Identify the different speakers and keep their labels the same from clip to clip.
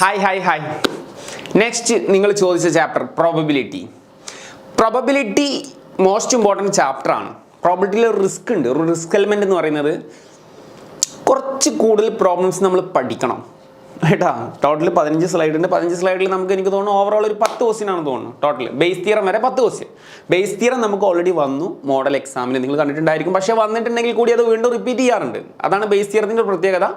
Speaker 1: Hi. Next നിങ്ങൾ ചോദിച്ച chapter probability most important chapter ആണ്. പ്രോബബിലിറ്റിയിൽ ഒരു റിസ്ക് ഉണ്ട്. ഒരു റിസ്ക് എലിമെൻ്റ് എന്ന് പറയുന്നത് കുറച്ച് കൂടുതൽ പ്രോബ്ലംസ് നമ്മൾ പഠിക്കണം കേട്ടാ. ടോട്ടൽ 15 സ്ലൈഡ് ഉണ്ട്. 15 സ്ലൈഡിൽ എനിക്ക് തോന്നുന്നു ഓവറോൾ ഒരു 10 ക്വസ്റ്റ്യൻ ആണെന്ന് തോന്നുന്നു. ടോട്ടൽ ബേസ് തിയറം വരെ 10 ക്വസ്റ്റ്യൻ. ബേസ് തിയറം നമുക്ക് ഓൾറെഡി വന്നു മോഡൽ എക്സാമിന്, നിങ്ങൾ കണ്ടിട്ടുണ്ടായിരിക്കും. പക്ഷേ വന്നിട്ടുണ്ടെങ്കിൽ കൂടി അത് വീണ്ടും റിപ്പീറ്റ് ചെയ്യാറുണ്ട്. അതാണ് ബേസ് തിയറത്തിൻ്റെ പ്രത്യേകത.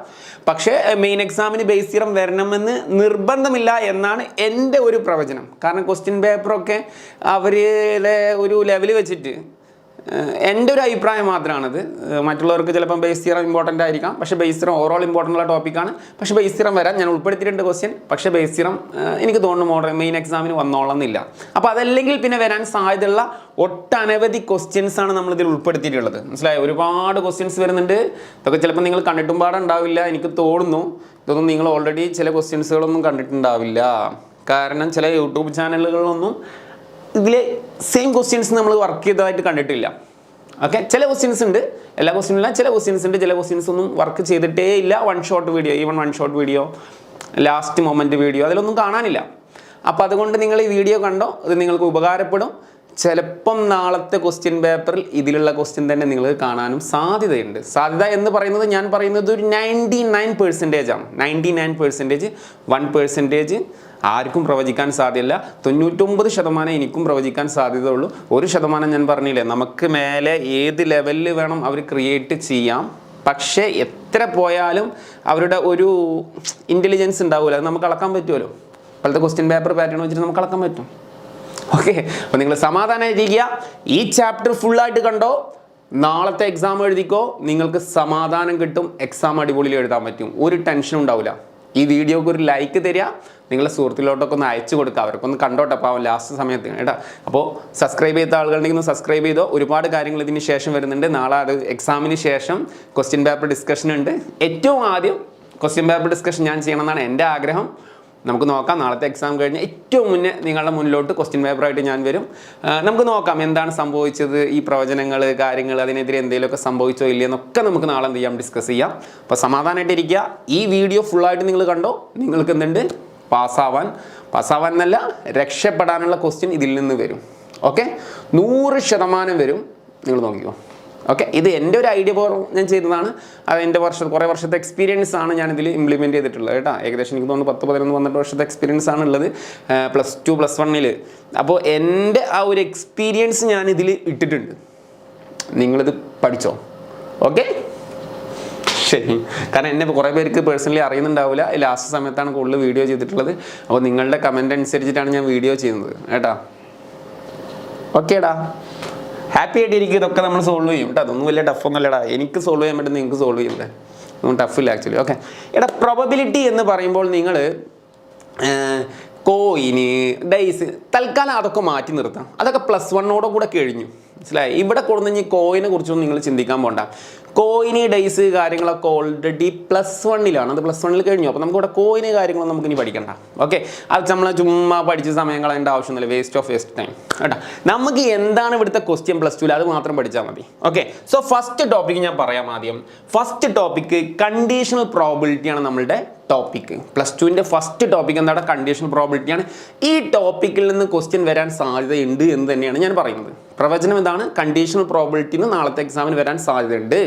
Speaker 1: പക്ഷേ മെയിൻ എക്സാമിന് ബേസ് തിയറം വരണമെന്ന് നിർബന്ധമില്ല എന്നാണ് എൻ്റെ ഒരു പ്രവചനം. കാരണം ക്വസ്റ്റ്യൻ പേപ്പറൊക്കെ അവരിലെ ഒരു ലെവൽ വെച്ചിട്ട് എൻ്റെ ഒരു അഭിപ്രായം മാത്രമാണത്. മറ്റുള്ളവർക്ക് ചിലപ്പം ബേസ് തിയറം ഇമ്പോർട്ടൻ്റ് ആയിരിക്കാം, പക്ഷേ ബേസ് തിയറം ഓവറോൾ ഇമ്പോർട്ടൻ്റ് ഉള്ള ടോപ്പിക്കാണ്. പക്ഷേ ബേസ് തിയറം വരാൻ ഞാൻ ഉൾപ്പെടുത്തിയിട്ടുണ്ട് ക്വസ്റ്റ്യൻ. പക്ഷേ ബേസ് തിയറം എനിക്ക് തോന്നുന്നു മെയിൻ എക്സാമിന് വന്നോളന്നില്ല. അപ്പോൾ അതല്ലെങ്കിൽ പിന്നെ വരാൻ സാധ്യതയുള്ള ഒട്ടനവധി ക്വസ്റ്റ്യൻസ് ആണ് നമ്മളിതിൽ ഉൾപ്പെടുത്തിയിട്ടുള്ളത്. മനസ്സിലായോ? ഒരുപാട് ക്വസ്റ്റ്യൻസ് വരുന്നുണ്ട്. ഇതൊക്കെ ചിലപ്പോൾ നിങ്ങൾ കണ്ടിട്ടും പാടുണ്ടാവില്ല എനിക്ക് തോന്നുന്നു. ഇതൊന്നും നിങ്ങൾ ഓൾറെഡി ചില ക്വസ്റ്റ്യൻസുകളൊന്നും കണ്ടിട്ടുണ്ടാവില്ല. കാരണം ചില യൂട്യൂബ് ചാനലുകളിലൊന്നും ഇതിലെ സെയിം ക്വസ്റ്റ്യൻസ് നമ്മൾ വർക്ക് ചെയ്തതായിട്ട് കണ്ടിട്ടില്ല. ഓക്കെ, ചില ക്വസ്റ്റ്യൻസ് ഉണ്ട്, എല്ലാ ക്വസ്റ്റ്യനും ഇല്ല. ചില ക്വസ്റ്റ്യൻസ് ഉണ്ട്, ചില ക്വസ്റ്റ്യൻസ് ഒന്നും വർക്ക് ചെയ്തിട്ടേ ഇല്ല. One shot video, last moment video അതിലൊന്നും കാണാനില്ല. അപ്പോൾ അതുകൊണ്ട് നിങ്ങൾ ഈ വീഡിയോ കണ്ടോ, അത് നിങ്ങൾക്ക് ഉപകാരപ്പെടും. ചിലപ്പം നാളത്തെ ക്വസ്റ്റ്യൻ പേപ്പറിൽ ഇതിലുള്ള ക്വസ്റ്റ്യൻ തന്നെ നിങ്ങൾ കാണാനും സാധ്യതയുണ്ട്. സാധ്യത എന്ന് പറയുന്നത് ഞാൻ പറയുന്നത് ഒരു 99% ആണ്. 99%, 1% ആർക്കും പ്രവചിക്കാൻ സാധ്യതയില്ല. 99% എനിക്കും പ്രവചിക്കാൻ സാധ്യതയുള്ളൂ. 1% ഞാൻ പറഞ്ഞില്ലേ, നമുക്ക് മേലെ ഏത് ലെവലിൽ വേണം അവർ ക്രിയേറ്റ് ചെയ്യാം. പക്ഷേ എത്ര പോയാലും അവരുടെ ഒരു ഇൻ്റലിജൻസ് ഉണ്ടാവില്ല. അത് നമുക്ക് അളക്കാൻ പറ്റുമല്ലോ. ഇപ്പോഴത്തെ ക്വസ്റ്റ്യൻ പേപ്പർ പാറ്റേൺ വെച്ചിട്ട് നമുക്ക് അളക്കാൻ പറ്റും. ഓക്കെ, അപ്പോൾ നിങ്ങൾ സമാധാനമായിരിക്കുക. ഈ ചാപ്റ്റർ ഫുള്ളായിട്ട് കണ്ടോ, നാളത്തെ എക്സാം എഴുതിക്കോ, നിങ്ങൾക്ക് സമാധാനം കിട്ടും. എക്സാം അടിപൊളിയിൽ എഴുതാൻ പറ്റും, ഒരു ടെൻഷനും ഉണ്ടാവില്ല. ഈ വീഡിയോക്ക് ഒരു ലൈക്ക് തരിക, നിങ്ങളുടെ സുഹൃത്തിലോട്ടൊക്കെ ഒന്ന് അയച്ചു കൊടുക്കുക, അവർക്കൊന്ന് കണ്ടോട്ടെ പാവം ലാസ്റ്റ് സമയത്ത് കേട്ടോ. അപ്പോൾ സബ്സ്ക്രൈബ് ചെയ്ത ആളുകളുണ്ടെങ്കിൽ ഒന്ന് സബ്സ്ക്രൈബ് ചെയ്തോ. ഒരുപാട് കാര്യങ്ങൾ ഇതിന് ശേഷം വരുന്നുണ്ട്. നാളെ അത് എക്സാമിന് ശേഷം ക്വസ്റ്റ്യൻ പേപ്പർ ഡിസ്കഷൻ ഉണ്ട്. ഏറ്റവും ആദ്യം ക്വസ്റ്റ്യൻ പേപ്പർ ഡിസ്കഷൻ ഞാൻ ചെയ്യണമെന്നാണ് എൻ്റെ ആഗ്രഹം. നമുക്ക് നോക്കാം. നാളത്തെ എക്സാം കഴിഞ്ഞ് ഏറ്റവും മുന്നേ നിങ്ങളുടെ മുന്നിലോട്ട് ക്വസ്റ്റ്യൻ പേപ്പറായിട്ട് ഞാൻ വരും. നമുക്ക് നോക്കാം എന്താണ് സംഭവിച്ചത്, ഈ പ്രവചനങ്ങൾ കാര്യങ്ങൾ അതിനെതിരെ എന്തെങ്കിലുമൊക്കെ സംഭവിച്ചോ ഇല്ലയെന്നൊക്കെ നമുക്ക് നാളെ എന്ത് ചെയ്യാം, ഡിസ്കസ് ചെയ്യാം. അപ്പോൾ സമാധാനമായിട്ടിരിക്കുക. ഈ വീഡിയോ ഫുള്ളായിട്ട് നിങ്ങൾ കണ്ടോ, നിങ്ങൾക്ക് എന്തുണ്ട്, പാസ്സാവാൻ എന്നല്ല രക്ഷപ്പെടാനുള്ള ക്വസ്റ്റ്യൻ ഇതിൽ നിന്ന് വരും. ഓക്കെ, 100% വരും. നിങ്ങൾ നോക്കിക്കോ. ഓക്കെ, ഇത് എൻ്റെ ഒരു ഐഡിയ ഞാൻ ചെയ്തതാണ്. അത് എൻ്റെ കുറേ വർഷത്തെ എക്സ്പീരിയൻസ് ആണ് ഞാനിതിൽ ഇംപ്ലിമെൻറ്റ് ചെയ്തിട്ടുള്ളത് കേട്ടോ. ഏകദേശം എനിക്ക് തോന്നുന്നു 10-11 വർഷത്തെ എക്സ്പീരിയൻസ് ആണുള്ളത് +2 +1. അപ്പോൾ എൻ്റെ ആ ഒരു എക്സ്പീരിയൻസ് ഞാനിതിൽ ഇട്ടിട്ടുണ്ട്. നിങ്ങളിത് പഠിച്ചോ. ഓക്കെ, ശരി. കാരണം എന്നെ കുറേ പേർക്ക് പേഴ്സണലി അറിയുന്നുണ്ടാവില്ല. ലാസ്റ്റ് സമയത്താണ് കൂടുതൽ വീഡിയോ ചെയ്തിട്ടുള്ളത്. അപ്പോൾ നിങ്ങളുടെ കമൻ്റ് അനുസരിച്ചിട്ടാണ് ഞാൻ വീഡിയോ ചെയ്യുന്നത് കേട്ടോ. ഓക്കേടാ, ഹാപ്പി ആയിട്ടിരിക്കും. ഇതൊക്കെ നമ്മൾ സോൾവ് ചെയ്യും കേട്ടോ. അതൊന്നും വലിയ ടഫൊന്നുമല്ലടാ. എനിക്ക് സോൾവ് ചെയ്യാൻ പറ്റും, നിങ്ങൾക്ക് സോൾവ് ചെയ്യണ്ടേ. ഒന്നും ടഫില്ല ആക്ച്വലി. ഓക്കെ, എടാ പ്രോബബിലിറ്റി എന്ന് പറയുമ്പോൾ നിങ്ങൾ കോയിന് ഡേയ്സ് തൽക്കാലം അതൊക്കെ മാറ്റി നിർത്താം. അതൊക്കെ +1 കൂടെ കഴിഞ്ഞു. മനസ്സിലായി? ഇവിടെ കൊടുന്ന് കോയിനെ കുറിച്ചൊന്നും നിങ്ങൾ ചിന്തിക്കാൻ പോകണ്ട. കോയിന് ഡേയ്സ് കാര്യങ്ങളൊക്കെ ഓൾറെഡി +1 അത് +1 കഴിഞ്ഞു. അപ്പോൾ നമുക്കിവിടെ കോയിന് കാര്യങ്ങളൊന്നും നമുക്ക് ഇനി പഠിക്കണ്ട. ഓക്കെ, അത് നമ്മൾ ചുമ്മാ പഠിച്ച സമയം കളയേണ്ട ആവശ്യമൊന്നുമില്ല. വേസ്റ്റ് ടൈം കേട്ടോ. നമുക്ക് എന്താണ് ഇവിടുത്തെ ക്വസ്റ്റ്യൻ +2 അത് മാത്രം പഠിച്ചാൽ മതി. ഓക്കെ, സോ ഫസ്റ്റ് ടോപ്പിക്ക് ഞാൻ പറയാം ആദ്യം. ഫസ്റ്റ് ടോപ്പിക്ക് കണ്ടീഷണൽ പ്രോബിലിറ്റിയാണ് നമ്മളുടെ ടോപ്പിക്ക്. +2ൻ്റെ ഫസ്റ്റ് ടോപ്പിക്ക് എന്താണ്? കണ്ടീഷണൽ പ്രോബിലിറ്റിയാണ്. ഈ ടോപ്പിക്കിൽ നിന്ന് ക്വസ്റ്റ്യൻ വരാൻ സാധ്യതയുണ്ട് എന്ന് തന്നെയാണ് ഞാൻ പറയുന്നത്. പ്രവചനം എന്താണ്? കണ്ടീഷണൽ പ്രോബിലിറ്റിന്ന് നാളത്തെ എക്സാമിന് വരാൻ സാധ്യതയുണ്ട്.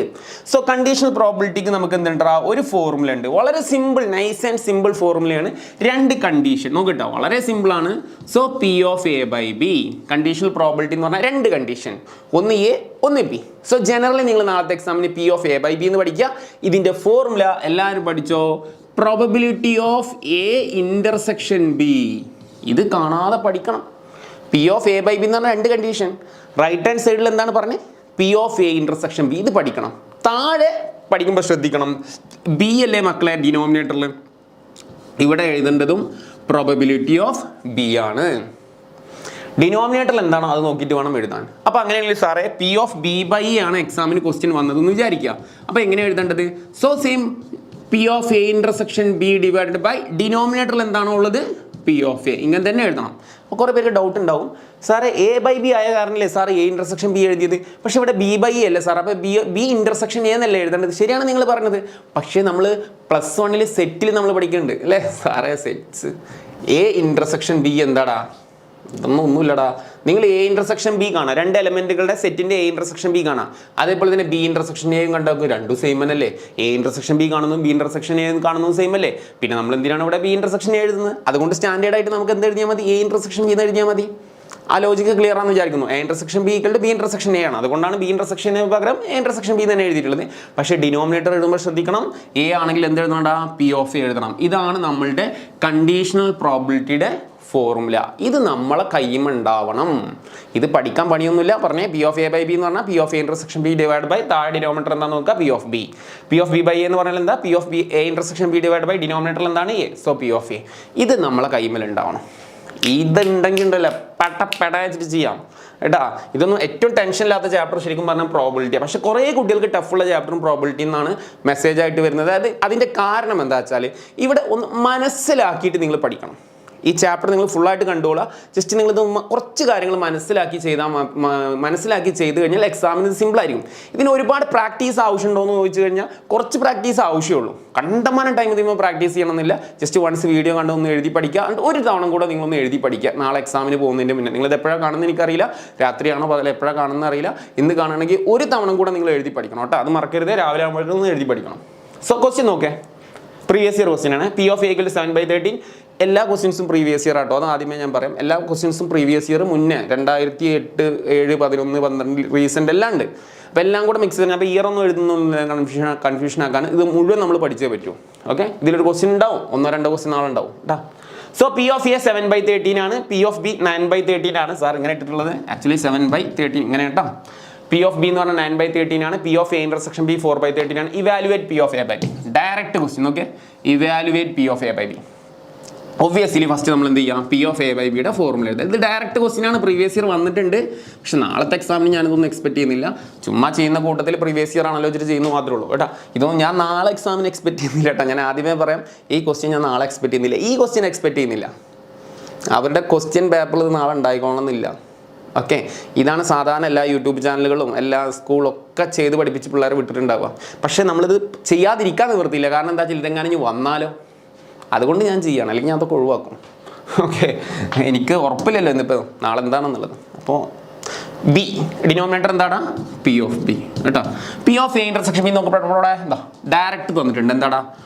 Speaker 1: സോ കണ്ടീഷണൽ പ്രോബിലിറ്റിക്ക് നമുക്ക് എന്തുണ്ടാ, ഒരു ഫോർമുല ഉണ്ട്. വളരെ സിമ്പിൾ, നൈസ് ആൻഡ് സിമ്പിൾ ഫോർമുലയാണ്. 2 കണ്ടീഷൻ നോക്കിട്ടോ, വളരെ സിമ്പിളാണ്. സോ P(a)/b കണ്ടീഷണൽ പ്രോബിലിറ്റി എന്ന് പറഞ്ഞാൽ 2 കണ്ടീഷൻ, ഒന്ന് A ഒന്ന് B. സോ ജനറലി നിങ്ങൾ നാളത്തെ എക്സാമിന് P(a)/b എന്ന് പഠിക്കുക. ഇതിൻ്റെ ഫോർമുല എല്ലാവരും പഠിച്ചോ. Probability of A∩B. ഇത് കാണാതെ പഠിക്കണം. P(a)/b എന്ന് പറഞ്ഞാൽ 2 കണ്ടീഷൻ. റൈറ്റ് ഹാൻഡ് സൈഡിൽ എന്താണ് പറഞ്ഞത്? P(a∩B). ഇത് പഠിക്കണം. താഴെ പഠിക്കുമ്പോൾ ശ്രദ്ധിക്കണം, B അല്ലേ മക്കളെ ഡിനോമിനേറ്ററിൽ. ഇവിടെ എഴുതേണ്ടതും പ്രോബബിലിറ്റി ഓഫ് B ആണ്. ഡിനോമിനേറ്ററിൽ എന്താണോ അത് നോക്കിയിട്ട് വേണം എഴുതാൻ. അപ്പോൾ അങ്ങനെയാണെങ്കിൽ സാറേ P(b/a) ആണ് എക്സാമിന് ക്വസ്റ്റ്യൻ വന്നതെന്ന് വിചാരിക്കുക. അപ്പോൾ എങ്ങനെ എഴുതേണ്ടത്? So same P(a∩B) divided by ഡിനോമിനേറ്ററിൽ എന്താണോ ഉള്ളത് പി ഓഫ് എ ഇങ്ങനെ തന്നെ എഴുതണം. അപ്പോൾ കുറേ പേർക്ക് ഡൗട്ട് ഉണ്ടാവും, സാറേ എ ബൈ ബി ആയ കാരണമല്ലേ സാർ എ ഇൻ്റർസെക്ഷൻ ബി എഴുതിയത്, പക്ഷേ ഇവിടെ ബി ബൈ എ അല്ലേ സാർ, അപ്പോൾ ബി ഇൻ്റർസെക്ഷൻ എ എന്നല്ലേ എഴുതേണ്ടത്. ശരിയാണ് നിങ്ങൾ പറഞ്ഞത്, പക്ഷേ നമ്മൾ +1 സെറ്റിൽ നമ്മൾ പഠിക്കുന്നുണ്ട് അല്ലേ സാറേ, സെറ്റ്സ് എ ഇൻ്റർസെക്ഷൻ ബി എന്താടാ, ഒന്നുമില്ലടാ. നിങ്ങൾ എ ഇൻ്റർസെക്ഷൻ ബി കാണാം, 2 എലമെന്റുകളുടെ സെറ്റിന്റെ എ ഇൻ്റർസെക്ഷൻ ബി കാണാം. അതേപോലെ തന്നെ ബി ഇൻ്റർസെക്ഷൻ എയും കണ്ടാക്കും, രണ്ടും സെയിം അല്ലേ. എ ഇൻ്റർസെക്ഷൻ ബി കാണുന്നതും ബി ഇൻ്റർസെക്ഷൻ എ കാണുന്നതും സെയിം അല്ലേ. പിന്നെ നമ്മൾ എന്തിനാണ് ഇവിടെ ബി ഇൻ്റർസെക്ഷൻ എ എഴുതുന്നത്? അതുകൊണ്ട് സ്റ്റാൻഡേർഡ് ആയിട്ട് നമുക്ക് എന്ത് എഴുതിയാൽ മതി, എ ഇൻ്റർസെക്ഷൻ ബി എന്ന് എഴുതിയാൽ മതി. ആ ലോജിക്ക് ക്ലിയർ ആണെന്ന് വിചാരിക്കുന്നു. A intersection B equal to B intersection A ആണ്, അതുകൊണ്ടാണ് ബി ഇൻ്റർസെക്ഷൻ എ പകരം എ ഇൻ്റർസെക്ഷൻ ബി തന്നെ എഴുതിയിട്ടുള്ളത്. പക്ഷേ ഡിനോമിനേറ്റർ എഴുതുമ്പോൾ ശ്രദ്ധിക്കണം, എ ആണെങ്കിൽ എന്ത് എഴുതണം, പി ഓഫ് എ എഴുതണം. ഇതാണ് നമ്മളുടെ കണ്ടീഷണൽ പ്രോബിലിറ്റിയുടെ ഫോർമുല. ഇത് നമ്മളെ കയ്യുമുണ്ടാവണം. ഇത് പഠിക്കാൻ പണിയൊന്നുമില്ല. പറഞ്ഞേ P of A by B എന്ന് പറഞ്ഞാൽ P of A intersection B divide by താഴെ ഡിനോമിനേറ്റർ എന്താ നോക്കുക, P of B. P of B by എന്ന് പറഞ്ഞാൽ എന്താ, P of B A intersection B divide by ഡിനോമിനേറ്ററിൽ എന്താണ് A, so P of A. ഇത് നമ്മളെ കൈമേലുണ്ടാവണം. ഇതുണ്ടെങ്കിൽ ഉണ്ടല്ലോ പെട വെച്ചിട്ട് ചെയ്യാം കേട്ടാ. ഇതൊന്നും ഏറ്റവും ടെൻഷൻ ഇല്ലാത്ത ചാപ്റ്റർ ശരിക്കും പറഞ്ഞാൽ പ്രോബിലിറ്റിയാണ്. പക്ഷെ കുറേ കുട്ടികൾക്ക് ടഫുള്ള ചാപ്റ്ററും പ്രോബിലിറ്റി എന്നാണ് മെസ്സേജ് ആയിട്ട് വരുന്നത്. അതായത് അതിൻ്റെ കാരണം എന്താ വെച്ചാൽ ഇവിടെ ഒന്ന് മനസ്സിലാക്കിയിട്ട് നിങ്ങൾ പഠിക്കണം. ഈ ചാപ്റ്റർ നിങ്ങൾ ഫുള്ളായിട്ട് കണ്ടോളാം. ജസ്റ്റ് നിങ്ങളിത് കുറച്ച് കാര്യങ്ങൾ മനസ്സിലാക്കി ചെയ്ത് കഴിഞ്ഞാൽ എക്സാമിന് സിമ്പിൾ ആയിരിക്കും. ഇതിന് ഒരുപാട് പ്രാക്ടീസ് ആവശ്യമുണ്ടോ എന്ന് ചോദിച്ചു കഴിഞ്ഞാൽ കുറച്ച് പ്രാക്ടീസ് ആവശ്യമുള്ളൂ. കണ്ടമാനം ടൈം നിങ്ങൾ പ്രാക്ടീസ് ചെയ്യണമെന്നില്ല. ജസ്റ്റ് വൺസ് വീഡിയോ കണ്ട് ഒന്ന് എഴുതി പഠിക്കുക, ഒരു തവണ കൂടെ നിങ്ങളൊന്ന് എഴുതി പഠിക്കുക. നാളെ എക്സാമിന് പോകുന്നതിൻ്റെ മുന്നേ നിങ്ങളിത് എപ്പോഴാണ് കാണുന്നത് എനിക്കറിയില്ല, രാത്രിയാണോ പകൽ എപ്പോഴാണ് കാണുന്നത് അറിയില്ല. ഇന്ന് കാണണമെങ്കിൽ ഒരു തവണ കൂടെ നിങ്ങൾ എഴുതി പഠിക്കണം കേട്ടോ. അത് മറക്കരുത്, രാവിലെ ആകുമ്പോഴേക്കും ഒന്ന് എഴുതി പഠിക്കണം. സോ ക്വസ്റ്റ്യൻ നോക്കേ, പ്രീവിയസ് ഇയർ ക്വസ്റ്റ്യൻ ആണ്. P of A = 7/13. എല്ലാ ക്വസ്റ്റ്യൻസും പ്രീവിയസ് ഇയർ ആട്ടോ, അത് ആദ്യമേ ഞാൻ പറയാം. എല്ലാ ക്വസ്റ്റ്യൻസും പ്രീവിയസ് ഇയർ മുന്നേ 2008, 7, 11, 12 റീസെൻ്റ് എല്ലാം ഉണ്ട്. അപ്പോൾ എല്ലാം കൂടെ മിക്സ് ചെയ്ത്, അപ്പോൾ ഇയർ ഒന്നും എഴുതുന്ന കൺഫ്യൂഷൻ ആക്കാൻ ഇത് മുഴുവൻ നമ്മൾ പഠിച്ചേ പറ്റൂ. ഓക്കെ, ഇതിലൊരു ക്വസ്റ്റ്യൻ ഉണ്ടാവും, 1-2 ക്വസ്റ്റ്യൻ നാളെ ഉണ്ടാവും കേട്ടോ. സോ പി ഓഫ് എ 7/13 ആണ്, പി ഓഫ് ബി 9/13 ആണ്. സാർ ഇങ്ങനെ ഇട്ടിട്ടുള്ളത് ആക്ച്വലി 7/13 ഇങ്ങനെ കേട്ടോ. പി ഓഫ് ബി എന്ന് പറഞ്ഞാൽ 9/13 ആണ്. P of A intersection B 4/13 ആണ്. Evaluate P of A by B, direct question. Okay, evaluate P of A by B. Obviously first നമ്മൾ എന്ത് ചെയ്യാം, പി ഓഫ് എ ബൈ ബിയുടെ ഫോർമുല എഴുതുക. ഇത് ഡയറക്റ്റ് ക്വസ്റ്റ്യൻ ആണ്, പ്രീവിയസ് ഇയർ വന്നിട്ടുണ്ട്. പക്ഷെ നാളത്തെ എക്സാമിന് ഞാനിതൊന്നും എക്സ്പെക്ട് ചെയ്യുന്നില്ല. ചുമ്മാ ചെയ്യുന്ന കൂട്ടത്തിൽ പ്രീവിയസ് ഇയർ ആണല്ലോ ചെയ്യുന്നു മാത്രമേ ഉള്ളൂ കേട്ടോ. ഇതൊന്നും ഞാൻ നാളെ എക്സാമിന് എക്സ്പെക്ട് ചെയ്യുന്നില്ല കേട്ടോ. ഞാൻ ആദ്യമേ പറയാം, ഈ ക്വസ്റ്റ്യൻ ഞാൻ നാളെ എക്സ്പെക്ട് ചെയ്യുന്നില്ല. ഈ ക്വസ്റ്റ്യൻ എക്സ്പെക്ട് ചെയ്യുന്നില്ല. അവരുടെ ക്വസ്റ്റ്യൻ പേപ്പറിൽ ഇത് നാളെ ഉണ്ടായിക്കോണമെന്നില്ല. ഓക്കെ, ഇതാണ് സാധാരണ എല്ലാ യൂട്യൂബ് ചാനലുകളും എല്ലാ സ്കൂളൊക്കെ ചെയ്ത് പഠിപ്പിച്ച് പിള്ളേരെ വിട്ടിട്ടുണ്ടാവുക. പക്ഷേ നമ്മളിത് ചെയ്യാതിരിക്കാൻ നിവൃത്തിയില്ല. കാരണം എന്താ വെച്ചാൽ ഇതെങ്ങനെ ഇനി വന്നാലോ, അതുകൊണ്ട് ഞാൻ ചെയ്യണം, അല്ലെങ്കിൽ ഞാൻ അതൊക്കെ ഒഴിവാക്കും. ഓക്കെ, എനിക്ക് ഉറപ്പില്ലല്ലോ ഇന്നിപ്പോൾ നാളെ എന്താണെന്നുള്ളത്. അപ്പോൾ ബി ഡിനോമിനേറ്റർ എന്താണ്, പി ഓഫ് ബി കേട്ടോ. P of A intersection B നോക്കപ്പെട്ടവിടെ എന്താ ഡയറക്റ്റ് തന്നിട്ടുണ്ട്. എന്താടാ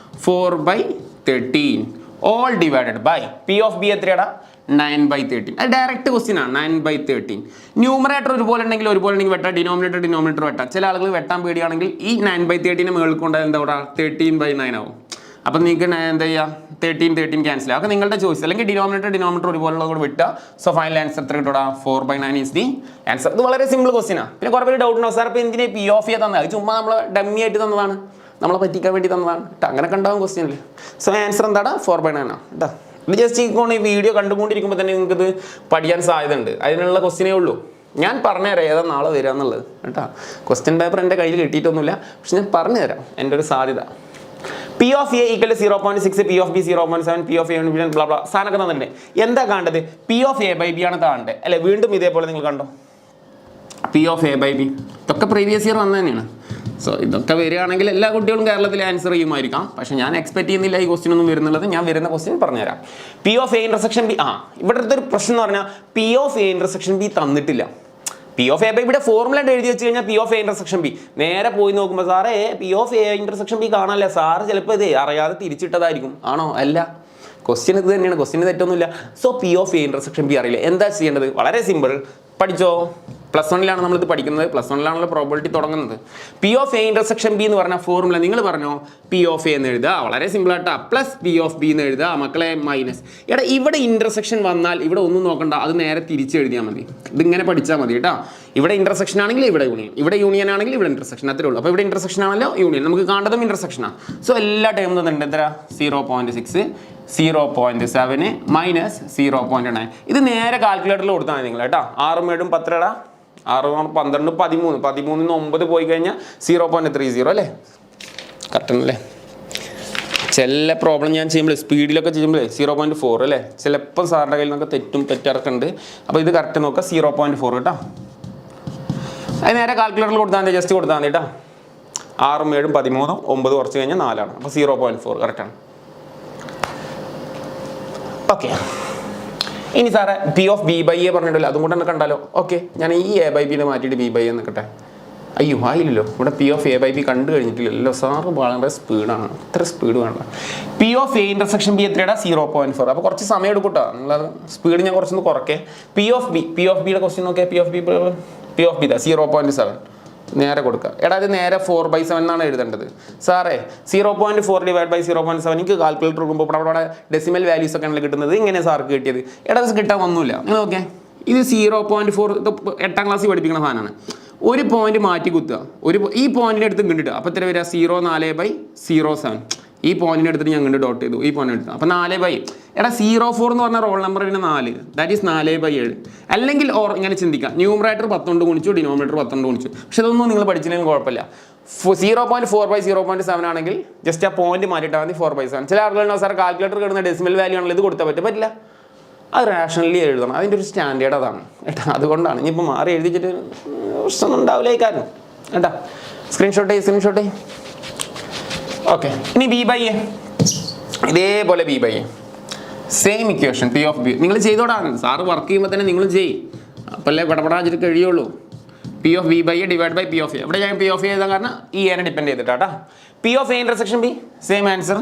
Speaker 1: 4/13 all divided by P of B എത്രയാടാ 9/13. അത് ഡയറക്റ്റ് ക്വസ്റ്റ്യൻ ആണ്. 9/13 ന്യൂമറേറ്റർ ഒരുപോലെ ഉണ്ടെങ്കിൽ വെട്ടാം, ഡിനോമിനേറ്റർ വെട്ടാം. ചില ആളുകൾ വെട്ടാൻ പേടിയാണെങ്കിൽ ഈ 9/13 മുകളിൽ കൊണ്ടാൽ എന്താ 13/9 ആവും. അപ്പം നിങ്ങൾക്ക് എന്താ ചെയ്യുക, 13 ക്യാൻസൽ ആവും. അപ്പോൾ നിങ്ങളുടെ ചോയ്സ്. അല്ലെങ്കിൽ ഡിനോമിനേറ്റർ ഒരുപോലുള്ള കൂടെ വിട്ടുക. സോ ഫൈനൽ ആൻസർ എത്ര കിട്ടുക, 4/9 ഈസ് ദി ആൻസർ. ഇത് വളരെ സിമ്പിൾ ക്വസ്റ്റ്യൻ ആണ്. പിന്നെ കുറേ പേര് ഡൗട്ട് ഉണ്ടാവും, സാർ ഇപ്പോൾ എന്തിനാ പി ഓഫ് എ തന്നത്, അത് ചുമ്മാ നമ്മൾ ഡമ്മി ആയിട്ട് തന്നതാണ്, നമ്മളെ പറ്റിക്കാൻ വേണ്ടി തന്നതാണ് കേട്ടോ. അങ്ങനെ കണ്ടാവും ക്വസ്റ്റ്യനിൽ. സോ ആൻസർ എന്താണ് 4/9 ആണ് കേട്ടോ. ഇത് ജസ്റ്റ് ഈ വീഡിയോ കണ്ടുകൊണ്ടിരിക്കുമ്പോൾ തന്നെ നിങ്ങൾക്കിത് പഠിക്കാൻ സാധ്യത ഉണ്ട്. അതിനുള്ള ക്വസ്റ്റ്യനേ ഉള്ളൂ. ഞാൻ പറഞ്ഞുതരാം ഏതാ നാളെ വരിക എന്നുള്ളത് കേട്ടോ. ക്വസ്റ്റ്യൻ പേപ്പർ എൻ്റെ കയ്യിൽ കിട്ടിയിട്ടൊന്നുമില്ല, പക്ഷെ ഞാൻ പറഞ്ഞുതരാം എൻ്റെ ഒരു സാധ്യത. P of A = 0.6, P of B 0.7, P of A blah blah സാധനമൊക്കെ തന്നിട്ടുണ്ട്. എന്താ കാണേണ്ടത്, P of A by B ആണ് കാണേണ്ടത് അല്ലേ. വീണ്ടും ഇതേപോലെ നിങ്ങൾ കണ്ടോ, P of A by B ഇതൊക്കെ പ്രീവിയസ് ഇയർ വന്നത് തന്നെയാണ്. സോ ഇതൊക്കെ വരികയാണെങ്കിൽ എല്ലാ കുട്ടികളും കേരളത്തിൽ ആൻസർ ചെയ്യുമായിരിക്കാം. പക്ഷേ ഞാൻ എക്സ്പെക്ട് ചെയ്യുന്നില്ല ഈ ക്വസ്റ്റ്യൻ ഒന്നും വരുന്നുള്ളത്. ഞാൻ വരുന്ന ക്വസ്റ്റ്യൻ പറഞ്ഞുതരാം. P of A intersection B, ഇവിടുത്തെ ഒരു പ്രശ്നം എന്ന് പറഞ്ഞാൽ P of A intersection B തന്നിട്ടില്ല. പി ഓഫ് എ ബൈ ബിയുടെ ഫോർമുല എഴുതി വെച്ച് കഴിഞ്ഞാൽ P of A intersection B നേരെ പോയി നോക്കുമ്പോൾ സാറേ P of A intersection B കാണാനല്ലേ, സാറ് ചിലപ്പോൾ ഇത് അറിയാതെ തിരിച്ചിട്ടതായിരിക്കും. ആണോ, അല്ല, ക്വസ്റ്റ്യൻ ഇത് തന്നെയാണ്, ക്വസ്റ്റ്യന് തെറ്റൊന്നുമില്ല. So P of A intersection B അറിയില്ല, എന്താ ചെയ്യേണ്ടത്, വളരെ സിമ്പിൾ. പഠിച്ചോ, +1 നമ്മളിത് പഠിക്കുന്നത്, +1 പ്രോബിലിറ്റി തുടങ്ങുന്നത്. P of A intersection B എന്ന് പറഞ്ഞ ഫോർമുല നിങ്ങൾ പറഞ്ഞോ, പി ഓഫ് എ എന്ന് എഴുതുക, വളരെ സിമ്പിൾ ആയിട്ടാ, പ്ലസ് പി ഓഫ് ബി എന്ന് എഴുതുക മക്കളെ, മൈനസ്. എടാ ഇവിടെ ഇൻ്റർസെക്ഷൻ വന്നാൽ ഇവിടെ ഒന്നും നോക്കണ്ട, അത് നേരെ തിരിച്ചെഴുതിയാൽ മതി. ഇതിങ്ങനെ പഠിച്ചാൽ മതി കേട്ടോ. ഇവിടെ ഇൻ്റർസെക്ഷൻ ആണെങ്കിൽ ഇവിടെ യൂണിയൻ, ഇവിടെ യൂണിയൻ ആണെങ്കിൽ ഇവിടെ ഇൻ്റർസെക്ഷൻ, അത്രേ ഉള്ളൂ. അപ്പോൾ ഇവിടെ ഇൻ്റർസെക്ഷൻ ആണല്ലോ യൂണിയൻ, നമുക്ക് കാണേണ്ടതും ഇൻ്റർസെക്ഷനാണ്. സോ എല്ലാ ടൈമും തന്നിട്ടുണ്ട്. എത്ര 0.6, 0.7 മൈനസ് 0.9. ഇത് നേരെ കാൽക്കുലേറ്ററിൽ കൊടുത്താൽ മതി നിങ്ങൾ കേട്ടോ. 6 7 10 6 12 13 13 9 പോയി കഴിഞ്ഞാൽ 0.30 അല്ലേ, കറക്റ്റ് അല്ലേ. ചില പ്രോബ്ലം ഞാൻ ചെയ്യുമ്പോൾ സ്പീഡിലൊക്കെ ചെയ്യുമ്പോൾ 0.4 അല്ലേ, ചിലപ്പോൾ സാറിൻ്റെ കയ്യിൽ നിന്നൊക്കെ തെറ്റാറൊക്കെ ഉണ്ട്. അപ്പോൾ ഇത് കറക്റ്റ് നോക്കുക, 0.4 കേട്ടോ. അത് നേരെ കാൽക്കുലേറ്ററിൽ കൊടുത്താൽ മതി, ജസ്റ്റ് കൊടുത്താൽ മതി കേട്ടോ. 6 7 13 9 കുറച്ച് കഴിഞ്ഞാൽ 4 ആണ്. അപ്പോൾ 0.4 കറക്റ്റാണ്. ഓക്കെ, ഇനി സാറേ P of B by A പറഞ്ഞിട്ടില്ല, അതും കൂടെ തന്നെ കണ്ടാലോ. ഓക്കെ, ഞാൻ ഈ എ ബൈ ബിനെ മാറ്റിയിട്ട് ബി ബൈ എ നിൽക്കട്ടെ. അയ്യോ ആയില്ലല്ലോ, ഇവിടെ P of A by B കണ്ടു കഴിഞ്ഞിട്ടില്ലല്ലോ. സാറ് വളരെ സ്പീഡാണ്, ഇത്ര സ്പീഡ് വേണ്ട. P of A intersection B എത്രയുടെ 0.4. അപ്പോൾ കുറച്ച് സമയം എടുക്കൂട്ടോ, നിങ്ങളത് സ്പീഡ് ഞാൻ കുറച്ചൊന്ന് കുറയ്ക്കേ. പി ഓഫ് ബിയുടെ ക്വസ്റ്റ്യൻ നോക്കിയാൽ പി ഓഫ് ബി 0.7 നേരെ കൊടുക്കുക. എടാ ഇത് നേരെ 4/7 എന്നാണ് എഴുതേണ്ടത്. സാറേ 0.4 ഡിവൈഡ് ബൈ 0.7 എനിക്ക് കാൽക്കുലേറ്റർ കൊടുക്കുമ്പോൾ അവിടെ ഡെസിമൽ വാല്യൂസ് ഒക്കെ ആണല്ലോ കിട്ടുന്നത്. ഇങ്ങനെ സാർക്ക് കിട്ടിയത്. എടാ ഇത് കിട്ടാൻ ഒന്നുമില്ല. നിങ്ങൾ നോക്കേ, ഇത് 0.4 ഇത് 8ാം ക്ലാസ്സിൽ പഠിപ്പിക്കുന്ന സാധനമാണ്. ഒരു പോയിന്റ് മാറ്റി കുത്തുക, ഈ പോയിന്റിനെ എടുത്ത് കണ്ടിട്ട് അപ്പോൾ എത്ര വരിക 0.4/07. ഈ പോയിന്റിനെ എടുത്തിട്ട് ഞാൻ കണ്ട് ഡോട്ട് ചെയ്തു, ഈ പോയിന്റ് എടുത്തു. അപ്പോൾ 4/, എടാ 04 എന്ന് പറഞ്ഞ റോൾ നമ്പർ പിന്നെ 4, ദാറ്റ് ഈസ് 4/7. അല്ലെങ്കിൽ ഇങ്ങനെ ചിന്തിക്കാം, ന്യൂമറേറ്റർ 10 കൊണ്ട് ഗുണിച്ചു, ഡിനോമിനേറ്റർ 10 കൊണ്ട് ഗുണിച്ചു. പക്ഷെ ഇതൊന്നും നിങ്ങൾ പഠിച്ചില്ലെങ്കിൽ കുഴപ്പമില്ല. 0.4/0.7 ആണെങ്കിൽ ജസ്റ്റ് ആ പോയിന്റ് മാറ്റിയിട്ടാൽ മതി 4/7. ചില ആളുകളുണ്ടാവും സാർ കാൽക്കുലേറ്റർ കിടന്ന ഡെസിമൽ വാല്യൂ ആണെങ്കിൽ ഇത് കൊടുത്താൽ പറ്റില്ല. അത് റാഷണലി എഴുതണം, അതിൻ്റെ ഒരു സ്റ്റാൻഡേർഡ് അതാണ് കേട്ടോ. അതുകൊണ്ടാണ് ഇനിയിപ്പോൾ മാറി എഴുതിച്ചിട്ട് പ്രശ്നമൊന്നും ഉണ്ടാവില്ല ഈ കാര്യം കേട്ടോ. സ്ക്രീൻഷോട്ട്. ഓക്കെ, ഇനി ബി ബൈ എ, ഇതേപോലെ B by A same equation P of B നിങ്ങൾ ചെയ്തോടാണ്. സാറ് വർക്ക് ചെയ്യുമ്പോൾ തന്നെ നിങ്ങളും ചെയ്യും, അപ്പല്ലേ പടപടാച്ചിട്ട് കഴിയുള്ളൂ. P of B by A divide by P of A. ഇവിടെ ഞാൻ പി ഓഫ് എ എഴുതാൻ കാരണം ഈ എനെ ഡിപ്പെൻഡ് ചെയ്തിട്ടാ. P of A intersection B same answer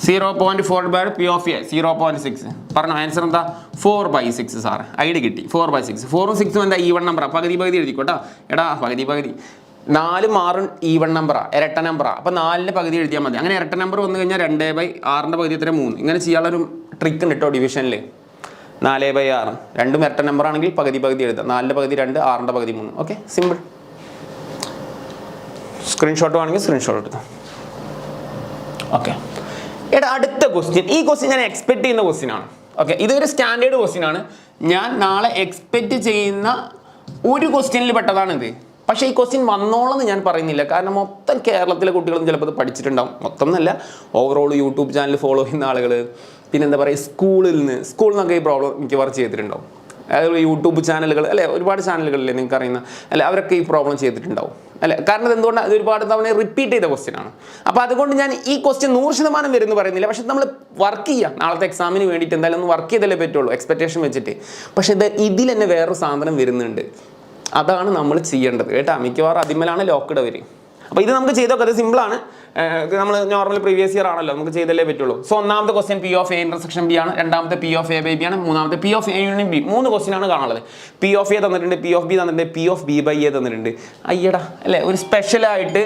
Speaker 1: 0.4 by P of A 0.6. പറഞ്ഞു ആൻസർ എന്താ 4/6. സാറ് ഐഡി കിട്ടി 4/6. 4ഉം 6ഉം എന്താ ഈവൺ നമ്പറാണ്. പകുതി എഴുതിക്കോട്ടാ. എടാ പകുതി 4 6 ഈവൺ നമ്പറാണ്, ഇരട്ട നമ്പറാണ്. അപ്പോൾ 4ന്റെ പകുതി എഴുതിയാൽ മതി. അങ്ങനെ ഇരട്ട നമ്പർ വന്നു കഴിഞ്ഞാൽ 2/6ന്റെ പകുതി എത്ര 3. ഇങ്ങനെ ചെയ്യാനുള്ളൊരു ട്രിക്ക് ഉണ്ട് കേട്ടോ ഡിവിഷനിൽ. 4/6 രണ്ടും ഇരട്ട നമ്പർ ആണെങ്കിൽ പകുതി എഴുതാം. 4ന്റെ പകുതി 2, 6ന്റെ പകുതി 3. Okay, simple. സ്ക്രീൻഷോട്ട് വേണമെങ്കിൽ സ്ക്രീൻഷോട്ട് എടുക്കാം. ഓക്കെ, എടാ അടുത്ത ക്വസ്റ്റ്യൻ. ഈ ക്വസ്റ്റ്യൻ ഞാൻ എക്സ്പെക്ട് ചെയ്യുന്ന ക്വസ്റ്റ്യൻ ആണ്. ഓക്കെ, ഇതൊരു സ്റ്റാൻഡേർഡ് ക്വസ്റ്റ്യൻ ആണ്. ഞാൻ നാളെ എക്സ്പെക്ട് ചെയ്യുന്ന ഒരു ക്വസ്റ്റ്യനിൽ പെട്ടതാണിത്. പക്ഷേ ഈ ക്വസ്റ്റ്യൻ വന്നോളെന്ന് ഞാൻ പറയുന്നില്ല, കാരണം മൊത്തം കേരളത്തിലെ കുട്ടികളും ചിലപ്പോൾ ഇത് പഠിച്ചിട്ടുണ്ടാവും. മൊത്തം എന്നല്ല, ഓവറോൾ യൂട്യൂബ് ചാനൽ ഫോളോ ചെയ്യുന്ന ആളുകൾ, പിന്നെ എന്താ പറയുക സ്കൂളിൽ നിന്നൊക്കെ ഈ പ്രോബ്ലം മിക്കവാറും ചെയ്തിട്ടുണ്ടാവും. അതായത് യൂട്യൂബ് ചാനലുകൾ അല്ലെ, ഒരുപാട് ചാനലുകളില്ലേ നിങ്ങൾക്ക് അറിയുന്ന അല്ലെ, അവരൊക്കെ ഈ പ്രോബ്ലം ചെയ്തിട്ടുണ്ടാവും അല്ലെ. കാരണം എന്തുകൊണ്ടാണ്, അത് ഒരുപാട് തവണ റിപ്പീറ്റ് ചെയ്ത ക്വസ്റ്റ്യൻ ആണ്. അപ്പോൾ അതുകൊണ്ട് ഞാൻ ഈ ക്വസ്റ്റ്യൻ 100% വരും എന്ന് പറയുന്നില്ല. പക്ഷെ നമ്മൾ വർക്ക് ചെയ്യാം, നാളത്തെ എക്സാമിന് വേണ്ടിയിട്ട് എന്തായാലും ഒന്ന് വർക്ക് ചെയ്തല്ലേ പറ്റുള്ളൂ, എക്സ്പെക്ടേഷൻ വെച്ചിട്ട്. പക്ഷെ ഇതിൽ തന്നെ വേറൊരു സാധനം വരുന്നുണ്ട്, അതാണ് നമ്മൾ ചെയ്യേണ്ടത് കേട്ടോ. മിക്കവാറും അതിന്മേലാണ് ലോക്കഡ് വരും. അപ്പോൾ ഇത് നമുക്ക് ചെയ്തൊക്കെ, അത് സിമ്പിളാണ്. നമ്മൾ നോർമൽ പ്രീവിയസ് ഇയർ ആണല്ലോ, നമുക്ക് ചെയ്തല്ലേ പറ്റുള്ളൂ. സോ ഒന്നാമത്തെ question P of A intersection B ആണ്, രണ്ടാമത്തെ P of A by B ആണ്, മൂന്നാമത്തെ P of A union B. 3 question ആണ് കാണാനുള്ളത്. പി ഓഫ് എ തന്നിട്ടുണ്ട്, പി ഓഫ് ബി തന്നിട്ടുണ്ട്, P of B by A തന്നിട്ടുണ്ട്. അയ്യടാ അല്ലേ, ഒരു സ്പെഷ്യലായിട്ട്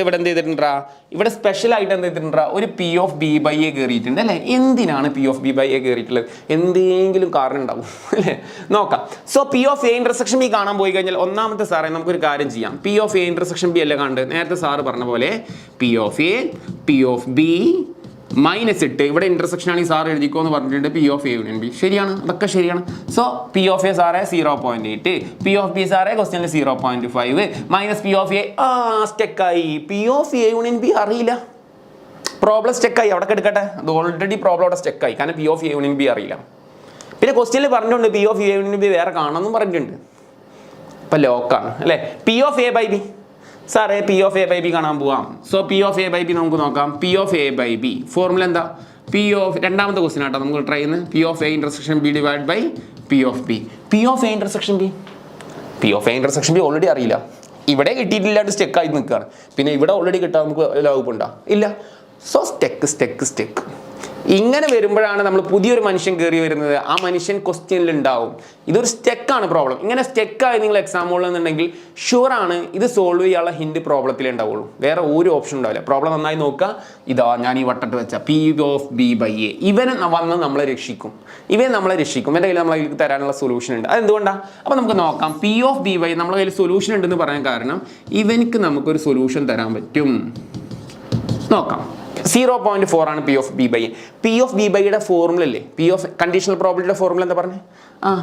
Speaker 1: ഇവിടെ എന്ത് ചെയ്തിട്ടുണ്ടാ, ഇവിടെ സ്പെഷ്യലായിട്ട് എന്ത് ചെയ്തിട്ടുണ്ടാ, ഒരു P of B by A കയറിയിട്ടുണ്ട് അല്ലേ. എന്തിനാണ് P of B by A കയറിയിട്ടുള്ളത്? എന്തെങ്കിലും കാരണം ഉണ്ടാവും അല്ലേ, നോക്കാം. So P of A intersection B കാണാൻ പോയി കഴിഞ്ഞാൽ ഒന്നാമത്തെ സാറേ നമുക്കൊരു കാര്യം ചെയ്യാം. P of A intersection B അല്ലേ കണ്ട്, നേരത്തെ സാറ് പറഞ്ഞ പോലെ P of A P of B -8 ഇവിടെ ഇന്റർസെക്ഷൻ ആണ് ഈ സാർ എഴുതിക്കോ എന്ന് പറഞ്ഞിട്ടുണ്ട്. P of A union B ശരിയാണ്, അതൊക്കെ ശരിയാണ്. സോ പി ഓഫ് എ സാറേ 0.8, പി ഓഫ് ബി സാറേ ക്വസ്റ്റ്യനിൽ 0.5 മൈനസ് പി ഓഫ് എ സ്റ്റെക്കായി. P of A union B അറിയില്ല, പ്രോബ്ലം സ്റ്റെക്കായി. അവിടെ എടുക്കട്ടെ, അത് ഓൾറെഡി പ്രോബ്ലം അവിടെ സ്റ്റെക്കായി, കാരണം P of A union B അറിയില്ല. പിന്നെ ക്വസ്റ്റ്യനിൽ പറഞ്ഞിട്ടുണ്ട് P of A union B വേറെ കാണണമെന്നും പറഞ്ഞിട്ടുണ്ട്. അപ്പം ലോക്കാണ് അല്ലേ. P of A by B സാറേ P of A by B കാണാൻ പോവാം. So P of A by B നമുക്ക് നോക്കാം. P of A by B formula എന്താ? പി ഓഫ് രണ്ടാമത്തെ ക്വസ്റ്റ്യൻ ആട്ടോ നമുക്ക് ട്രൈ ചെയ്യുന്നത്. P of A intersection B divide by P of B. P of A intersection B, P of A intersection B already അറിയില്ല, ഇവിടെ കിട്ടിയിട്ടില്ലാണ്ട് സ്റ്റെക്കായി നിൽക്കുകയാണ്. പിന്നെ ഇവിടെ ഓൾറെഡി കിട്ടാൻ നമുക്ക് ലാഭമുണ്ടോ? ഇല്ല. സോ സ്റ്റെക്ക്. ഇങ്ങനെ വരുമ്പോഴാണ് നമ്മൾ പുതിയൊരു മനുഷ്യൻ കയറി വരുന്നത്. ആ മനുഷ്യൻ ക്വസ്റ്റ്യനിൽ ഉണ്ടാവും. ഇതൊരു സ്റ്റെക്കാണ് പ്രോബ്ലം. ഇങ്ങനെ സ്റ്റെക്കായി നിങ്ങൾ എക്സാം എന്നുണ്ടെങ്കിൽ ഷുവറാണ് ഇത് സോൾവ് ചെയ്യാനുള്ള ഹിൻഡ് പ്രോബ്ലത്തിലേ ഉണ്ടാവുള്ളൂ, വേറെ ഒരു ഓപ്ഷൻ ഉണ്ടാവില്ല. പ്രോബ്ലം നന്നായി നോക്കുക. ഇതാ ഞാൻ ഈ വട്ടത്ത് വെച്ച P of B by A, ഇവനെ വന്ന് നമ്മളെ രക്ഷിക്കും. എൻ്റെ കയ്യിൽ നമ്മളെ കയ്യിൽ തരാനുള്ള സൊല്യൂഷൻ ഉണ്ട്. അതെന്തുകൊണ്ടാണ്? അപ്പോൾ നമുക്ക് നോക്കാം. പി ഓഫ് ബി ബൈ നമ്മളെ കയ്യിൽ സൊല്യൂഷൻ ഉണ്ടെന്ന് പറയാൻ കാരണം ഇവനിക്ക് നമുക്കൊരു സൊല്യൂഷൻ തരാൻ പറ്റും. നോക്കാം. 0.4 ആണ് P of B by A. P of B ബൈയുടെ ഫോർമുല അല്ലേ, പി ഓഫ് കണ്ടീഷണൽ പ്രോബിലിറ്റിയുടെ ഫോർമുല എന്താ പറഞ്ഞത്?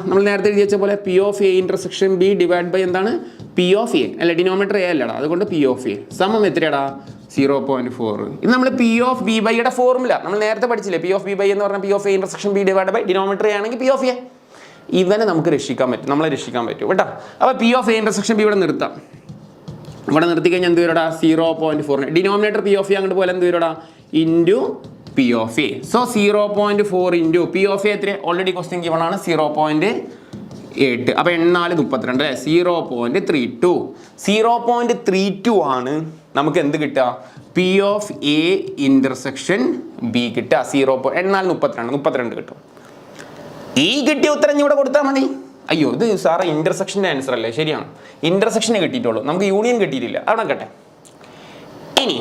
Speaker 1: നമ്മൾ നേരത്തെ എഴുതി വെച്ച പോലെ P of A intersection B divide by എന്താണ്, പി ഓഫ് എ അല്ല, ഡിനോമിനേറ്റർ എ അല്ലടാ, അതുകൊണ്ട് പി ഓഫ് എ സമം എത്രയാടാ 0.4. ഇത് നമ്മൾ പി ഓഫ് ബി ബൈയുടെ ഫോർമുല നമ്മൾ നേരത്തെ പഠിച്ചില്ലേ, പി ഓഫ് ബി ബൈ എന്ന് പറഞ്ഞാൽ P of A intersection B divide by denominator A ആണെങ്കിൽ പി ഓഫ് എ. ഇവനെ നമുക്ക് രക്ഷിക്കാൻ പറ്റും, നമ്മളെ രക്ഷിക്കാൻ പറ്റും കേട്ടോ. അപ്പോൾ P of A intersection B ഇവിടെ നിർത്താം. ഇവിടെ നിർത്തി കഴിഞ്ഞാൽ എന്ത് വരടാ 0.4. ഡിനോമിനേറ്റർ പി ഓഫ് എ അങ്ങോട്ട് പോലെ എന്ത് വരടാ into P of A. So 0.4 into P of A എത്ര ഓൾറെഡി ക്വസ്റ്റ്യൻ ഗിവൺ ആണ് 0.8. അപ്പോൾ 4 32 അല്ലേ, 0.32. 0.32 ആണ് നമുക്ക് എന്ത് കിട്ടുക, P of A intersection B കിട്ടുക. 32 കിട്ടും. ഈ കിട്ടിയ ഉത്തരം ഇവിടെ കൊടുത്താൽ മതി. അയ്യോ ഇത് സാറേ ഇന്റർസെക്ഷൻ്റെ ആൻസർ അല്ലേ, ശരിയാണ്, ഇന്റർസെക്ഷനെ കിട്ടിയിട്ടുള്ളൂ, നമുക്ക് യൂണിയൻ കിട്ടിയിട്ടില്ല, അവിടെ കേട്ടെ. ഇനി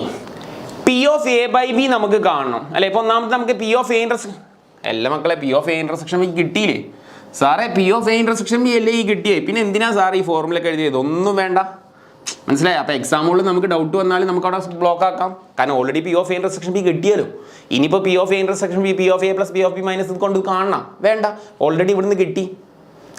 Speaker 1: P of A by B നമുക്ക് കാണണം അല്ലെ. ഇപ്പോൾ ഒന്നാമത്തെ നമുക്ക് പി ഓഫ് എ ഇന്റർസെക്ഷൻ അല്ല മക്കളെ, P of A intersection B കിട്ടിയില്ലേ സാറേ, P of A intersection B അല്ലേ ഈ കിട്ടിയേ, പിന്നെ എന്തിനാ സാറേ ഈ ഫോർമുലൊക്കെ എഴുതിയത്, ഒന്നും വേണ്ട, മനസ്സിലായി. അപ്പോൾ എക്സാമുകളിൽ നമുക്ക് ഡൗട്ട് വന്നാലും നമുക്ക് അവിടെ ബ്ലോക്ക് ആക്കാം, കാരണം already P of A intersection B കിട്ടിയല്ലോ. ഇനിയിപ്പോൾ P of A intersection B, P of A plus P of B minus ഇത് കൊണ്ട് കാണണം, വേണ്ട, ഓൾറെഡി ഇവിടുന്ന് കിട്ടി.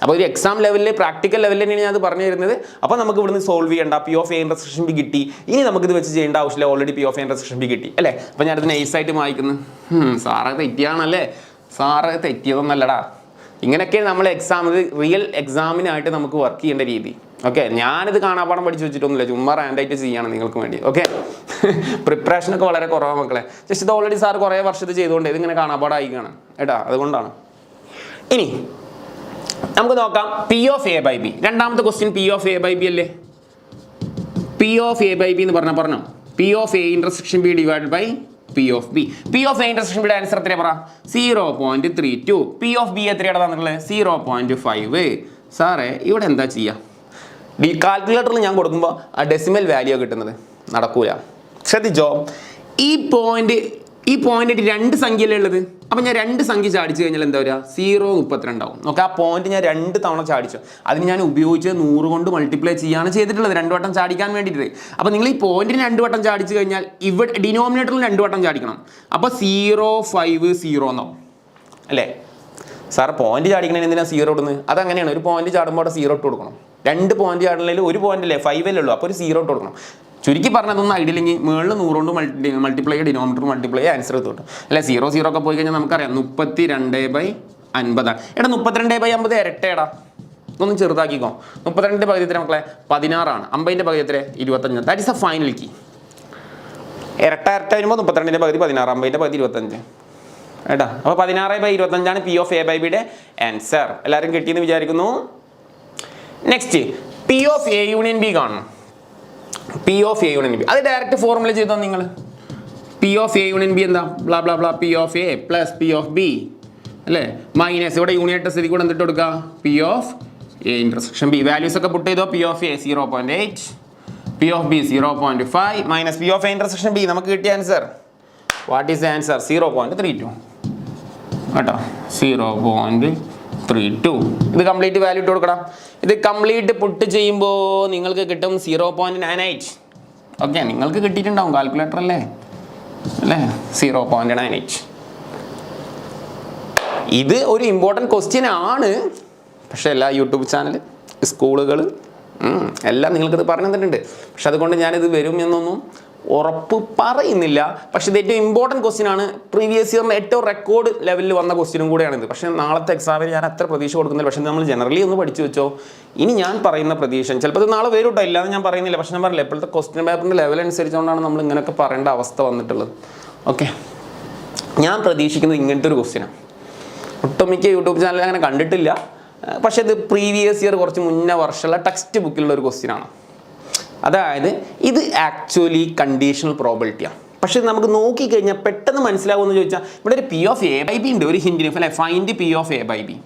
Speaker 1: അപ്പോൾ ഒരു എക്സാം ലെവലിൽ പ്രാക്ടിക്കൽ ലെവലിൽ തന്നെയാണ് ഞാൻ അത് പറഞ്ഞു തരുന്നത്. അപ്പോൾ നമുക്ക് ഇവിടുന്ന് സോൾവ് ചെയ്യേണ്ട, P of A intersection B കിട്ടി, ഇനി നമുക്കിത് വെച്ച് ചെയ്യേണ്ട ആവശ്യമില്ല, already P of A intersection B കിട്ടി അല്ലേ. അപ്പോൾ ഞാനത് നൈസായിട്ട് വായിക്കുന്നു. സാറ് തെറ്റിയാണല്ലേ, സാറ് തെറ്റിയതൊന്നല്ലടാ. ഇങ്ങനെയൊക്കെ നമ്മൾ റിയൽ എക്സാമിനായിട്ട് നമുക്ക് വർക്ക് ചെയ്യേണ്ട രീതി. ഓക്കെ, ഞാനിത് കാണാപ്പാടം പഠിച്ച് വെച്ചിട്ടൊന്നുമില്ല, ചുമ്മാ റാൻഡായിട്ട് ചെയ്യാണ് നിങ്ങൾക്ക് വേണ്ടി. ഓക്കെ, പ്രിപ്പറേഷനൊക്കെ വളരെ കുറവാണ് മക്കളെ, ജസ്റ്റ് ഇത് ഓൾറെഡി സാർ കുറേ വർഷത്തിൽ ചെയ്തുകൊണ്ട് ഇതിങ്ങനെ കാണാപ്പാടം ആയിക്കാണ് കേട്ടാ, അതുകൊണ്ടാണ്. ഇനി നമുക്ക് നോക്കാം P of A by B. രണ്ടാമത്തെ question P of A by B അല്ലേ. P of A by B എന്ന് പറഞ്ഞോ, P of A intersection B divide by P of B. P of A intersection ബിയുടെ ആൻസർ എത്രയാണ് പറ, 0.32. P of B എത്രയാണ് തന്നിട്ടുള്ളത് 0.5. സാറേ ഇവിടെ എന്താ ചെയ്യുക, കാൽക്കുലേറ്ററിൽ ഞാൻ കൊടുക്കുമ്പോൾ ആ ഡെസിമൽ വാല്യൂ കിട്ടുന്നത് നടക്കൂല. ശ്രദ്ധിച്ചോ, ഈ പോയിന്റ് 2 സംഖ്യയല്ലേ ഉള്ളത്. അപ്പം ഞാൻ 2 സംഖ്യ ചാടിച്ചു കഴിഞ്ഞാൽ എന്താ വരിക 0.32 ആവും. നോക്കാം, ആ പോയിന്റ് ഞാൻ 2 തവണ ചാടിച്ചു, അതിന് ഞാൻ ഉപയോഗിച്ച് 100 കൊണ്ട് മൾട്ടിപ്ലൈ ചെയ്യാണ് ചെയ്തിട്ടുള്ളത് 2 വട്ടം ചാടിക്കാൻ വേണ്ടിയിട്ട്. അപ്പോൾ നിങ്ങൾ ഈ പോയിന്റിന് 2 വട്ടം ചാടിച്ചു കഴിഞ്ഞാൽ ഇവിടെ ഡിനോമിനേറ്ററിൽ 2 വട്ടം ചാടിക്കണം. അപ്പോൾ 0.50 എന്നാവും അല്ലേ. സാർ പോയിന്റ് ചാടിക്കണേ എന്തിനാ 0 ഇടുന്നത്, അതങ്ങനെയാണ്, ഒരു പോയിന്റ് ചാടുമ്പോൾ അവിടെ 0 ഇട്ട് കൊടുക്കണം. 2 പോയിന്റ് ചാടണമെങ്കിൽ ഒരു പോയിന്റ് അല്ലേ 5 അല്ലേ ഉള്ളൂ, അപ്പോൾ ഒരു 0 ഇട്ട് കൊടുക്കണം. ചുരുക്കി പറഞ്ഞതൊന്നും ഐഡിയ ഇല്ലെങ്കിൽ മുകളിൽ 100 കൊണ്ട് മൾട്ടിപ്ലൈ ഡിനോമിനേറ്റർ മൾട്ടിപ്ലൈ ആൻസർ കിട്ടും അല്ലെ. 0 ഒക്കെ പോയി കഴിഞ്ഞാൽ നമുക്കറിയാം 32/50. എടാ 32/50 ഇരട്ടേടാ, ഇതൊന്നും ചെറുതാക്കിക്കോ. 32 പകുതി എത്ര മക്കളെ 16 ആണ്, 50ന്റെ പകുതി എത്ര 25. That is a final key. ഇരട്ട വരുമ്പോൾ 32ന്റെ പകുതി 16, 50ന്റെ പകുതി 25 ഏട്ടാ. അപ്പോൾ 16/25 പി ഓഫ് എ ബൈ ബിയുടെ ആൻസർ. എല്ലാവരും കിട്ടിയെന്ന് വിചാരിക്കുന്നു. Next P of A union B കാണണം. P of A union B അത് ഡയറക്റ്റ് ഫോർമുല ചെയ്തോ നിങ്ങൾ. P of A union B എന്താ, bla bla bla P of A plus P of B അല്ലേ, മൈനസ് ഇവിടെ യൂണിയൻ ടെസ്റ്റ് കൂടെ എന്തിട്ട് കൊടുക്കുക P of A intersection B. Values ഒക്കെ പുട്ട് ചെയ്തോ, P of A 0.8, P of B 0.5 minus P of A intersection B. നമുക്ക് കിട്ടിയ answer what is the answer 0.32 കേട്ടോ, 0.32. ഇത് കംപ്ലീറ്റ് വാല്യൂ ഇട്ട് കൊടുക്കണം. ഇത് കംപ്ലീറ്റ് പുട്ട് ചെയ്യുമ്പോൾ നിങ്ങൾക്ക് കിട്ടും 0.98. ഓക്കെ, നിങ്ങൾക്ക് കിട്ടിയിട്ടുണ്ടാവും കാൽക്കുലേറ്റർ അല്ലേ 0.98. ഇത് ഒരു ഇമ്പോർട്ടൻറ്റ് ക്വസ്റ്റ്യൻ ആണ്, പക്ഷേ എല്ലാ യൂട്യൂബ് ചാനൽ സ്കൂളുകൾ എല്ലാം നിങ്ങൾക്കിത് പറഞ്ഞു തന്നിട്ടുണ്ട്. പക്ഷെ അതുകൊണ്ട് ഞാനിത് വരും എന്നൊന്നും ഉറപ്പ് പറയുന്നില്ല. പക്ഷേ ഇത് ഏറ്റവും ഇമ്പോർട്ടൻറ്റ് ക്വസ്റ്റ്യൻ ആണ്, പ്രീവിയസ് ഇയറിൽ ഏറ്റവും റെക്കോർഡ് ലെവലിൽ വന്ന ക്വസ്റ്റ്യനും കൂടെയാണിത്. പക്ഷേ നാളത്തെ എക്സാമിന് ഞാൻ അത്ര പ്രതീക്ഷ കൊടുക്കുന്നില്ല. പക്ഷേ നമ്മൾ ജനറലി ഒന്ന് പഠിച്ചു വെച്ചോ. ഇനി ഞാൻ പറയുന്ന പ്രതീക്ഷ ചിലപ്പോൾ ഇത് നാളെ വരും കേട്ടോ, ഇല്ലാന്ന് ഞാൻ പറയുന്നില്ല. പക്ഷേ ഞാൻ പറഞ്ഞില്ല, ഇപ്പോഴത്തെ ക്വസ്റ്റ്യൻ പേപ്പറിൻ്റെ ലെവൽ അനുസരിച്ചുകൊണ്ടാണ് നമ്മൾ ഇങ്ങനെയൊക്കെ പറയേണ്ട അവസ്ഥ വന്നിട്ടുള്ളത്. ഓക്കെ, ഞാൻ പ്രതീക്ഷിക്കുന്നത് ഇങ്ങനത്തെ ഒരു ക്വസ്റ്റ്യനാണ്. ഒട്ടുമിക്ക യൂട്യൂബ് ചാനൽ അങ്ങനെ കണ്ടിട്ടില്ല. പക്ഷേ ഇത് പ്രീവിയസ് ഇയർ കുറച്ച് മുന്നേ വർഷമുള്ള ടെക്സ്റ്റ് ബുക്കിലുള്ള ഒരു ക്വസ്റ്റ്യനാണ്. അതായത് ഇത് ആക്ച്വലി കണ്ടീഷണൽ പ്രോബിലിറ്റിയാണ്. പക്ഷെ നമുക്ക് നോക്കിക്കഴിഞ്ഞാൽ പെട്ടെന്ന് മനസ്സിലാവുമെന്ന് ചോദിച്ചാൽ ഇവിടെ ഒരു P of A by B ഉണ്ട്, ഒരു ഹിൻറ്റിന് അല്ലെ, find P of A by B.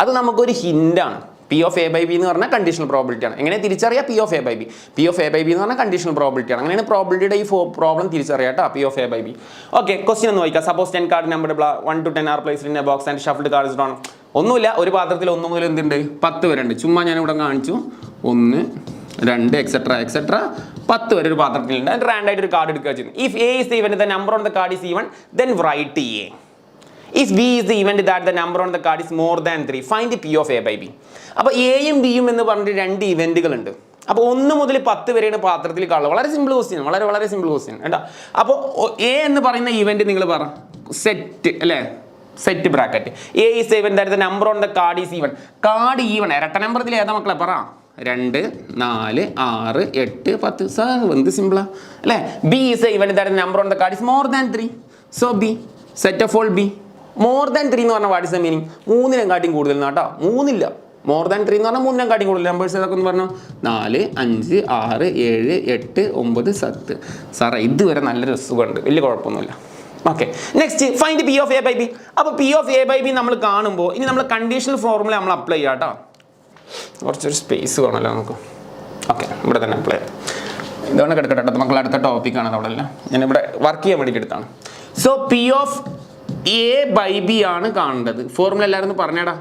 Speaker 1: അത് നമുക്കൊരു ഹിൻറ്റാണ്. P of A by B എന്ന് പറഞ്ഞാൽ കണ്ടീഷണൽ പ്രോബിലിറ്റിയാണ്. എങ്ങനെ തിരിച്ചറിയാം P of A by B? P of A by B എന്ന് പറഞ്ഞാൽ കണ്ടീഷണൽ പ്രോബിലിറ്റിയാണ്. അങ്ങനെയാണ് പ്രോബിലിറ്റിയുടെ ഈ പ്രോബ്ലം തിരിച്ചറിയാം കേട്ടോ, P of A by B. Okay, question ഒന്ന് വായിക്കാം. Suppose 10 card number 1 to 10 are placed in a box and shuffled card is drawn. ഒന്നുമില്ല, ഒരു പാത്രത്തിൽ 1 മുതൽ എന്തുണ്ട് 10 വരെ ഉണ്ട്. ചുമ്മാ ഞാനിവിടെ കാണിച്ചു 1, 2 എക്സെട്ര 10 വരെ ഒരു പാത്രത്തിലുണ്ട്. അതിന് റാൻഡ് ആയിട്ട് ഒരു കാർഡ് എടുക്കുക ചെയ്യുന്നു. If A is the event the number on the card is even then write a. If B is the event that the number on the card is more than 3, find the P of A by B. അപ്പോൾ എയും ബിയും എന്ന് പറഞ്ഞിട്ട് 2 ഇവന്റുകളുണ്ട്. അപ്പോൾ 1 മുതൽ 10 വരെയാണ് പാത്രത്തിൽ കാണുന്നത്. വളരെ സിമ്പിൾ ക്വസ്റ്റ്യൻ, വളരെ സിമ്പിൾ ക്വസ്റ്റ്യൻ കേട്ടോ. അപ്പോൾ എ എന്ന് പറയുന്ന ഇവന്റ് നിങ്ങൾ പറ സെറ്റ് അല്ലേ, set bracket. A is the event that the number on the card is even. Card even ഇരട്ട നമ്പറിൽ ഏതാ മക്കളെ പറ? 2, 4, 6, 8, 10. സാർ എന്ത് സിമ്പിളാ അല്ലേ. B is the event that the number on the card is more than 3. So B set of all be. More than 3 എന്ന് പറഞ്ഞാൽ what is the meaning? 3 കൂടുതൽ കേട്ടോ. 3 മോർ ദാൻ 3 എന്ന് പറഞ്ഞാൽ 3 കൂടുതൽ. നമ്പേഴ്സ് ഏതൊക്കെ ഒന്ന് പറഞ്ഞു? 4, 5, 6, 7, 8, 9, 10. സാറേ ഇതുവരെ നല്ലൊരു സുഖമുണ്ട്, വലിയ കുഴപ്പമൊന്നുമില്ല. Okay, next find P of A by B. അപ്പോൾ P of A by B നമ്മൾ കാണുമ്പോൾ ഇനി നമ്മൾ കണ്ടീഷണൽ ഫോർമുല നമ്മൾ അപ്ലൈ ചെയ്യാം കേട്ടോ. കുറച്ചൊരു സ്പേസ് വേണമല്ലോ നമുക്ക്. ഓക്കെ, ഇവിടെ തന്നെ അപ്ലൈ ചെയ്യാം. ഇതാണ് കിടക്കട്ടെ മക്കൾ, അടുത്ത ടോപ്പിക്കാണ് അവിടെ അല്ല, ഞാനിവിടെ വർക്ക് ചെയ്യാൻ വേണ്ടിയിട്ട് എടുത്താണ്. So P of A by B ആണ് കാണേണ്ടത്. ഫോർമുല എല്ലാവരും ഒന്ന് പറഞ്ഞേടാ.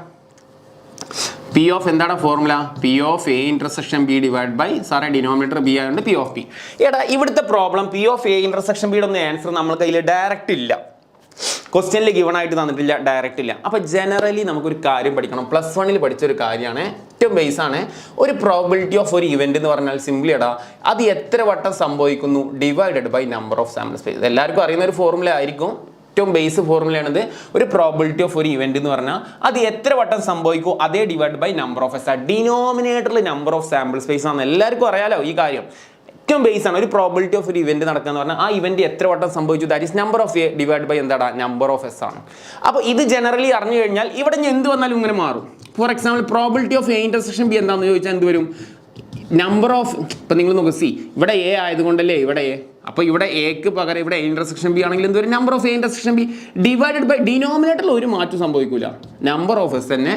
Speaker 1: പി ഓഫ് എന്താണ് formula? P of A intersection B divide by, സാറേ ഡിനോമിനേറ്റർ ബി ആയതുകൊണ്ട് പി ഓഫ് ബി. എടാ ഇവിടുത്തെ problem P of A intersection ബിയുടെ ഒന്നും ആൻസർ നമ്മൾ കയ്യിൽ ഡയറക്റ്റ് ഇല്ല, ക്വസ്റ്റ്യനിൽ ഗിവൺ ആയിട്ട് തന്നിട്ടില്ല, ഡയറക്റ്റ് ഇല്ല. അപ്പോൾ ജനറലി നമുക്കൊരു കാര്യം പഠിക്കണം. +1 പഠിച്ചൊരു കാര്യമാണ്, ഏറ്റവും ബേസ് ആണ്. ഒരു പ്രോബിലിറ്റി ഓഫ് ഒരു ഇവന്റ് എന്ന് പറഞ്ഞാൽ സിംപ്ലി എടാ അത് എത്ര വട്ടം സംഭവിക്കുന്നു divided by number of sample space. എല്ലാവർക്കും അറിയുന്ന ഒരു ഫോർമുല ആയിരിക്കും, ഏറ്റവും ബേസ് ഫോർമുലയാണിത്. ഒരു പ്രോബിലിറ്റി ഓഫ് ഒരു ഇവന്റ് എന്ന് പറഞ്ഞാൽ അത് എത്ര വട്ടം സംഭവിക്കും അതേ divide by number of S. ഡിനോമിനേറ്ററിൽ നമ്പർ ഓഫ് സാമ്പിൾ സ്പേസ് ആണ്, എല്ലാവർക്കും അറിയാലോ ഈ കാര്യം. ഏറ്റവും ബേസ് ആണ് ഒരു പ്രോബിലിറ്റി ഓഫ് ഒരു ഇവന്റ് നടക്കുക എന്ന് പറഞ്ഞാൽ ആ ഇവന്റ് എത്ര വട്ടം സംഭവിച്ചു that is number of A divide by എന്താടാ നമ്പർ ഓഫ് എസ് ആണ്. അപ്പോൾ ഇത് ജനറലി അറിഞ്ഞു കഴിഞ്ഞാൽ ഇവിടെ ഞാൻ എന്ത് വന്നാലും ഇങ്ങനെ മാറും. For example probability of A intersection B എന്താണെന്ന് ചോദിച്ചാൽ എന്ത് വരും? നമ്പർ ഓഫ്, ഇപ്പം നിങ്ങൾ നോക്കുക സി ഇവിടെ എ ആയതുകൊണ്ടല്ലേ ഇവിടെ എ, അപ്പോൾ ഇവിടെ എക്ക് പകരം ഇവിടെ എ ഇന്റർസെക്ഷൻ ബി ആണെങ്കിൽ എന്ത് വരും? Number of A intersection B divided by ഡിനോമിനേറ്ററിൽ ഒരു മാറ്റം സംഭവിക്കില്ല, നമ്പർ ഓഫ് എസ് തന്നെ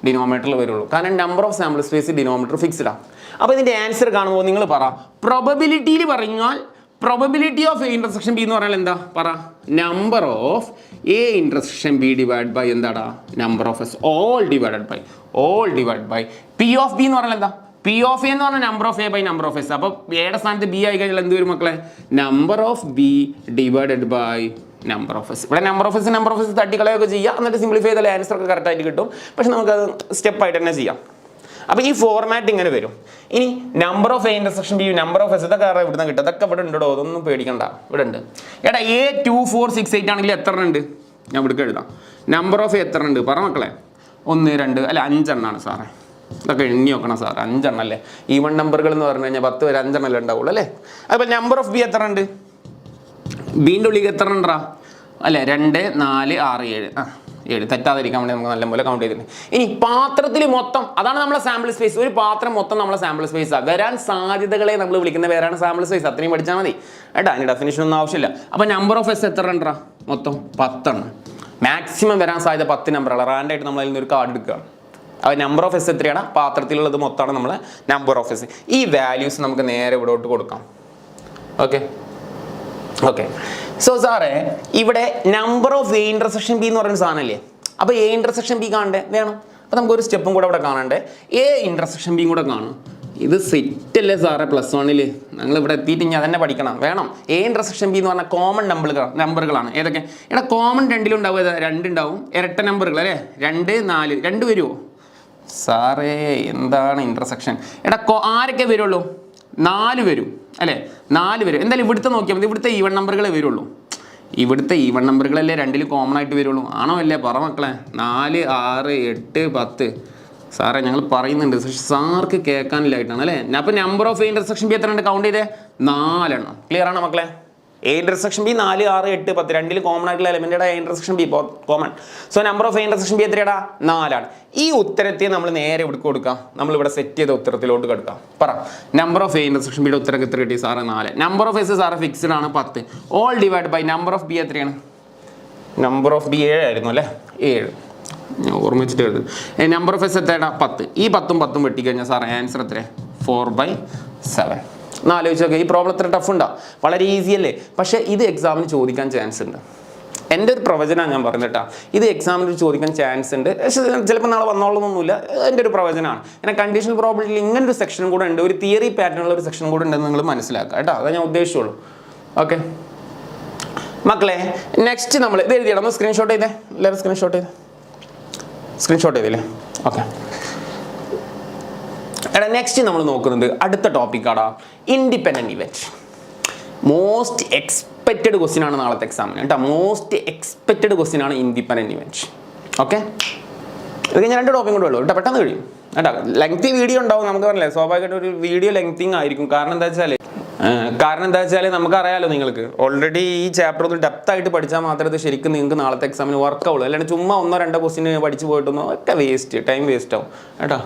Speaker 1: ഡിനോമിനേറ്ററിൽ വരുള്ളൂ. കാരണം number of sample space denominator fixed ആണ്. അപ്പോൾ ഇതിൻ്റെ ആൻസർ കാണുമ്പോൾ നിങ്ങൾ പറ, പ്രോബബിലിറ്റിയിൽ പറഞ്ഞാൽ probability of A intersection B എന്ന് പറഞ്ഞാൽ എന്താ പറ? Number of A intersection B divide by എന്താടാ number of S, all divide by P of B എന്ന് പറഞ്ഞാൽ എന്താ? പി ഓഫ് എ എന്ന് പറഞ്ഞാൽ number of A by number of S. അപ്പോൾ എയുടെ സ്ഥാനത്ത് ബി ആയി കഴിഞ്ഞാൽ എന്ത് വരും മക്കളെ? Number of B divided by number of S. ഇവിടെ നമ്പർ ഓഫ് എസ് തട്ടിക്കളയൊക്കെ ചെയ്യാം, എന്നിട്ട് സിംപ്ലിഫൈ ചെയ്താൽ ആൻസർ ഒക്കെ കറക്റ്റ് ആയിട്ട് കിട്ടും. പക്ഷെ നമുക്കത് സ്റ്റെപ്പായിട്ട് തന്നെ ചെയ്യാം. അപ്പോൾ ഈ ഫോർമാറ്റ് ഇങ്ങനെ വരും. ഇനി number of A intersection B number of S ഇതൊക്കെ ഇവിടുന്ന് കിട്ടും, അതൊക്കെ ഇവിടെ ഉണ്ടോ, അതൊന്നും പേടിക്കണ്ട, ഇവിടെ ഉണ്ട്. എടാ എ 2, 4, 6, 8 ആണെങ്കിൽ എത്ര ഉണ്ട്? ഞാൻ ഇവിടെ എഴുതാം. നമ്പർ ഓഫ് എ എത്ര ഉണ്ട് പറ മക്കളെ? 1, 2 അല്ല 5 എണ്ണമാണ് സാറേ. ഇതൊക്കെ എണ്ണി നോക്കണം സാർ, 5 എണ്ണം അല്ലേ? ഈവൺ നമ്പറുകൾ എന്ന് പറഞ്ഞു കഴിഞ്ഞാൽ 10 വരെ 5 എണ്ണല്ലേ ഉണ്ടാവുള്ളൂ അല്ലേ? അപ്പോൾ നമ്പർ ഓഫ് ബി എത്ര ഉണ്ട്? ബീൻ്റെ ഉള്ളിൽ എത്ര ഉണ്ടാ അല്ലേ? 2, 4, 6, 7. 7 തെറ്റാതിരിക്കാൻ വേണ്ടി നമുക്ക് നല്ലപോലെ കൗണ്ട് ചെയ്തിട്ടുണ്ട്. ഇനി പാത്രത്തിൽ മൊത്തം, അതാണ് നമ്മളെ സാമ്പിൾ സ്പേസ്. ഒരു പാത്രം മൊത്തം നമ്മളെ സാമ്പിൾ സ്പേസാണ്. വരാൻ സാധ്യതകളെ നമ്മൾ വിളിക്കുന്ന പേരാണ് സാമ്പിൾ സ്പേസ്. അത്രയും പഠിച്ചാൽ മതി കേട്ടോ, അതിന് ഡെഫിനിഷൻ ഒന്നും ആവശ്യമില്ല. അപ്പോൾ നമ്പർ ഓഫ് എസ് എത്ര ഉണ്ടാ? മൊത്തം 10 എണ്ണം. മാക്സിമം വരാൻ സാധ്യത 10 നമ്പറുകൾ. റാൻഡായിട്ട് നമ്മൾ അതിൽ നിന്ന് ഒരു കാർഡ് എടുക്കുകയാണ്. അപ്പോൾ നമ്പർ ഓഫ് എസ് എത്രയാണ്? പാത്രത്തിലുള്ളത് മൊത്തമാണ് നമ്മളെ നമ്പർ ഓഫ് എസ്. ഈ വാല്യൂസ് നമുക്ക് നേരെ ഇവിടോട്ട് കൊടുക്കാം. ഓക്കെ സോ സാറേ ഇവിടെ number of A intersection B എന്ന് പറയുന്ന സാധനമല്ലേ? അപ്പോൾ എ ഇന്റർസെക്ഷൻ ബി കാണണ്ടേ? വേണം. അപ്പോൾ നമുക്കൊരു സ്റ്റെപ്പും കൂടെ ഇവിടെ കാണണ്ടേ? എ ഇന്റർസെക്ഷൻ ബിയും കൂടെ കാണും. ഇത് സെറ്റ് അല്ലേ സാറേ +1 ഞങ്ങൾ ഇവിടെ എത്തിയിട്ട് ഇനി അതന്നെ പഠിക്കണം. വേണം. എ ഇന്റർസെക്ഷൻ ബി എന്ന് പറഞ്ഞാൽ കോമൺ നമ്പറുകളാണ്. ഏതൊക്കെ? എടാ കോമൺ 2 ഉണ്ടാവും, 2 ഉണ്ടാവും. ഇരട്ട നമ്പറുകൾ അല്ലേ? 2, 4 2 വരുമോ സാറേ? എന്താണ് ഇന്റർസെക്ഷൻ? എടാ ആരൊക്കെ വരുള്ളൂ? 4 വരും അല്ലേ? 4 വരും. എന്തായാലും ഇവിടുത്തെ നോക്കിയാൽ മതി. ഇവിടുത്തെ ഈവൺ നമ്പറുകളെ വരുള്ളൂ. ഇവിടുത്തെ ഈവൺ നമ്പറുകളല്ലേ 2 കോമൺ ആയിട്ട് വരുള്ളൂ. ആണോ അല്ലേ? പറ മക്കളെ. 4, 6, 8, 10. സാറേ ഞങ്ങൾ പറയുന്നുണ്ട്, പക്ഷെ സാർക്ക് കേൾക്കാനില്ലായിട്ടാണ് അല്ലേ? അപ്പോൾ number of A intersection B എത്ര ഉണ്ട്? കൗണ്ട് ചെയ്തേ 4 എണ്ണം. ക്ലിയർ ആണോ മക്കളെ? എ ഇന്റർസെക്ഷൻ ബി 4, 6, 8, 10 2 കോമൺ ആയിട്ടുള്ള എലിമെന്റാണ് A intersection B common. So number of A intersection B എത്രയാടാ? 4 ആണ്. ഈ ഉത്തരത്തെ നമ്മൾ നേരെ ഇവിടെ കൊടുക്കാം. നമ്മൾ ഇവിടെ സെറ്റ് ചെയ്ത ഉത്തരത്തിലോട്ട് കിടക്കാം. പറ നമ്പർ ഓഫ് എ ഇന്റർസെക്ഷൻ ബിയുടെ ഉത്തരം എത്ര കിട്ടി സാറേ? 4. Number of S sir fixed ആണ് 10. All divide by number of B എത്രയാണ്? നമ്പർ ഓഫ് ബി 7 ആയിരുന്നു അല്ലേ? 7 ഞാൻ ഓർമ്മിച്ചിട്ട് എഴുതും. നമ്പർ ഓഫ് എസ് എത്രയാടാ? 10. ഈ 10 വെട്ടിക്കഴിഞ്ഞാൽ സാറേ ആൻസർ എത്ര? 4/7. ആലോചിച്ചൊക്കെ ഈ പ്രോബ്ലം എത്ര ടഫ് ഉണ്ടാ? വളരെ ഈസി അല്ലേ? പക്ഷേ ഇത് എക്സാമിന് ചോദിക്കാൻ ചാൻസ് ഉണ്ട്. എൻ്റെ ഒരു പ്രവചനമാണ് ഞാൻ പറഞ്ഞത് കേട്ടോ. ഇത് എക്സാമിൽ ചോദിക്കാൻ ചാൻസ് ഉണ്ട്, പക്ഷേ ചിലപ്പോൾ നാളെ വന്നോളൊന്നുമില്ല. എൻ്റെ ഒരു പ്രവചനമാണ്. പിന്നെ കണ്ടീഷണൽ പ്രോബബിലിറ്റിയിൽ ഇങ്ങനെ ഒരു സെക്ഷൻ കൂടെ ഉണ്ട്, ഒരു തിയറി പാറ്റേണുള്ള ഒരു സെക്ഷൻ കൂടെ ഉണ്ടെന്ന് നിങ്ങൾ മനസ്സിലാക്കുക കേട്ടോ. അതാണ് ഞാൻ ഉദ്ദേശിച്ചുള്ളൂ. ഓക്കെ മക്കളെ, നെക്സ്റ്റ് നമ്മൾ ഇത് എഴുതിയണം. ഒന്ന് സ്ക്രീൻഷോട്ട് ചെയ്തേ, എല്ലാവരും സ്ക്രീൻഷോട്ട് ചെയ്തില്ലേ? ഓക്കെ എടാ, നെക്സ്റ്റ് നമ്മൾ നോക്കുന്നത് അടുത്ത ടോപ്പിക്കാടാ, independent event. Most expected question ആണ് നാളത്തെ എക്സാമിന് കേട്ടോ. മോസ്റ്റ് എക്സ്പെക്റ്റഡ് ക്വസ്റ്റ്യൻ ആണ് ഇൻഡിപെൻഡൻറ്റ് ഇവൻറ്റ്. ഓക്കെ, ഇത് കഴിഞ്ഞാൽ 2 ടോപ്പിക് കൂടെ ഉള്ളൂ കേട്ടോ, പെട്ടെന്ന് കഴിയും കേട്ടോ. ലെങ്തി വീഡിയോ ഉണ്ടാവും, നമുക്ക് പറഞ്ഞില്ലേ സ്വാഭാവികമായിട്ട് ഒരു വീഡിയോ ലെങ്തിങ് ആയിരിക്കും. കാരണം എന്താ വെച്ചാൽ നമുക്കറിയാലോ, നിങ്ങൾക്ക് ഓൾറെഡി ഈ ചാപ്റ്റർ ഒന്ന് ഡെപ്ത് ആയിട്ട് പഠിച്ചാൽ മാത്രമേ ഇത് ശരിക്കും നിങ്ങൾക്ക് നാളത്തെ എക്സാമിന് വർക്ക് ആവുള്ളൂ. അല്ലാണ്ട് ചുമ്മാ 1-2 ക്വസ്റ്റ്യൻ പഠിച്ച് പോയിട്ടൊന്നും ഒക്കെ വേസ്റ്റ്, ടൈം വേസ്റ്റ് ആവും കേട്ടോ.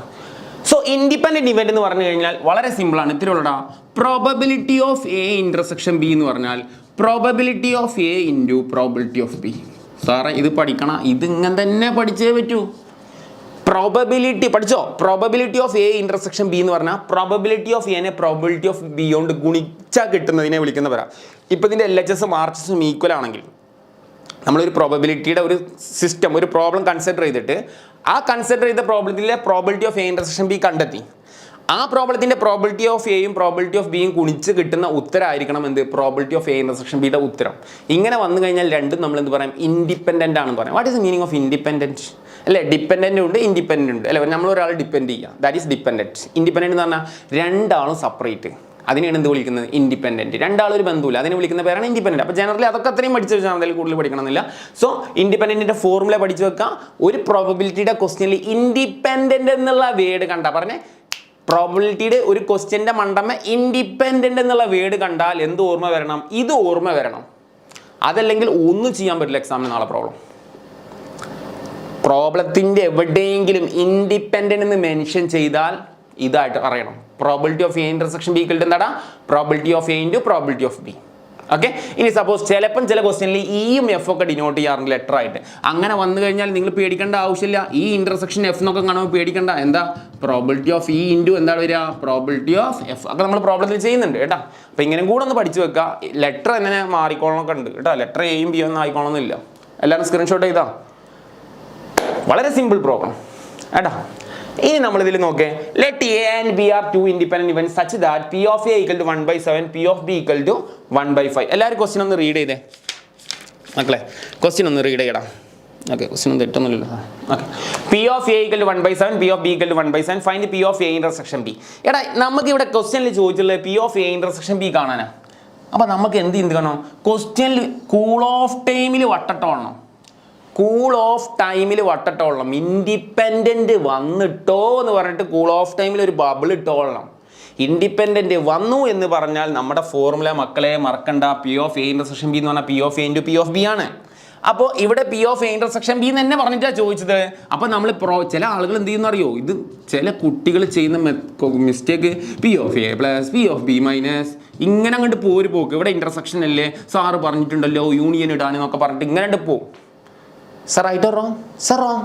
Speaker 1: സോ ഇൻഡിപെൻഡൻറ്റ് ഇവന്റ് എന്ന് പറഞ്ഞു കഴിഞ്ഞാൽ വളരെ സിമ്പിളാണ്. ഇത്തിരിയുള്ളടാ, probability of A intersection B എന്ന് പറഞ്ഞാൽ probability of A into probability of B. സാറേ ഇത് പഠിക്കണം, ഇത് ഇങ്ങനെ തന്നെ പഠിച്ചേ പറ്റൂ. പ്രോബബിലിറ്റി പഠിച്ചോ? Probability of A intersection B എന്ന് പറഞ്ഞാൽ പ്രോബബിലിറ്റി ഓഫ് എനെ പ്രോബിലിറ്റി ഓഫ് ബി കൊണ്ട് ഗുണിച്ചാൽ കിട്ടുന്നതിനെ വിളിക്കുന്ന പറയാം. ഇപ്പം ഇതിൻ്റെ LHS RHS ഈക്വൽ ആണെങ്കിൽ നമ്മളൊരു പ്രോബബിലിറ്റിയുടെ ഒരു സിസ്റ്റം, ഒരു പ്രോബ്ലം കൺസിഡർ ചെയ്തിട്ട് ആ കൺസിഡർ ചെയ്ത പ്രോബ്ലത്തിലെ probability of A intersection B കണ്ടെത്തി. ആ പ്രോബ്ലത്തിൻ്റെ പ്രോബിലിറ്റി ഓഫ് എയും പ്രോബിലിറ്റി ഓഫ് ബിയും ഗുണിച്ച് കിട്ടുന്ന ഉത്തരമായിരിക്കണം എന്ത്, പ്രോബിലിറ്റി ഓഫ് എ ഇന്റർസെക്ഷൻ ബിയുടെ ഉത്തരം. ഇങ്ങനെ വന്നു കഴിഞ്ഞാൽ രണ്ടും നമ്മൾ എന്ത് പറയാം, ഇൻഡിപെൻഡൻ്റ് ആണെന്ന് പറയാം. What is the meaning of independent? അല്ലേ, ഡിപ്പെൻഡൻ്റ് ഉണ്ട്, ഇൻഡിപെൻഡൻ്റ് ഉണ്ട് അല്ലേ. നമ്മൾ ഒരാൾ ഡിപ്പെൻഡ് ചെയ്യുക, ദാറ്റ് ഈസ് ഡിപ്പെൻഡൻറ്റ്. ഇൻഡിപെൻഡൻ്റ് എന്ന് പറഞ്ഞാൽ രണ്ടാളും സെപ്പറേറ്റ്, അതിനെയാണ് എന്ത് വിളിക്കുന്നത്, ഇൻഡിപെൻഡൻറ്റ്. രണ്ടാളും ഒരു ബന്ധമില്ല, അതിനെ വിളിക്കുന്ന പേരാണ് ഇൻഡിപെൻഡൻറ്റ്. അപ്പോൾ ജനറലി അതൊക്കെ അത്രയും പഠിച്ചു വെച്ചാൽ അതിൽ കൂടുതൽ പഠിക്കണമെന്നില്ല. സോ ഇൻഡിപെൻഡൻറ്റിൻ്റെ ഫോർമുല പഠിച്ചു വെക്കാം. ഒരു പ്രോബബിലിറ്റിയുടെ ക്വസ്റ്റ്യനിൽ ഇൻഡിപെൻഡൻ്റ് എന്നുള്ള വേർഡ് കണ്ടാൽ പറഞ്ഞേ, പ്രോബബിലിറ്റിയുടെ ഒരു ക്വസ്റ്റ്യൻ്റെ മണ്ടമ്മ ഇൻഡിപെൻഡൻ്റ് എന്നുള്ള വേർഡ് കണ്ടാൽ എന്ത് ഓർമ്മ വരണം, ഇത് ഓർമ്മ വരണം. അതല്ലെങ്കിൽ ഒന്നും ചെയ്യാൻ പറ്റില്ല എക്സാമിന് നാളെ. പ്രോബ്ലത്തിൻ്റെ എവിടെയെങ്കിലും ഇൻഡിപെൻഡൻ്റ് എന്ന് മെൻഷൻ ചെയ്താൽ ഇതായിട്ട് അറിയണം. Probability of A intersection B equal to എന്താടാ, probability of A into probability of B. Okay, ഇനി സപ്പോസ് ചിലപ്പം ചില ക്വസ്റ്റ്യനിൽ ഇയും എഫ് ഒക്കെ ഡിനോട്ട് ചെയ്യാറുണ്ട് ലെറ്റർ ആയിട്ട്. അങ്ങനെ വന്നു കഴിഞ്ഞാൽ നിങ്ങൾ പേടിക്കേണ്ട ആവശ്യമില്ല. ഈ ഇന്റർസെക്ഷൻ എഫ് എന്നൊക്കെ കാണുമ്പോൾ പേടിക്കേണ്ട. എന്താ, പ്രോബിലിറ്റി ഓഫ് ഇ ഇൻറ്റു എന്താണ് വരിക, പ്രോബിലിറ്റി ഓഫ് എഫ്. ഒക്കെ നമ്മൾ പ്രോബ്ലത്തിൽ ചെയ്യുന്നുണ്ട് കേട്ടോ. അപ്പോൾ ഇങ്ങനെ കൂടെ ഒന്ന് പഠിച്ചു വെക്കുക. ലെറ്റർ എങ്ങനെ മാറിക്കോളണമൊക്കെ ഉണ്ട് കേട്ടോ. ലെറ്റർ എയും ബി ഒന്നും ആയിക്കോളണമെന്നില്ല. എല്ലാവരും സ്ക്രീൻഷോട്ട് ചെയ്താ, വളരെ സിമ്പിൾ പ്രോബ്ലം കേട്ടോ. ഇനി നമ്മൾ ഇതിൽ നോക്കേ, let A and B are 2 independent event such that P of A equal to 1/7, P of B equal to 1/5. എല്ലാവരും ക്വസ്റ്റ്യൻ ഒന്ന് റീഡ് ചെയ്തേ മക്കളെ, ക്വസ്റ്റ്യൻ ഒന്ന് റീഡ് ചെയ്യടാ. ഓക്കെ, ക്വസ്റ്റ്യൻ ഒന്നും തെറ്റൊന്നുമില്ല. Okay, P of A equal to 1/7, P of B equal to 1/7, find P of A intersection B. എടാ, നമുക്ക് ഇവിടെ ക്വസ്റ്റ്യനിൽ ചോദിച്ചുള്ളത് P of A intersection B കാണാനാ. അപ്പോൾ നമുക്ക് എന്ത് കാണണം, ക്വസ്റ്റ്യനിൽ കൂൾ ഓഫ് ടൈമിൽ വട്ടട്ടോളണം. കൂൾ ഓഫ് ടൈമിൽ വട്ടട്ടോളണം. ഇൻഡിപെൻഡൻറ്റ് വന്നിട്ടോ എന്ന് പറഞ്ഞിട്ട് കൂൾ ഓഫ് ടൈമിൽ ഒരു ബബിൾ ഇട്ടോളണം. ഇൻഡിപെൻഡൻറ്റ് വന്നു എന്ന് പറഞ്ഞാൽ നമ്മുടെ ഫോർമുല മക്കളെ മറക്കണ്ട, P of A intersection B എന്ന് പറഞ്ഞാൽ P of A into P of B ആണ്. അപ്പോൾ ഇവിടെ P of A intersection B എന്ന് തന്നെ പറഞ്ഞിട്ടാണ് ചോദിച്ചത്. അപ്പോൾ നമ്മൾ ചില ആളുകൾ എന്ത് ചെയ്യുന്ന അറിയോ, ഇത് ചില കുട്ടികൾ ചെയ്യുന്ന mistake, P of A plus P of B minus, ഇങ്ങനെ അങ്ങോട്ട് പോക്ക്. ഇവിടെ ഇന്റർസെക്ഷൻ അല്ലേ, സാറ് പറഞ്ഞിട്ടുണ്ടല്ലോ യൂണിയൻ ഇടാനെന്നൊക്കെ പറഞ്ഞിട്ട് ഇങ്ങനെ അങ്ങോട്ട് പോകും. Sir right or wrong? Sir wrong.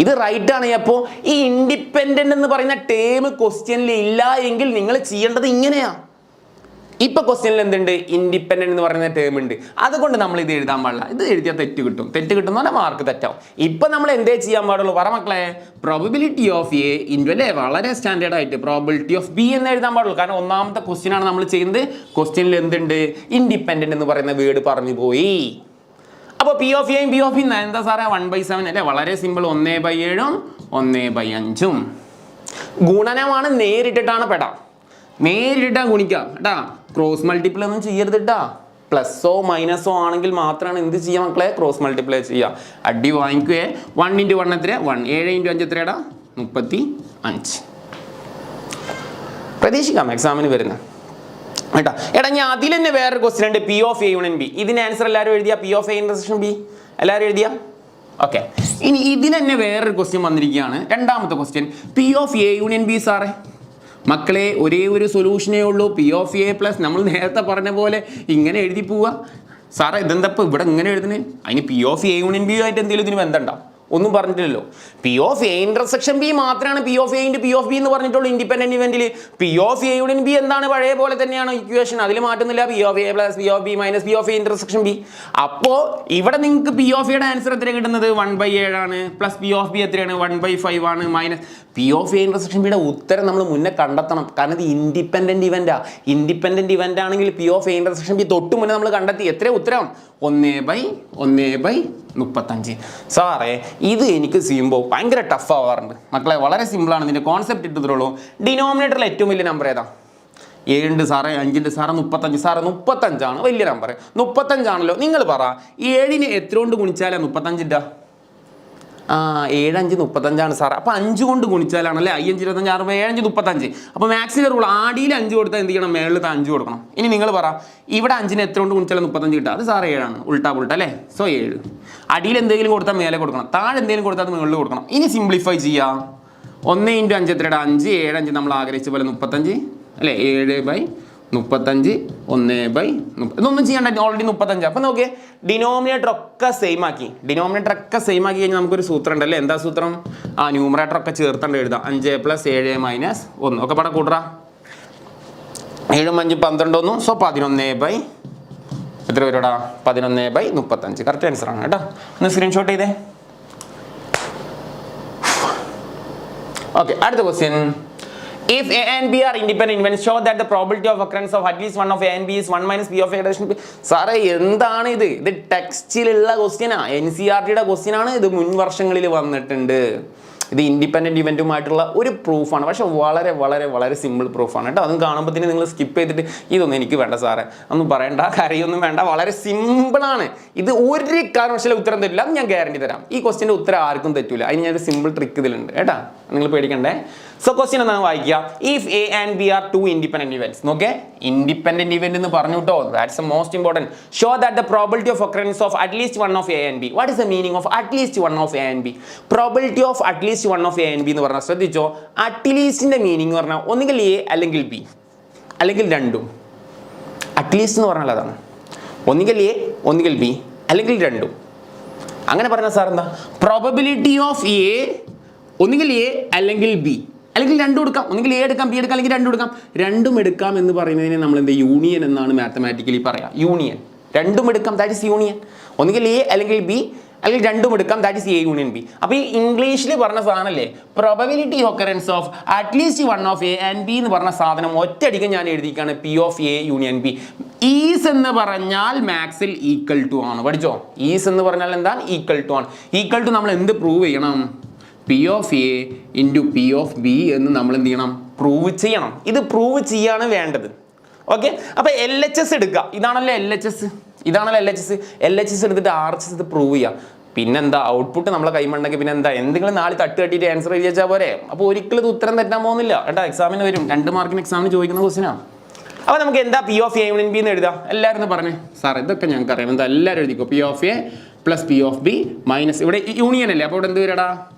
Speaker 1: ഇത് റൈറ്റ് ആണ്. അപ്പോൾ ഈ ഇൻഡിപെൻഡൻ്റ് എന്ന് പറയുന്ന ടേം ക്വസ്റ്റ്യനിൽ ഇല്ല എങ്കിൽ നിങ്ങൾ ചെയ്യേണ്ടത് ഇങ്ങനെയാ. ഇപ്പൊ ക്വസ്റ്റ്യനിൽ എന്തുണ്ട്, ഇൻഡിപെൻഡൻ്റ് എന്ന് പറയുന്ന ടേം ഉണ്ട്. അതുകൊണ്ട് നമ്മൾ ഇത് എഴുതാൻ പാടില്ല. ഇത് എഴുതിയാൽ തെറ്റ് കിട്ടും എന്ന് പറഞ്ഞാൽ മാർക്ക് തെറ്റാവും. ഇപ്പൊ നമ്മൾ എന്തേ ചെയ്യാൻ പാടുള്ളൂ, പറ മക്കളെ, പ്രോബബിലിറ്റി ഓഫ് എ ഇൻറ്റു അല്ലേ, വളരെ സ്റ്റാൻഡേർഡ് ആയിട്ട് പ്രോബിലിറ്റി ഓഫ് ബി എന്ന് എഴുതാൻ പാടുള്ളൂ. കാരണം ഒന്നാമത്തെ ക്വസ്റ്റ്യൻ ആണ് നമ്മൾ ചെയ്യുന്നത്. ക്വസ്റ്റ്യനിൽ എന്തുണ്ട്, ഇൻഡിപെൻഡൻ്റ് എന്ന് പറയുന്ന വേർഡ് പറഞ്ഞു പോയി. അപ്പോൾ പി ഓഫ് എയും പി ഓഫ് ബി എന്താ സാറേ, 1/7 അല്ലേ, വളരെ സിമ്പിൾ. 1/7 1/5 ഗുണനമാണ്, നേരിട്ടിട്ടാണ് പെടാം. നേരിട്ടാ ഗുണിക്കാം കേട്ടാ, ക്രോസ് മൾട്ടിപ്ലൈ ഒന്നും ചെയ്യരുത് കേട്ടാ. പ്ലസ്സോ മൈനസോ ആണെങ്കിൽ മാത്രമാണ് എന്ത് ചെയ്യാം മക്കളെ, ക്രോസ് മൾട്ടിപ്ലൈ ചെയ്യുക. അടി വാങ്ങിക്കുകയെ. 1 × 1 എത്ര, 1. 7 × 5 എത്രയാടാ, 35. പ്രതീക്ഷിക്കാം എക്സാമിന് വരുന്നത് കേട്ടോ. എടാ, ഞാൻ അതിൽ തന്നെ വേറൊരു ക്വസ്റ്റ്യൻ ഉണ്ട്, P of A union B. ഇതിന് ആൻസർ എല്ലാവരും എഴുതിയാ, P of A intersection B എല്ലാവരും എഴുതിയാ. ഓക്കെ, ഇനി ഇതിന് തന്നെ വേറൊരു ക്വസ്റ്റ്യൻ വന്നിരിക്കുകയാണ്, രണ്ടാമത്തെ question, P of A union B. സാറേ മക്കളെ, ഒരേ ഒരു സൊല്യൂഷനേ ഉള്ളൂ, പി ഓഫ് എ പ്ലസ് നമ്മൾ നേരത്തെ പറഞ്ഞ പോലെ ഇങ്ങനെ എഴുതി പോവുക. സാറേ ഇതെന്തപ്പോൾ ഇവിടെ ഇങ്ങനെ എഴുതുന്നത്, അതിന് P of A union B ആയിട്ട് എന്തെങ്കിലും ഇതിന് ബന്ധമുണ്ടോ? ഒന്നും പറഞ്ഞിട്ടില്ലല്ലോ. P of A intersection B മാത്രമാണ് P of A into P of B എന്ന് പറഞ്ഞിട്ടുള്ളൂ ഇൻഡിപെൻഡന്റ് ഇവന്റിൽ. P of A union B എന്താണ്, പഴയ പോലെ തന്നെയാണ് ഇക്വേഷൻ, അതിൽ മാറ്റുന്നില്ല. P of A plus P of B minus P of A intersection B. അപ്പോൾ ഇവിടെ നിങ്ങൾക്ക് പി ഓഫ് എയുടെ ആൻസർ എത്ര കിട്ടുന്നത് 1/7 ആണ്, പ്ലസ് പി ഓഫ് ബി എത്രയാണ് 1/5 ആണ്, minus P of A intersection ബിയുടെ ഉത്തരം നമ്മൾ മുന്നേ കണ്ടെത്തണം. കാരണം ഇത് ഇൻഡിപെൻഡന്റ് ഇവന്റാ. ഇൻഡിപെൻഡന്റ് ഇവന്റ് ആണെങ്കിൽ P of A intersection B തൊട്ട് മുന്നേ നമ്മൾ കണ്ടെത്തി. എത്ര ഉത്തരം? 1/35. സാറേ ഇത് എനിക്ക് ചെയ്യുമ്പോൾ ഭയങ്കര ടഫ് ആവാറുണ്ട് മക്കളെ. വളരെ സിമ്പിളാണ്, ഇതിൻ്റെ കോൺസെപ്റ്റ് ഇട്ടതുള്ളൂ. ഡിനോമിനേറ്ററിൽ ഏറ്റവും വലിയ നമ്പർ ഏതാ? 7 സാറേ, 5 സാറേ, 35 സാറേ. 35 വലിയ നമ്പർ. 35 നിങ്ങൾ പറ, 7നെ എത്ര കൊണ്ട് ഗുണിച്ചാലാ 35 ഇട്ടാ? 7 5 35 സാർ. അപ്പോൾ 5 കൊണ്ട് ഗുണിച്ചാലാണല്ലേ 5 5 25 6 7 5 35. അപ്പോൾ മാക്സിലെ റൂൾ ആടിയിൽ 5 കൊടുത്താൽ എന്ത് ചെയ്യണം? മേളിൽ 5 കൊടുക്കണം. ഇനി നിങ്ങൾ പറ, ഇവിടെ 5നെ എത്ര കൊണ്ട് ഗുണിച്ചാലും 35 കിട്ടുക? അത് സാറ് 7 ആണ്, ഉൾട്ടാ പുൾട്ട അല്ലേ? സോ 7. അടിയിൽ എന്തെങ്കിലും കൊടുത്താൽ മേലെ കൊടുക്കണം, താഴെ എന്തെങ്കിലും കൊടുത്താൽ അത് മുകളിൽ കൊടുക്കണം. ഇനി സിംപ്ലിഫൈ ചെയ്യാം. 1 × 5 എത്രയുടെ 5, 7 5 നമ്മൾ ആഗ്രഹിച്ച പോലെ 35 അല്ലേ? 7/35 1/30. ഇതൊന്നും ചെയ്യണ്ട, ഓൾറെഡി 35. അപ്പം നോക്കിയേ, ഡിനോമിനേറ്റർ ഒക്കെ സെയിം ആക്കി. ഡിനോമിനേറ്റർ ഒക്കെ സെയിം ആക്കി കഴിഞ്ഞാൽ നമുക്കൊരു സൂത്രം ഉണ്ടല്ലേ? എന്താ സൂത്രം? ന്യൂമറേറ്റർ ഒക്കെ ചേർത്തണ്ട് എഴുതാം. 5 + 7 - 1 ഒക്കെ പടം കൂട്ടറ. 7 5 12 സോ 11 എത്ര പേരോടാ? 11/35. കറക്റ്റ് ആൻസർ ആണ് കേട്ടോ. ഒന്ന് സ്ക്രീൻഷോട്ട് ചെയ്തേ. ഓക്കെ, അടുത്ത question. If A and B are independent events, show that the probability of occurrence of at least one of A and B is 1 - P of A - B. സാറേ എന്താണ് ഇത്? ഇത് ടെക്സ്റ്റിലുള്ള ക്വസ്റ്റ്യനാ, NCERTയുടെ ക്വസ്റ്റ്യനാണ്. ഇത് മുൻ വർഷങ്ങളിൽ വന്നിട്ടുണ്ട്. ഇത് ഇൻഡിപെൻഡൻറ്റ് ഇവൻറ്റുമായിട്ടുള്ള ഒരു പ്രൂഫാണ്. പക്ഷെ വളരെ വളരെ വളരെ സിമ്പിൾ പ്രൂഫാണ് കേട്ടോ. അതും കാണുമ്പോഴത്തേന് നിങ്ങൾ സ്കിപ്പ് ചെയ്തിട്ട് ഇതൊന്നും എനിക്ക് വേണ്ട സാറേ, ഒന്നും പറയണ്ട, കരയൊന്നും വേണ്ട, വളരെ സിമ്പിളാണ്. ഇത് ഒരു കാരണവശാലും ഉത്തരം തരില്ല, അത് ഞാൻ ഗ്യാരണ്ടി തരാം. ഈ ക്വസ്റ്റ്യൻ്റെ ഉത്തരം ആർക്കും തെറ്റില്ല. അതിന് ഞാനൊരു സിമ്പിൾ ട്രിക്ക് ഇതിലുണ്ട് കേട്ടോ, നിങ്ങൾ പേടിക്കണ്ടേ. സോ ക്വസ്റ്റ്യൻ എന്താണ് വായിക്കുക? If A and B are 2 independent events. നോക്കേ, ഇൻഡിപെൻഡന്റ് ഇവന്റ് എന്ന് പറഞ്ഞു കേട്ടോ. That's most important. Show that the probability of occurrence of at least one of A and B. What is the meaning of at least one of A and B? Probability of at least one of A and B എന്ന് പറഞ്ഞാൽ ശ്രദ്ധിച്ചോ, അറ്റ്ലീസ്റ്റിന്റെ meaning പറഞ്ഞാൽ ഒന്നുകിൽ A അല്ലെങ്കിൽ B അല്ലെങ്കിൽ രണ്ടും. At least എന്ന് പറഞ്ഞാൽ അതാണ്, ഒന്നുകിൽ എ ഒന്നുകിൽ ബി അല്ലെങ്കിൽ രണ്ടും. അങ്ങനെ പറഞ്ഞാൽ സാർ എന്താ? പ്രോബബിലിറ്റി ഓഫ് എ ഒന്നുകിൽ എ അല്ലെങ്കിൽ ബി അല്ലെങ്കിൽ രണ്ടും എടുക്കാം. ഒന്നുകിൽ എ എടുക്കാം, ബി എടുക്കാം, അല്ലെങ്കിൽ രണ്ടും എടുക്കാം. രണ്ടും എടുക്കാം എന്ന് പറയുന്നതിനെ നമ്മൾ എന്താ യൂണിയൻ എന്നാണ് മാത്തമാറ്റിക്കലി പറയാം. യൂണിയൻ, രണ്ടും എടുക്കാം, ദാറ്റ് ഇസ് യൂണിയൻ. ഒന്നുകിൽ എ അല്ലെങ്കിൽ ബി അല്ലെങ്കിൽ രണ്ടും എടുക്കാം, that is A union B. അപ്പോൾ ഈ ഇംഗ്ലീഷിൽ പറഞ്ഞ സാധനമല്ലേ probability occurrence of at least one of A and B എന്ന് പറഞ്ഞ സാധനം ഒറ്റയടിക്ക് ഞാൻ എഴുതിക്കാണ് P of A union B. Is എന്ന് പറഞ്ഞാൽ മാത്സിൽ ഈക്വൽ ടു ആണ്. പഠിച്ചോ? ഈസ് എന്ന് പറഞ്ഞാൽ എന്താണ്? ഈക്വൽ ടു ആണ്. ഈക്വൽ ടു നമ്മൾ എന്ത് പ്രൂവ് ചെയ്യണം? P of A into P of B എന്ന് നമ്മൾ എന്ത് ചെയ്യണം? പ്രൂവ് ചെയ്യണം. ഇത് പ്രൂവ് ചെയ്യാണ് വേണ്ടത്. ഓക്കെ, അപ്പോൾ LHS എടുക്കുക. ഇതാണല്ലോ LHS, ഇതാണല്ലോ LHS. LHS എടുത്തിട്ട് RHS ഇത് പ്രൂവ് ചെയ്യുക. പിന്നെന്താ ഔട്ട്പുട്ട് നമ്മളെ കൈമണ്ടെങ്കിൽ പിന്നെ എന്താ, എന്തെങ്കിലും 4 തട്ട് തട്ടിയിട്ട് ആൻസർ എഴുതി വെച്ചാൽ പോരെ. അപ്പോൾ ഒരിക്കലും ഇത് ഉത്തരം തെറ്റാൻ പോകുന്നില്ല കേട്ടോ. എക്സാമിന് വരും, 2 മാർക്കിന് എക്സാമിന് ചോദിക്കുന്ന ക്വസ്റ്റ്യനാണ്. അപ്പോൾ നമുക്ക് എന്താ P of A union B എന്ന് എഴുതാം. എല്ലാവരും ഒന്ന് പറഞ്ഞേ. സാർ ഇതൊക്കെ ഞങ്ങൾക്ക് അറിയാം. എന്താ എല്ലാവരും എഴുതിക്കോ. P of A plus P of B minus, ഇവിടെ യൂണിയൻ അല്ലേ, അപ്പോൾ ഇവിടെ എന്ത് വരടാ?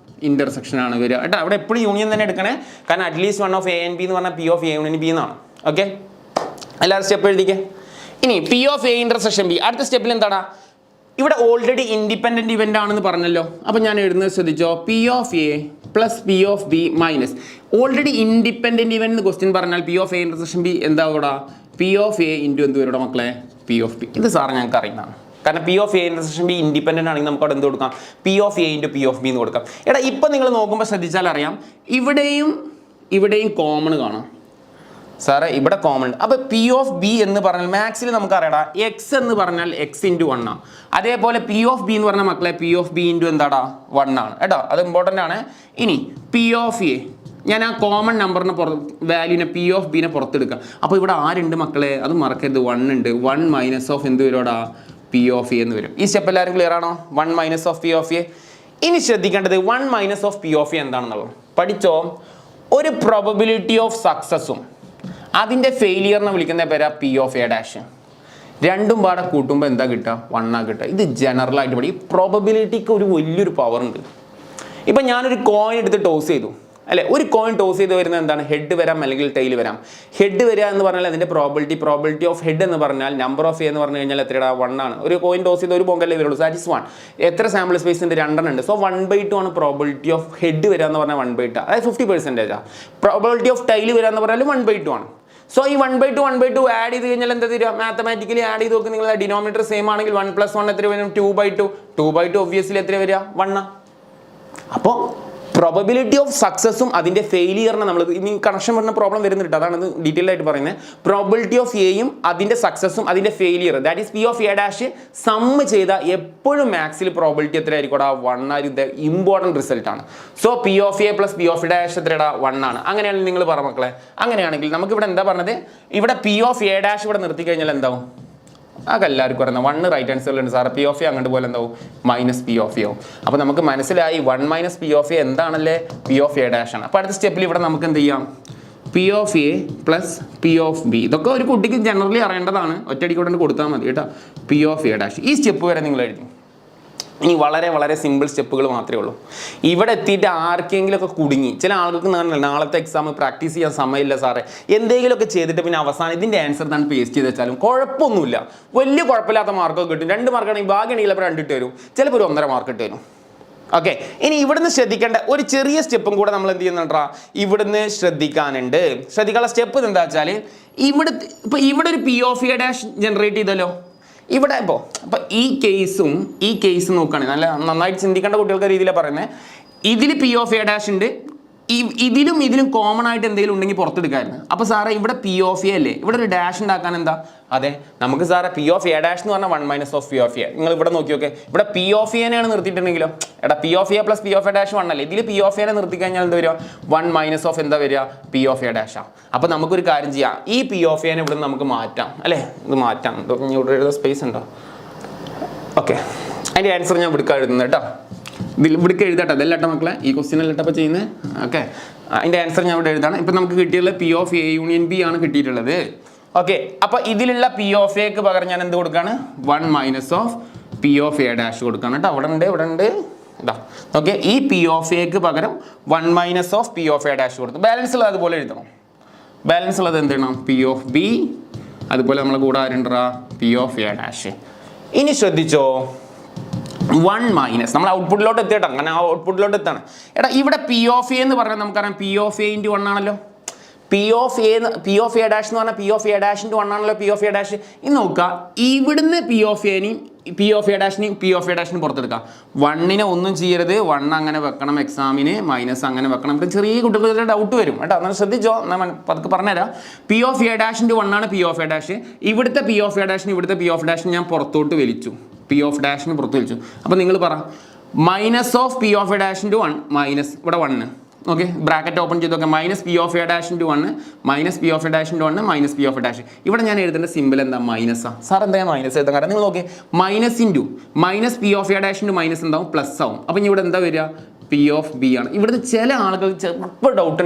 Speaker 1: ഇന്റർസെക്ഷൻ ആണ് വരിക കേട്ടോ. അവിടെ എപ്പോഴും യൂണിയൻ തന്നെ എടുക്കണേ, കാരണം at least one of A and B എന്ന് പറഞ്ഞാൽ P of A union B എന്നാണ്. ഓക്കെ, എല്ലാവരും സ്റ്റെപ്പ് എഴുതിക്കേ. ഇനി P of A intersection B. അടുത്ത സ്റ്റെപ്പിൽ എന്താടാ? ഇവിടെ ഓൾറെഡി ഇൻഡിപെൻഡന്റ് ഇവന്റ് ആണെന്ന് പറഞ്ഞല്ലോ. അപ്പോൾ ഞാൻ എഴുതുന്നത് ശ്രദ്ധിച്ചോ, P of A plus P of B minus already independent event എന്ന് ക്വസ്റ്റ്യൻ പറഞ്ഞാൽ P of A intersection B എന്താ കൂടാ? പി ഓഫ് എ ഇൻറ്റു എന്ത് വരുടെ മക്കളെ? P of B. ഇത് സാറ് ഞങ്ങൾക്ക് അറിയുന്നതാണ്. കാരണം P of A intersection B independent ആണെങ്കിൽ നമുക്ക് അവിടെ എന്ത് കൊടുക്കാം? P of A into P of B എന്ന് കൊടുക്കാം. എടാ ഇപ്പം നിങ്ങൾ നോക്കുമ്പോൾ ശ്രദ്ധിച്ചാൽ അറിയാം, ഇവിടെയും കോമൺ കാണാം. സാറേ ഇവിടെ കോമൺ ഉണ്ട്. അപ്പോൾ പി ഓഫ് ബി എന്ന് പറഞ്ഞാൽ മാത്സിൽ നമുക്ക് അറിയാടാ, എക്സ് എന്ന് പറഞ്ഞാൽ എക്സ് ഇൻറ്റു 1 ആണ്. അതേപോലെ പി ഓഫ് ബി എന്ന് പറഞ്ഞാൽ മക്കളെ പി ഓഫ് ബി ഇൻറ്റു എന്താടാ? 1 ആണ് കേട്ടോ. അത് ഇമ്പോർട്ടൻ്റ് ആണ്. ഇനി പി ഓഫ് എ, ഞാൻ ആ കോമൺ നമ്പറിനെ വാല്യൂനെ പി ഓഫ് ബിനെ പുറത്തെടുക്കുക. അപ്പോൾ ഇവിടെ ആരുണ്ട് മക്കളെ? അത് മറക്കരുത്, 1 ഉണ്ട്. 1 മൈനസ് ഓഫ് എന്ത് വരുവാടാ? പി ഓഫ് എ എന്ന് വരും. ഈ സ്റ്റെപ്പ് എല്ലാവരും ക്ലിയർ ആണോ? 1 minus of P of A. ഇനി ശ്രദ്ധിക്കേണ്ടത് 1 minus of P of A എന്താണെന്നുള്ളത് പഠിച്ചോ. ഒരു പ്രോബബിലിറ്റി ഓഫ് സക്സസും അതിൻ്റെ ഫെയിലിയറിനെ വിളിക്കുന്ന പേരാ പി ഓഫ് എ ഡാഷ്. രണ്ടും പാടെ കൂട്ടുമ്പോൾ എന്താ കിട്ടുക? 1 ആ കിട്ടുക. ഇത് ജനറലായിട്ട് പഠിക്കും. ഈ പ്രോബബിലിറ്റിക്ക് ഒരു വലിയൊരു പവർ ഉണ്ട്. ഇപ്പം ഞാനൊരു കോയിൻ എടുത്ത് ടോസ് ചെയ്തു അല്ലെ? ഒരു കോയിൻ ടോസ് ചെയ്ത് വരുന്നത് എന്താണ്? ഹെഡ് വരാം അല്ലെങ്കിൽ ടെയിൽ വരാം. ഹെഡ് വരിക എന്ന് പറഞ്ഞാൽ അതിന്റെ പ്രോബിലിറ്റി ഓഫ് ഹെഡ് എന്ന് പറഞ്ഞാൽ നമ്പർ ഓഫ് എന്ന് പറഞ്ഞു കഴിഞ്ഞാൽ എത്രയാണ്? 1 ആണ്. ഒരു കോയിൻ ടോസ് ചെയ്ത് ഒരു പൊങ്കല്ലേ വരുള്ളൂ. That is 1. എത്ര സാമ്പിൾ സ്പേസ് ഉണ്ട്? 2 ഉണ്ട്. സോ 1/2 ആണ് പ്രോബിലിറ്റി ഓഫ് ഹെഡ് വരിക എന്ന് പറഞ്ഞാൽ 1/2, അതായത് 50%. പ്രോബിലിറ്റി ഓഫ് ടൈൽ വരിക എന്ന് പറഞ്ഞാൽ 1/2 ആണ്. സോ ഈ 1/2 ആഡ് ചെയ്ത് കഴിഞ്ഞാൽ എന്താ തരിക? മാത്തമാറ്റിക്കലി ആഡ് ചെയ്ത് നോക്കി നിങ്ങൾ ഡിനോമിനേറ്റർ സെയിം ആണെങ്കിൽ 1 + 1 എത്ര വരും? 2/2 ഒബ്വിയസ്ലി എത്ര വരിക? 1. അപ്പോൾ പ്രോബബിലിറ്റി ഓഫ് സക്സസും അതിന്റെ ഫെയിലിയറിനെ നമ്മൾ ഇനി കണക്ഷൻ വരുന്ന പ്രോബ്ലം വരുന്നുണ്ട്, അതാണ് ഇത് ഡീറ്റെയിൽ ആയിട്ട് പറയുന്നത്. പ്രോബിലിറ്റി ഓഫ് എയും അതിന്റെ സക്സസും അതിന്റെ failure, that is P of A dash sum ചെയ്ത എപ്പോഴും മാക്സിൽ പ്രോബിലിറ്റി എത്ര ആയിരിക്കും? 1 ആയിരിക്കും. ഇമ്പോർട്ടൻറ്റ് റിസൾട്ട് ആണ്. So P of A plus P of A dash എത്രയാണ്? 1 ആണ്. അങ്ങനെയാണെങ്കിൽ നിങ്ങൾ പറ മക്കളെ, അങ്ങനെയാണെങ്കിൽ നമുക്ക് ഇവിടെ എന്താ പറഞ്ഞത്? ഇവിടെ പി ഓഫ് എ ഡാഷ് ഇവിടെ നിർത്തി കഴിഞ്ഞാൽ എന്താവും? അതൊക്കെ എല്ലാവർക്കും പറയുന്നത് 1 റൈറ്റ് ആൻസറിലുണ്ട് സാറ്. പി ഓഫ് എ അങ്ങോട്ട് പോലെ എന്താവും? മൈനസ് പി ഓഫ് എ ആവും. അപ്പോൾ നമുക്ക് മനസ്സിലായി 1 മൈനസ് പി ഓഫ് എ എന്താണല്ലേ? പി ഓഫ് എ ഡാഷ് ആണ്. അപ്പോൾ അടുത്ത സ്റ്റെപ്പിൽ ഇവിടെ നമുക്ക് എന്ത് ചെയ്യാം? P of A plus P of B. ഇതൊക്കെ ഒരു കുട്ടിക്ക് ജനറലി അറിയേണ്ടതാണ്, ഒറ്റയടിക്കൂടെ കൊടുത്താൽ മതി കേട്ടോ. പി ഓഫ് എ ഡാഷ് ഈ സ്റ്റെപ്പ് വരെ നിങ്ങൾ എഴുതി. ഇനി വളരെ വളരെ സിമ്പിൾ സ്റ്റെപ്പുകൾ മാത്രമേ ഉള്ളൂ. ഇവിടെ എത്തിയിട്ട് ആർക്കെങ്കിലുമൊക്കെ കുടുങ്ങി, ചില ആളുകൾക്ക് നാളത്തെ എക്സാം പ്രാക്ടീസ് ചെയ്യാൻ സമയമില്ല സാറേ, എന്തെങ്കിലുമൊക്കെ ചെയ്തിട്ട് പിന്നെ അവസാനം ഇതിൻ്റെ ആൻസർ തന്നെ പേസ്റ്റ് ചെയ്ത് വെച്ചാലും കുഴപ്പമൊന്നുമില്ല, വലിയ കുഴപ്പമില്ലാത്ത മാർക്കൊക്കെ കിട്ടും. 2 മാർക്കാണെങ്കിൽ ഭാഗ്യമാണെങ്കിൽ ചിലപ്പോൾ 2 ഇട്ട് വരും, ചിലപ്പോൾ ഒരു 1.5 മാർക്ക് ഇട്ട് വരും. ഓക്കെ, ഇനി ഇവിടുന്ന് ശ്രദ്ധിക്കേണ്ട ഒരു ചെറിയ സ്റ്റെപ്പും കൂടെ നമ്മൾ എന്ത് ചെയ്യുന്നുണ്ടാ? ഇവിടുന്ന് ശ്രദ്ധിക്കാനുണ്ട്. ശ്രദ്ധിക്കാനുള്ള സ്റ്റെപ്പ് എന്താ വെച്ചാൽ ഇവിടെ ഒരു P of A dash generate ചെയ്തല്ലോ. ഇവിടെ ഇപ്പോൾ ഈ കേസും നോക്കുകയാണെങ്കിൽ നല്ല നന്നായിട്ട് ചിന്തിക്കേണ്ട കുട്ടികൾക്ക് രീതിയിലാണ് പറയുന്നത്. ഇതിൽ പി ഓഫ് എ ഡാഷ് ഉണ്ട്, ഇതിലും കോമൺ ആയിട്ട് എന്തെങ്കിലും ഉണ്ടെങ്കിൽ പുറത്തെടുക്കായിരുന്നു. അപ്പോൾ സാറേ ഇവിടെ പി ഓഫ് എ അല്ലേ, ഇവിടെ ഒരു ഡാഷ് ഉണ്ടാക്കാൻ എന്താ? അതെ, നമുക്ക് സാറേ പി ഓഫ് എ ഡാഷ് എന്ന് പറഞ്ഞാൽ 1 minus of P of A. നിങ്ങൾ ഇവിടെ നോക്കി നോക്കെ, ഇവിടെ പി ഓഫ് എനെയാണ് നിർത്തിയിട്ടുണ്ടെങ്കിലോ, എടാ P of A plus P of A dash 1 അല്ലേ, ഇതിൽ പി ഓഫ് എനെ നിർത്തി കഴിഞ്ഞാൽ എന്താ വരിക? 1 മൈനസ് ഓഫ് എന്താ വരിക? പി ഓഫ് എ ഡാഷാ. അപ്പോൾ നമുക്കൊരു കാര്യം ചെയ്യാം, ഈ പി ഓഫ് എനെ ഇവിടെ നമുക്ക് മാറ്റാം അല്ലേ? ഇത് മാറ്റാം. ഇവിടെ എഴുതാൻ സ്പേസ് ഉണ്ടോ? ഓക്കെ, അതിൻ്റെ ആൻസർ ഞാൻ ഇവിടെ എഴുതുന്നത് കേട്ടോ. ഇവിടേക്ക് എഴുതട്ടെ, അതല്ല മക്കളെ, ഈ ക്വസ്റ്റ്യൻ അല്ലട്ടപ്പോൾ ചെയ്യുന്നത്. ഓക്കെ, അതിൻ്റെ ആൻസർ ഞാൻ ഇവിടെ എഴുതാണ്. ഇപ്പം നമുക്ക് കിട്ടിയുള്ള P of A union B ആണ് കിട്ടിയിട്ടുള്ളത്. ഓക്കെ, അപ്പോൾ ഇതിലുള്ള പി ഓഫ് എക്ക് പകരം ഞാൻ എന്ത് കൊടുക്കുകയാണ്? 1 minus of P of A dash കൊടുക്കുകയാണ് കേട്ടോ. ഇവിടെ ഉണ്ട് ഇതാ. ഓക്കെ, ഈ പി ഓഫ് എക്ക് പകരം 1 minus of P of A dash കൊടുത്തു. ബാലൻസ് ഉള്ളത് അതുപോലെ എഴുതണം. ബാലൻസ് ഉള്ളത് എന്ത് ചെയ്യണം? പി ഓഫ് ബി, അതുപോലെ നമ്മൾ കൂടെ ആരുണ്ടാ? P of A dash. ഇനി ശ്രദ്ധിച്ചോ, 1 മൈനസ് നമ്മൾ ഔട്ട്പുട്ടിലോട്ട് എത്തിയിട്ടോ, അങ്ങനെ ആ ഔട്ട്പുട്ടിലോട്ട് എത്താണ്. എടാ ഇവിടെ പി ഓഫ് എ എന്ന് പറഞ്ഞാൽ നമുക്കറിയാം പി ഓഫ് എ ഇൻറ്റു 1 ആണല്ലോ. പി ഓഫ് എ ഡാഷ് എന്ന് പറഞ്ഞാൽ P of A dash into 1 ആണല്ലോ പി ഓഫ് എ ഡാഷ്. ഇനി നോക്കുക, ഇവിടുന്ന് പി ഓഫ് എനെയും പി ഓഫ് എ ഡാഷിനും പുറത്തെടുക്കാം. 1നെ ഒന്നും ചെയ്യരുത്, 1 അങ്ങനെ വെക്കണം എക്സാമിന്, മൈനസ് അങ്ങനെ വെക്കണം. ഇവിടെ ചെറിയ കുട്ടികൾക്ക് ഡൗട്ട് വരും കേട്ടോ, എന്നാൽ ശ്രദ്ധിച്ചോ, പതുക്കെ പറഞ്ഞുതരാം. P of A dash into 1 ആണ് പി ഓഫ് എ ഡാഷ്. ഇവിടുത്തെ പി ഓഫ് എ ഡാഷിന് ഇവിടുത്തെ പി ഓഫ് ഡാഷിന് ഞാൻ പുറത്തോട്ട് വലിച്ചു, പി ഓഫ് ഡാഷിന് പുറത്ത് വലിച്ചു. അപ്പോൾ നിങ്ങൾ പറ, minus of P of A dash into 1 minus ഇവിടെ 1. ഓക്കെ, ബ്രാക്കറ്റ് ഓപ്പൺ ചെയ്ത് നോക്കാം. Minus P of A dash into 1 minus P of A dash into 1 minus P of A dash. ഇവിടെ ഞാൻ എഴുതേണ്ട സിമ്പിൾ എന്താ? മൈനസാണ്. സാർ എന്താ മൈനസ് എഴുതാൻ കാരണം? നിങ്ങൾ നോക്കി, minus into minus P of A dash into minus എന്താവും? പ്ലസ് ആവും. അപ്പം ഇവിടെ എന്താ വരിക? പി ഓഫ് ബി ആണ്. ഇവിടുത്തെ ചില ആളുകൾക്ക് ചിലപ്പോൾ ഡൗട്ട്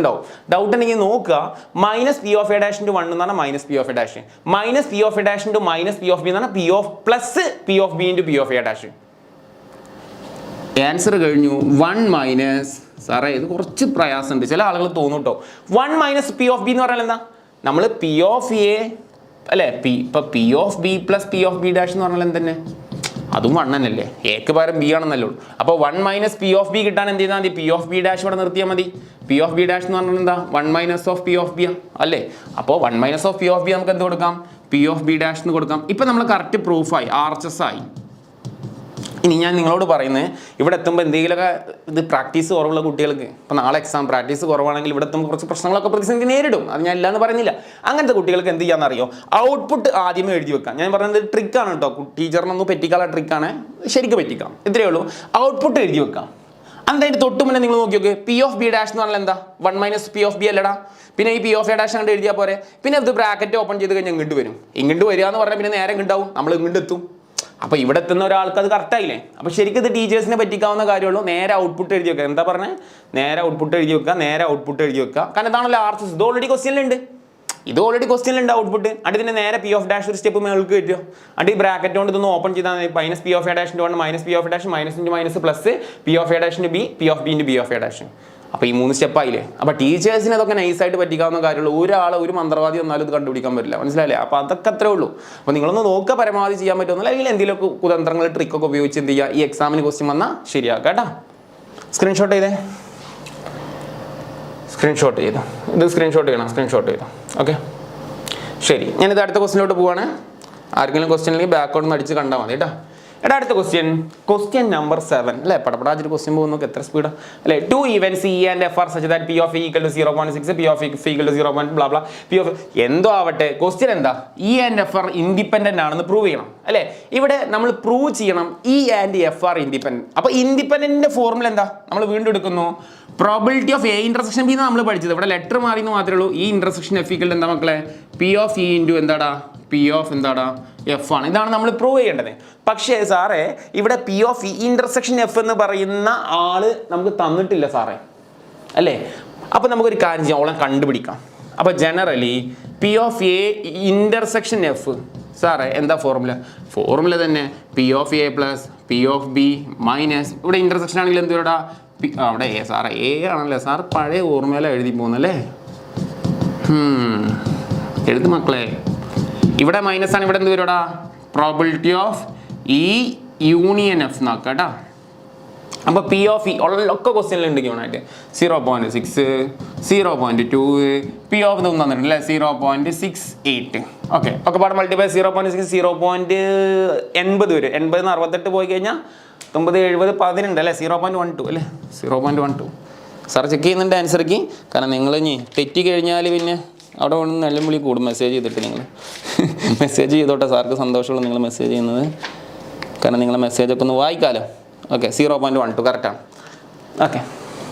Speaker 1: ഉണ്ടെങ്കിൽ നോക്കുക, minus P of A dash into 1 എന്ന് പറഞ്ഞാൽ minus P of A dash, minus P of A dash into minus P of B എന്ന് പറഞ്ഞാൽ P of plus P of B into P of A dash. Answer കഴിഞ്ഞു. 1 minus, സാറേ ഇത് കുറച്ച് പ്രയാസമുണ്ട്, ചില ആളുകൾ തോന്നും കേട്ടോ. 1 മൈനസ് പി ഓഫ് ബി എന്ന് പറഞ്ഞാൽ എന്താ? നമ്മൾ പി ഓഫ് എ അല്ലേ, ഇപ്പം P of B plus P of B dash എന്ന് പറഞ്ഞാൽ എന്തെന്നെ? അതും 1 തന്നെയല്ലേ, എക്ക് പകരം ബി ആണെന്നല്ലോ. അപ്പോൾ 1 മൈനസ് പി ഓഫ് ബി കിട്ടാൻ എന്ത് ചെയ്താൽ മതി? പി ഓഫ് ബി ഡാഷ് ഇവിടെ നിർത്തിയാൽ മതി. പി ഓഫ് ബി ഡാഷ് എന്ന് പറഞ്ഞാൽ എന്താ? 1 minus of P of B അല്ലേ. അപ്പോൾ 1 minus of P of B നമുക്ക് എന്ത് കൊടുക്കാം? പി ഓഫ് ബി ഡാഷ് എന്ന് കൊടുക്കാം. ഇപ്പം നമ്മൾ കറക്റ്റ് പ്രൂഫായി, RHS ആയി. ഇനി ഞാൻ നിങ്ങളോട് പറയുന്നത്, ഇവിടെ എത്തുമ്പോൾ എന്തെങ്കിലുമൊക്കെ ഇത് പ്രാക്ടീസ് കുറവുള്ള കുട്ടികൾക്ക്, ഇപ്പോൾ നാളെ എക്സാം പ്രാക്ടീസ് കുറവാണെങ്കിൽ ഇവിടെ എത്തുമ്പോൾ കുറച്ച് പ്രശ്നങ്ങളൊക്കെ പ്രതിസന്ധി നേരിടും, അത് ഞാൻ ഇല്ലാന്ന് പറയുന്നില്ല. അങ്ങനത്തെ കുട്ടികൾക്ക് എന്ത് ചെയ്യാമെന്നറിയോ? ഔട്ട്പുട്ട് ആദ്യമേ എഴുതി വെക്കാം. ഞാൻ പറയുന്നത് ട്രിക്കാണ് കേട്ടോ, ടീച്ചറിനൊന്നും പറ്റിക്കാനുള്ള ട്രിക്കാണ്, ശരിക്കും പറ്റിക്കാം. ഇത്രയേ ഉള്ളൂ, ഔട്ട്പുട്ട് എഴുതി വെക്കാം. എന്തായാലും തൊട്ട് മുന്നേ നിങ്ങൾ നോക്കി നോക്ക്, പി ഓഫ് ബി ഡാഷ് എന്ന് പറഞ്ഞാൽ എന്താ? 1 മൈനസ് പി ഓഫ് ബി അല്ലടാ. പിന്നെ ഈ പി ഓഫ് എ ഡാഷ് കണ്ട് എഴുതിയാൽ പോരെ. പിന്നെ ഇത് ബ്രാക്കറ്റ് ഓപ്പൺ ചെയ്ത് കഴിഞ്ഞാൽ ഇങ്ങോട്ട് വരും. ഇങ്ങോട്ട് വരിക എന്ന് പറഞ്ഞാൽ പിന്നെ നേരെ ഇങ്ങോട്ടാവും, നമ്മൾ ഇങ്ങോട്ട് എത്തും. അപ്പോൾ ഇവിടെ എത്തുന്ന ഒരാൾക്ക് അത് കറക്റ്റായില്ലേ? അപ്പോൾ ശരിക്കും ഇത് ടീച്ചേഴ്സിനെ പറ്റിക്കാവുന്ന കാര്യമുള്ളൂ. നേരെ ഔട്ട്പുട്ട് എഴുതി വെക്കുക. എന്താ പറഞ്ഞത്? നേരെ ഔട്ട്പുട്ട് എഴുതി വെക്കുക, നേരെ ഔട്ട്പുട്ട് എഴുതി വെക്കുക. കാരണം ഇതാണല്ലോ RHS. ഇത് ഓൾറെഡി ക്വസ്റ്റ്യനിലുണ്ട്, ഔട്ട്പുട്ട്. അടി ഇതിന്റെ നേരെ പി ഓഫ് ഡാഷ് ഒരു സ്റ്റെപ്പ് മേൾക്ക് കിട്ടുമോ? അടി ബ്രാക്കറ്റ് കൊണ്ട് ഇതൊന്ന് ഓപ്പൺ ചെയ്താൽ മൈനസ് പി ഓഫ് എ ഡാഷിൻ്റെ 1 minus P of A dash minus into minus plus P of A ഡാഷിൻ്റെ B, P of B into B of A dash. അപ്പോൾ ഈ 3 സ്റ്റെപ്പായില്ലേ. അപ്പോൾ ടീച്ചേഴ്സിന് അതൊക്കെ നൈസായിട്ട് പറ്റിക്കാവുന്ന കാര്യമുള്ളൂ. ഒരാളെ ഒരു മന്ത്രവാദി വന്നാലും ഇത് കണ്ടുപിടിക്കാൻ പറ്റില്ല, മനസ്സിലായില്ലേ? അപ്പോൾ അതൊക്കെ അത്രേ ഉള്ളൂ. അപ്പോൾ നിങ്ങളൊന്ന് നോക്കുക പരമാവധി ചെയ്യാൻ പറ്റുമെന്നില്ല, അല്ലെങ്കിൽ എന്തെങ്കിലുമൊക്കെ കുതന്ത്രങ്ങൾ ട്രിക്കൊക്കെ ഉപയോഗിച്ച് എന്ത് ചെയ്യുക, ഈ എക്സാമിന് ക്വസ്റ്റ്യൻ വന്നാൽ ശരിയാക്കുക കേട്ടോ. സ്ക്രീൻഷോട്ട് ചെയ്തേ, സ്ക്രീൻഷോട്ട് ചെയ്തു, ഇത് സ്ക്രീൻഷോട്ട് ചെയ്യണം, സ്ക്രീൻഷോട്ട് ചെയ്തു. ഓക്കെ ശരി, ഞാനിത് അടുത്ത ക്വസ്റ്റ്യനിലോട്ട് പോവാണ്. ആർക്കെങ്കിലും ക്വസ്റ്റ്യൻ അല്ലെങ്കിൽ ബാക്കോട്ട് നിന്ന് അടിച്ച് കണ്ടാൽ മതി കേട്ടോ. അടുത്ത ക്വസ്റ്റ്യൻ നമ്പർ 7 അല്ലേ. പടപടാജൊരു ക്വസ്റ്റ്യൻ പോകുന്നൊക്കെ എത്ര സ്പീഡാ അല്ലേ. 2 events E and F are such that P of E equal to 0.6, P of E equal to 0. blah blah, P of എന്തോ ആവട്ടെ, ക്വസ്റ്റ്യൻ എന്താ, E and F are independent ആണെന്ന് പ്രൂവ് ചെയ്യണം അല്ലേ. ഇവിടെ നമ്മൾ പ്രൂവ് ചെയ്യണം E and F are independent. അപ്പോൾ ഇൻഡിപെൻഡന്റിന്റെ ഫോർമുല എന്താ, നമ്മൾ വീണ്ടും എടുക്കുന്നു. Probability of A intersection B നമ്മൾ പഠിച്ചത്, ഇവിടെ ലെറ്റർ മാറിയെന്ന് മാത്രമേ ഉള്ളൂ. ഈ ഇന്റർസെക്ഷൻ എഫ് ഈക്വൽ എന്താ മക്കളെ, പി ഓഫ് ഇ ഇൻറ്റു എന്താടാ, പി ഓഫ് എന്താടാ എഫ് ആണ്. ഇതാണ് നമ്മൾ പ്രൂവ് ചെയ്യേണ്ടത്. പക്ഷേ സാറേ ഇവിടെ P of E intersection F എന്ന് പറയുന്ന ആള് നമുക്ക് തന്നിട്ടില്ല സാറേ അല്ലേ. അപ്പോൾ നമുക്കൊരു കാര്യം ചെയ്യാം, ഓളെ കണ്ടുപിടിക്കാം. അപ്പോൾ generally P of A intersection F സാറേ എന്താ ഫോർമുല തന്നെ P of A plus P of B minus, ഇവിടെ ഇന്റർസെക്ഷൻ ആണെങ്കിൽ എന്തുവാ അവിടെ എ സാറേ, എ ആണല്ലേ സാർ, പഴയ ഓർമ്മയില എഴുതി പോകുന്നല്ലേ. എഴുതി മക്കളെ, ഇവിടെ മൈനസ് ആണ്, ഇവിടെ എന്ത് വരുവാ, probability of E union F നോക്കാം കേട്ടോ. അപ്പോൾ പി ഓഫ് ഇ ഒക്കെ ക്വസ്റ്റ്യനിലുണ്ട് ക്യൂണായിട്ട് 0.6, 0.2, പി ഓഫ് ഇതൊന്നും തന്നിട്ടുണ്ട് അല്ലേ 0.68. ഓക്കെ ഒക്കെ പാടെ മൾട്ടിപ്ലൈ 0.6 0.80 വരും. 80 68 പോയി കഴിഞ്ഞാൽ 90 70 10 അല്ലേ, 0.12 അല്ലേ, 0.12. സാർ ചെക്ക് ചെയ്യുന്നുണ്ട് ആൻസർക്ക്. കാരണം നിങ്ങൾ ഇനി തെറ്റി കഴിഞ്ഞാൽ പിന്നെ അവിടെ വന്ന് നല്ല വിളി കൂടും. മെസ്സേജ് ചെയ്തിട്ട് നിങ്ങൾ മെസ്സേജ് ചെയ്തോട്ടെ, സാർക്ക് സന്തോഷമുള്ളൂ നിങ്ങൾ മെസ്സേജ് ചെയ്യുന്നത്. കാരണം നിങ്ങളെ മെസ്സേജൊക്കെ ഒന്ന് വായിക്കാമല്ലോ. ഓക്കെ 0.12 കറക്റ്റാണ്. Okay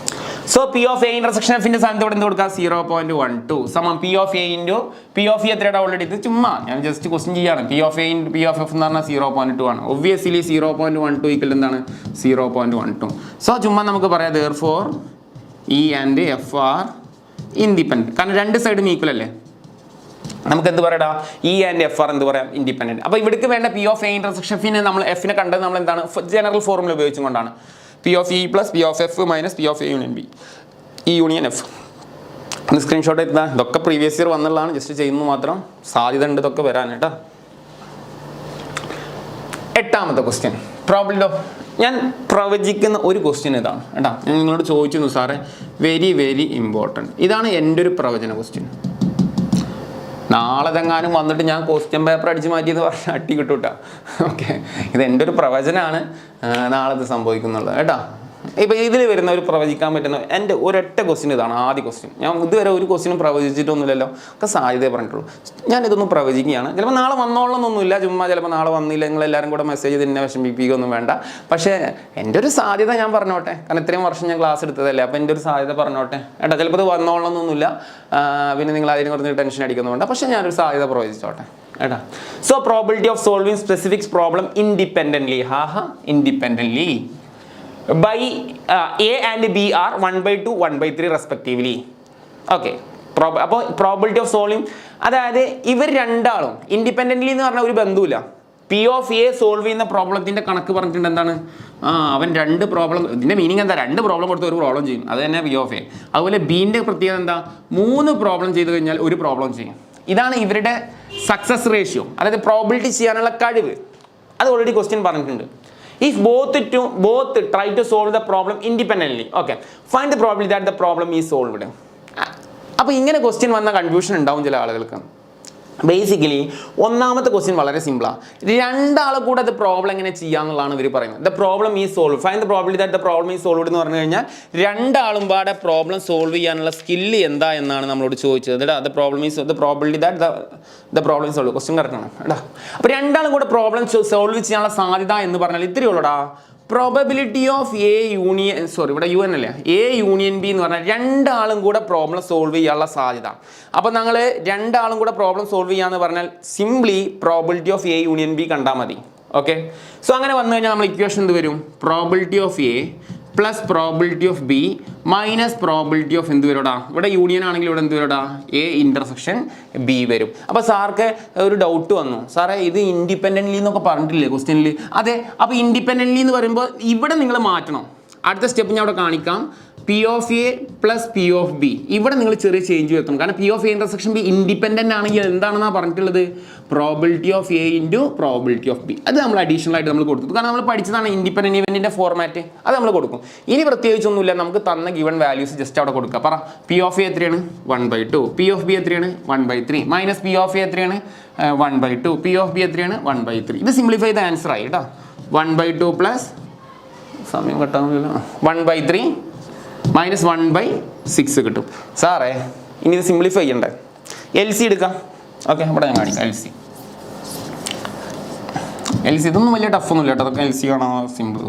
Speaker 1: so P of A intersection എഫിൻ്റെ സ്ഥാനത്ത് ഇവിടെ എന്ത് കൊടുക്കുക, 0.12 സമം P of A into P of E എത്രയുടെ ഓൾറെഡി, ഇത് ചുമ്മാ ഞാൻ ജസ്റ്റ് ക്വസ്റ്റ്യൻ ചെയ്യാണ്. P of A into P of F എന്ന് പറഞ്ഞാൽ 0.2 ആണ്. ഒബ്വിയസ്ലി 0.12 ഈക്വൽ എന്താണ് 0.12. സോ ചുമ്മാ നമുക്ക് പറയാം therefore E and F are independent. കാരണം രണ്ട് സൈഡും ഈക്വൽ അല്ലേ, നമുക്ക് എന്ത് പറയടാ, ഇ ആൻഡ് എഫ് ആർ എന്ത് പറയാം, ഇൻഡിപെൻഡൻറ്റ്. അപ്പോൾ ഇവിടേക്ക് വേണ്ട പി ഓഫ് എ ഇന്റർസെക്ഷൻ എഫിനെ നമ്മൾ എഫിനെ കണ്ടത് നമ്മൾ എന്താണ്, ജനറൽ ഫോർമുല ഉപയോഗിച്ചുകൊണ്ടാണ്. P of E plus P of F minus P of A union B, E union F. ഒന്ന് സ്ക്രീൻഷോട്ട് എടുത്താൽ ഇതൊക്കെ പ്രീവിയസ് ഇയർ വന്നുള്ളതാണ്, ജസ്റ്റ് ചെയ്യുന്നത് മാത്രം, സാധ്യത ഉണ്ട് ഇതൊക്കെ വരാൻ കേട്ടോ. 8ാമത്തെ ക്വസ്റ്റ്യൻ പ്രോബ്ലം ഓഫ്, ഞാൻ പ്രവചിക്കുന്ന ഒരു ക്വസ്റ്റ്യൻ ഇതാണ് കേട്ടോ. ഞാൻ നിങ്ങളോട് ചോദിച്ചിരുന്നു സാറേ, വെരി വെരി ഇമ്പോർട്ടൻറ്റ്. ഇതാണ് എൻ്റെ ഒരു പ്രവചന ക്വസ്റ്റ്യൻ. നാളെ തെങ്ങാനും വന്നിട്ട് ഞാൻ ക്വസ്റ്റ്യൻ പേപ്പർ അടിച്ച് മാറ്റിയെന്ന് പറഞ്ഞാൽ അട്ടി കിട്ടും കേട്ടോ. ഓക്കെ ഇത് എൻ്റെ ഒരു പ്രവചനമാണ്, നാളെ ഇത് സംഭവിക്കുന്നുള്ളത് കേട്ടോ. ഇപ്പോൾ ഇതിൽ വരുന്ന ഒരു പ്രവചിക്കാൻ പറ്റുന്ന എൻ്റെ ഒരൊറ്റ ക്വസ്റ്റ്യൻ ഇതാണ്, ആദ്യ ക്വസ്റ്റ്യൻ. ഞാൻ ഇതുവരെ ഒരു ക്വസ്റ്റ്യനും പ്രവചിച്ചിട്ടൊന്നുമില്ലല്ലോ, ഒക്കെ സാധ്യതയെ പറഞ്ഞിട്ടുള്ളൂ. ഞാനിതൊന്നും പ്രവചിക്കുകയാണ്. ചിലപ്പോൾ നാളെ വന്നോളണമെന്നൊന്നുമില്ല, ചുമ്മാ ചിലപ്പോൾ നാളെ വന്നില്ല നിങ്ങളെല്ലാവരും കൂടെ മെസ്സേജ് ചെയ്ത് എന്നെ വിഷമിപ്പിക്കുകയൊന്നും വേണ്ട. പക്ഷേ എൻ്റെ ഒരു സാധ്യത ഞാൻ പറഞ്ഞോട്ടെ, കാരണം ഇത്രയും വർഷം ഞാൻ ക്ലാസ് എടുത്തതല്ലേ, അപ്പോൾ എൻ്റെ ഒരു സാധ്യത പറഞ്ഞോട്ടെ ഏട്ടാ. ചിലപ്പോൾ ഇത് വന്നോളണമെന്നൊന്നുമില്ല, പിന്നെ നിങ്ങൾ അതിനെ കുറച്ച് ടെൻഷൻ അടിക്കുന്നുണ്ട്. പക്ഷേ ഞാനൊരു സാധ്യത പ്രവചിച്ചോട്ടെ ഏട്ടാ. So probability of solving specific problem independently, independently by A and B are 1/2 1/3 respectively. Okay അപ്പോൾ പ്രോബിലിറ്റി ഓഫ് സോൾവിങ്, അതായത് ഇവർ രണ്ടാളും ഇൻഡിപെൻഡൻ്റ്ലി എന്ന് പറഞ്ഞാൽ ഒരു ബന്ധമില്ല. പി ഓഫ് എ സോൾവ് ചെയ്യുന്ന പ്രോബ്ലത്തിൻ്റെ കണക്ക് പറഞ്ഞിട്ടുണ്ട് എന്താണ്, അവൻ 2 പ്രോബ്ലം, ഇതിൻ്റെ മീനിങ് എന്താ, 2 പ്രോബ്ലം കൊടുത്ത് ഒരു പ്രോബ്ലം ചെയ്യും, അത് തന്നെ പി ഓഫ് എ. അതുപോലെ ബീൻ്റെ പ്രത്യേകത എന്താ, 3 പ്രോബ്ലം ചെയ്ത് കഴിഞ്ഞാൽ ഒരു പ്രോബ്ലം ചെയ്യും. ഇതാണ് ഇവരുടെ സക്സസ് റേഷ്യോ, അതായത് പ്രോബിലിറ്റി ചെയ്യാനുള്ള കഴിവ്. അത് ഓൾറെഡി ക്വസ്റ്റ്യൻ പറഞ്ഞിട്ടുണ്ട്. If both try to solve the problem independently, okay, find the probability that the problem is solved. അപ്പോൾ ഇങ്ങനെ ക്വസ്റ്റ്യൻ വന്ന കൺഫ്യൂഷൻ ഉണ്ടാവും ചില ആളുകൾക്ക്. ബേസിക്കലി ഒന്നാമത്തെ ക്വസ്റ്റ്യൻ വളരെ സിമ്പിളാണ്. 2 ആൾ കൂടെ അത് പ്രോബ്ലം എങ്ങനെ ചെയ്യാന്നുള്ളതാണ് ഇവർ പറയുന്നത്. The problem is solve, find the probability that the problem is solved എന്ന് പറഞ്ഞു കഴിഞ്ഞാൽ 2 ആളും പാടെ പ്രോബ്ലം സോൾവ് ചെയ്യാനുള്ള സ്കില്ല് എന്താ എന്നാണ് നമ്മളോട് ചോദിച്ചത് കേട്ടോ. The probability that the problem is solve, question correct ആണ് കേട്ടോ. അപ്പോൾ 2 ആളും കൂടെ പ്രോബ്ലം സോൾവ് ചെയ്യാനുള്ള സാധ്യത എന്ന് പറഞ്ഞാൽ ഇത്രയേ ഉള്ളൂടാ, probability of A union, sorry ഇവിടെ യു എൻ അല്ലേ, എ യൂണിയൻ ബി എന്ന് പറഞ്ഞാൽ 2 ആളും കൂടെ പ്രോബ്ലം സോൾവ് ചെയ്യാനുള്ള സാധ്യത. അപ്പോൾ ഞങ്ങൾ 2 ആളും കൂടെ പ്രോബ്ലം സോൾവ് ചെയ്യാന്ന് പറഞ്ഞാൽ simply probability of A union B കണ്ടാൽ മതി. ഓക്കെ സോ അങ്ങനെ വന്നു കഴിഞ്ഞാൽ നമ്മൾ ഇക്വേഷൻ എന്ത് വരും, probability of A plus probability of B minus probability of എന്ത് വരൂടാ, ഇവിടെ യൂണിയൻ ആണെങ്കിൽ ഇവിടെ എന്ത് വരൂടാ, എ ഇന്റർസെക്ഷൻ ബി വരും. അപ്പോൾ സാർക്ക് ഒരു ഡൗട്ട് വന്നു, സാറേ ഇത് ഇൻഡിപെൻഡൻ്റ്ലി എന്നൊക്കെ പറഞ്ഞിട്ടില്ലേ ക്വസ്റ്റ്യനിൽ. അതെ, അപ്പോൾ ഇൻഡിപെൻഡൻ്റ്ലി എന്ന് പറയുമ്പോൾ ഇവിടെ നിങ്ങൾ മാറ്റണം. അടുത്ത സ്റ്റെപ്പ് ഞാൻ അവിടെ കാണിക്കാം. P of A plus P of B. ഇവിടെ നിങ്ങൾ ചെറിയ ചേഞ്ച് വരുത്തണം. കാരണം P of A intersection B independent ആണെങ്കിൽ എന്താണെന്നാണ് പറഞ്ഞിട്ടുള്ളത്? Probability of A into probability of B. അത് നമ്മൾ അഡീഷണൽ ആയിട്ട് നമ്മൾ കൊടുത്തു. കാരണം നമ്മൾ പഠിച്ചതാണ് ഇൻഡിപെൻഡന്റ് ഇവന്റിന്റെ ഫോർമാറ്റ്. അത് നമ്മൾ കൊടുക്കും. ഇനി പ്രത്യേകിച്ചൊന്നുമില്ല, നമുക്ക് തന്ന ഗിവൺ വാല്യൂസ് ജസ്റ്റ് അവിടെ കൊടുക്കുക. പറ, പി ഓഫ് എ എത്രയാണ്? 1/2. പി ഓഫ് ബി എത്രയാണ്? 1/3. മൈനസ് പി ഓഫ് എ എത്രയാണ്? 1/2. പി ഓഫ് ബി എത്രയാണ്? 1/3. ഇത് സിംപ്ലിഫൈ ചെയ്ത ആൻസർ ആയി കേട്ടോ. 1/2 പ്ലസ് സമയം കട്ടാകുന്നില്ല 1/3 മൈനസ് 1/6 കിട്ടും. സാറേ ഇനി ഇത് സിംപ്ലിഫൈ ചെയ്യണ്ടേ? എൽ സി എടുക്കാം. ഓക്കെ, ഇവിടെ ഞാൻ കാണിക്കാം എൽ സി. ഇതൊന്നും വലിയ ടഫൊന്നുമില്ല കേട്ടോ. അതൊക്കെ എൽ സി കാണാൻ സിമ്പിൾ.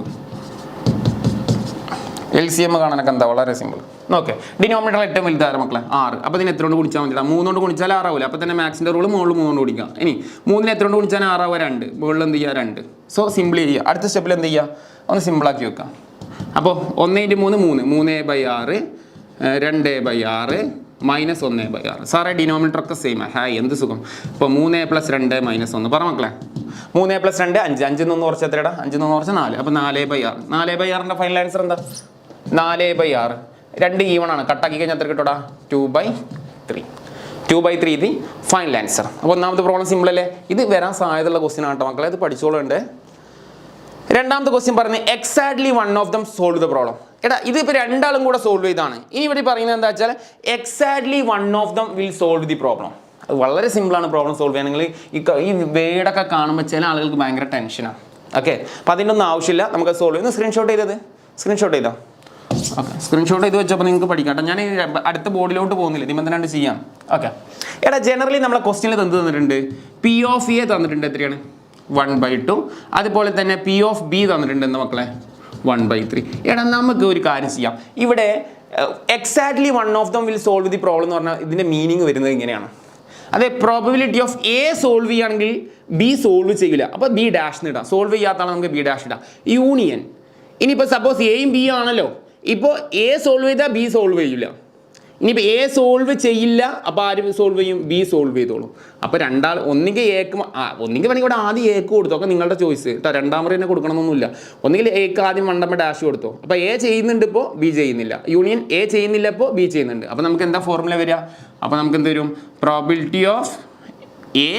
Speaker 1: എൽ സി എം കാണാനൊക്കെ എന്താ വളരെ സിമ്പിൾ. ഓക്കെ, ഡിനോമിനേറ്റർ ഏറ്റവും വലുതാറ് മക്കളെ 6. അപ്പോൾ ഇതിന് എത്ര കൊണ്ട് ഗുണിച്ചാൽ മതി? 3 കൊണ്ട് ഗുണിച്ചാൽ 6 ആവില്ല. അപ്പോൾ തന്നെ മാക്സിൻ്റെ റൂൾ മുകളിൽ 3 കൊണ്ട് ഗുണിക്കാം. ഇനി 3 എത്ര കൊണ്ട് ഗുണിച്ചാൽ 6 ആവുക? 2. മുകളിൽ എന്ത് ചെയ്യുക? 2. സോ സിമ്പിൾ ചെയ്യുക. അടുത്ത സ്റ്റെപ്പിൽ എന്ത് ചെയ്യുക? ഒന്ന് സിമ്പിളാക്കി വെക്കാം. അപ്പോൾ 1/3 3/6 2/6 മൈനസ് 1/6. സാറേ ഡിനോമിനേറ്റർ ഒക്കെ സെയിം. ഹായ്, എന്ത് സുഖം. ഇപ്പോൾ 3 + 2 - 1. പറ മക്കളെ, 3 + 2 5. 5 നിന്ന് കുറച്ച് എത്രടാ? 5 നിന്ന് കുറച്ച് 4. അപ്പോൾ 4/6. 4/6ൻ്റെ ഫൈനൽ ആൻസർ എന്താ? 4/6. 2 ഈവൺ ആണ്. കട്ടാക്കി കഴിഞ്ഞാൽ എത്ര കിട്ടൂടാ? 2/3. 2/3 ഇത് ഫൈനൽ ആൻസർ. അപ്പോൾ ഒന്നാമത്തെ പ്രോബ്ലം സിമ്പിൾ അല്ലേ? ഇത് വരാൻ സാധ്യതയുള്ള ക്വസ്റ്റ്യൻ ആണ് കേട്ടോ മക്കളെ. ഇത് പഠിച്ചോളുണ്ട്. രണ്ടാമത്തെ ക്വസ്റ്റ്യൻ പറഞ്ഞ് exactly one of them solve the problem. എടാ ഇത് ഇപ്പോൾ രണ്ടാളും കൂടെ സോൾവ് ചെയ്താണ്. ഇനി ഇവിടെ പറയുന്നത് എന്താ വെച്ചാൽ exactly one of them will solve the problem. അത് വളരെ സിമ്പിളാണ് പ്രോബ്ലം സോൾവ് ചെയ്യാൻ. നിങ്ങൾ ഈ വേർഡൊക്കെ കാണുമ്പോൾ ചില ആളുകൾക്ക് ഭയങ്കര ടെൻഷനാണ്. ഓക്കെ, അപ്പോൾ അതിൻ്റെ ഒന്നും ആവശ്യമില്ല. നമുക്ക് സോൾവ് ചെയ്യുന്നത് സ്ക്രീൻഷോട്ട് ചെയ്തത്. സ്ക്രീൻഷോട്ട് ചെയ്താൽ ഓക്കെ, സ്ക്രീൻഷോട്ട് ചെയ്ത് വെച്ചപ്പോൾ നിങ്ങൾക്ക് പഠിക്കാം കേട്ടോ. ഞാൻ അടുത്ത ബോർഡിലോട്ട് പോകുന്നില്ല, നിബന്ധന ചെയ്യാം. ഓക്കെ, എടാ ജനറലി നമ്മളെ ക്വസ്റ്റ്യനിൽ എന്ത് തന്നിട്ടുണ്ട്? പി ഓഫ് എ തന്നിട്ടുണ്ട്. എത്രയാണ്? 1/2. അതുപോലെ തന്നെ പി ഓഫ് ബി തന്നിട്ടുണ്ട് എന്താ മക്കളെ? 1/3. എടാ നമുക്ക് ഒരു കാര്യം ചെയ്യാം. ഇവിടെ exactly one of them will solve the problem എന്ന് പറഞ്ഞാൽ ഇതിൻ്റെ മീനിങ് വരുന്നത് ഇങ്ങനെയാണ്. അതെ, പ്രോബബിലിറ്റി ഓഫ് എ സോൾവ് ചെയ്യുകയാണെങ്കിൽ ബി സോൾവ് ചെയ്യില്ല. അപ്പോൾ ബി ഡാഷ് ഇടാം. സോൾവ് ചെയ്യാത്തതാണ് നമുക്ക് ബി ഡാഷ് ഇടാം. യൂണിയൻ. ഇനിയിപ്പോൾ സപ്പോസ് എയും ബി ആണല്ലോ. ഇപ്പോൾ എ സോൾവ് ചെയ്താൽ ബി സോൾവ് ചെയ്യില്ല. ഇനിയിപ്പോൾ എ സോൾവ് ചെയ്യില്ല, അപ്പോൾ ആരും സോൾവ് ചെയ്യും? ബി സോൾവ് ചെയ്തോളും. അപ്പോൾ രണ്ടാൾ ഒന്നുകിൽ എക്ക് ഒന്നുകിൽ വേണമെങ്കിൽ ഇവിടെ ആദ്യം എക്ക് കൊടുത്തോ. ഒക്കെ നിങ്ങളുടെ ചോയ്സ് കേട്ടോ. രണ്ടാമത് തന്നെ കൊടുക്കണമെന്നൊന്നുമില്ല. ഒന്നുകിൽ എക്ക് ആദ്യം വണ്ടമ്പോൾ ഡാഷ് കൊടുത്തോ. അപ്പോൾ എ ചെയ്യുന്നുണ്ട്, ഇപ്പോൾ ബി ചെയ്യുന്നില്ല. യൂണിയൻ എ ചെയ്യുന്നില്ല, ഇപ്പോൾ ബി ചെയ്യുന്നുണ്ട്. അപ്പോൾ നമുക്ക് എന്താ ഫോർമുല വരിക? അപ്പോൾ നമുക്ക് എന്ത് വരും? പ്രോബിലിറ്റി ഓഫ് എ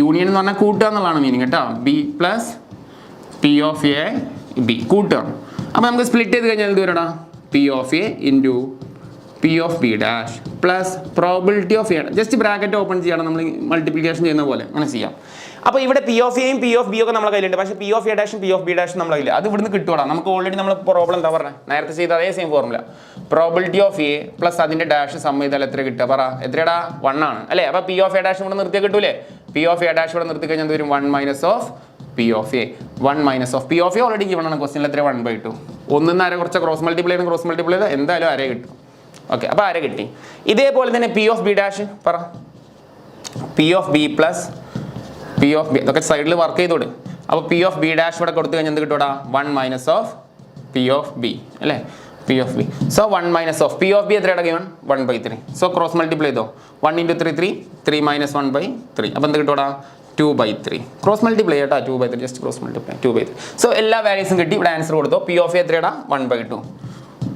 Speaker 1: യൂണിയൻ എന്ന് പറഞ്ഞാൽ കൂട്ടുക എന്നുള്ളതാണ് മീനിങ് കേട്ടോ. B plus P of A B കൂട്ടുക. അപ്പോൾ നമുക്ക് സ്പ്ലിറ്റ് ചെയ്ത് കഴിഞ്ഞാൽ എന്ത് വരടാ? P of A into P of B dash plus probability of A. Just bracket open ചെയ്യണം, നമ്മൾ മൾട്ടിപ്ലിക്കേഷൻ ചെയ്യുന്ന പോലെ അങ്ങനെ ചെയ്യാം. അപ്പോൾ ഇവിടെ പി ഓഫ് എയും പി ഓഫ് ബി ഒക്കെ നമ്മുടെ കയ്യിലുണ്ട്. പക്ഷേ പി ഓഫ് എ ഡാഷും പി ഓഫ് ബി ഡാഷും നമ്മുടെ കയ്യില്ല. അത് ഇവിടുന്ന് കിട്ടുവാണ്. നമുക്ക് ഓൾറെഡി നമ്മൾ പ്രോബ്ലം എന്താ പറഞ്ഞത്? നേരത്തെ ചെയ്ത അതേ same formula. Probability of A plus അതിൻ്റെ ഡാഷ് സം ചെയ്താൽ എത്ര കിട്ടുക? പറ, എത്രടാ? 1 ആണ് അല്ലേ? അപ്പോൾ പി ഓഫ് എ ഡാഷ് ഇവിടെ നിർത്തിയാൽ കിട്ടൂലേ? പി ഓഫ് എ ഡാഷ് ഇവിടെ നിർത്തി കഴിഞ്ഞാൽ എന്ത് വരും? 1 minus of P of A. 1 minus of P of A already given ആണ് ക്വസ്റ്റ്യനിൽ. എത്ര? 1/2. 1 അര കുറച്ച് ക്രോസ് മൾട്ടിപ്ലൈ ചെയ്ത് എന്തായാലും അര കിട്ടും. ഓക്കെ, അപ്പോൾ അര കിട്ടി. ഇതേപോലെ തന്നെ പി ഓഫ് ബി ഡാഷ് പറ. P of B plus P of B, ഇതൊക്കെ സൈഡിൽ വർക്ക് ചെയ്തോട്. അപ്പോൾ പി ഓഫ് ബി ഡാഷ് ഇവിടെ കൊടുത്തു കഴിഞ്ഞാൽ എന്ത് കിട്ടൂടാ? 1 minus of P of B അല്ലേ? P of B. So 1 minus of P of B എത്രയുടെ ഗിവൺ? 1/3. സോ ക്രോസ് മൾട്ടിപ്ലൈ ചെയ്തോ. 1 × 3 3 മൈനസ് 1/3. അപ്പോൾ എന്ത് കിട്ടൂടാ? 2/3. ക്രോസ് മൾട്ടിപ്ലൈ കേട്ടോ. 2/3 ജസ്റ്റ് ക്രോസ് മൾട്ടിപ്ലൈ 2/3. സോ എല്ലാ വാല്യൂസും കിട്ടി. ഇവിടെ ആൻസർ കൊടുത്തോ. പി ഓഫ് എ എത്രയുടെ? 1/2.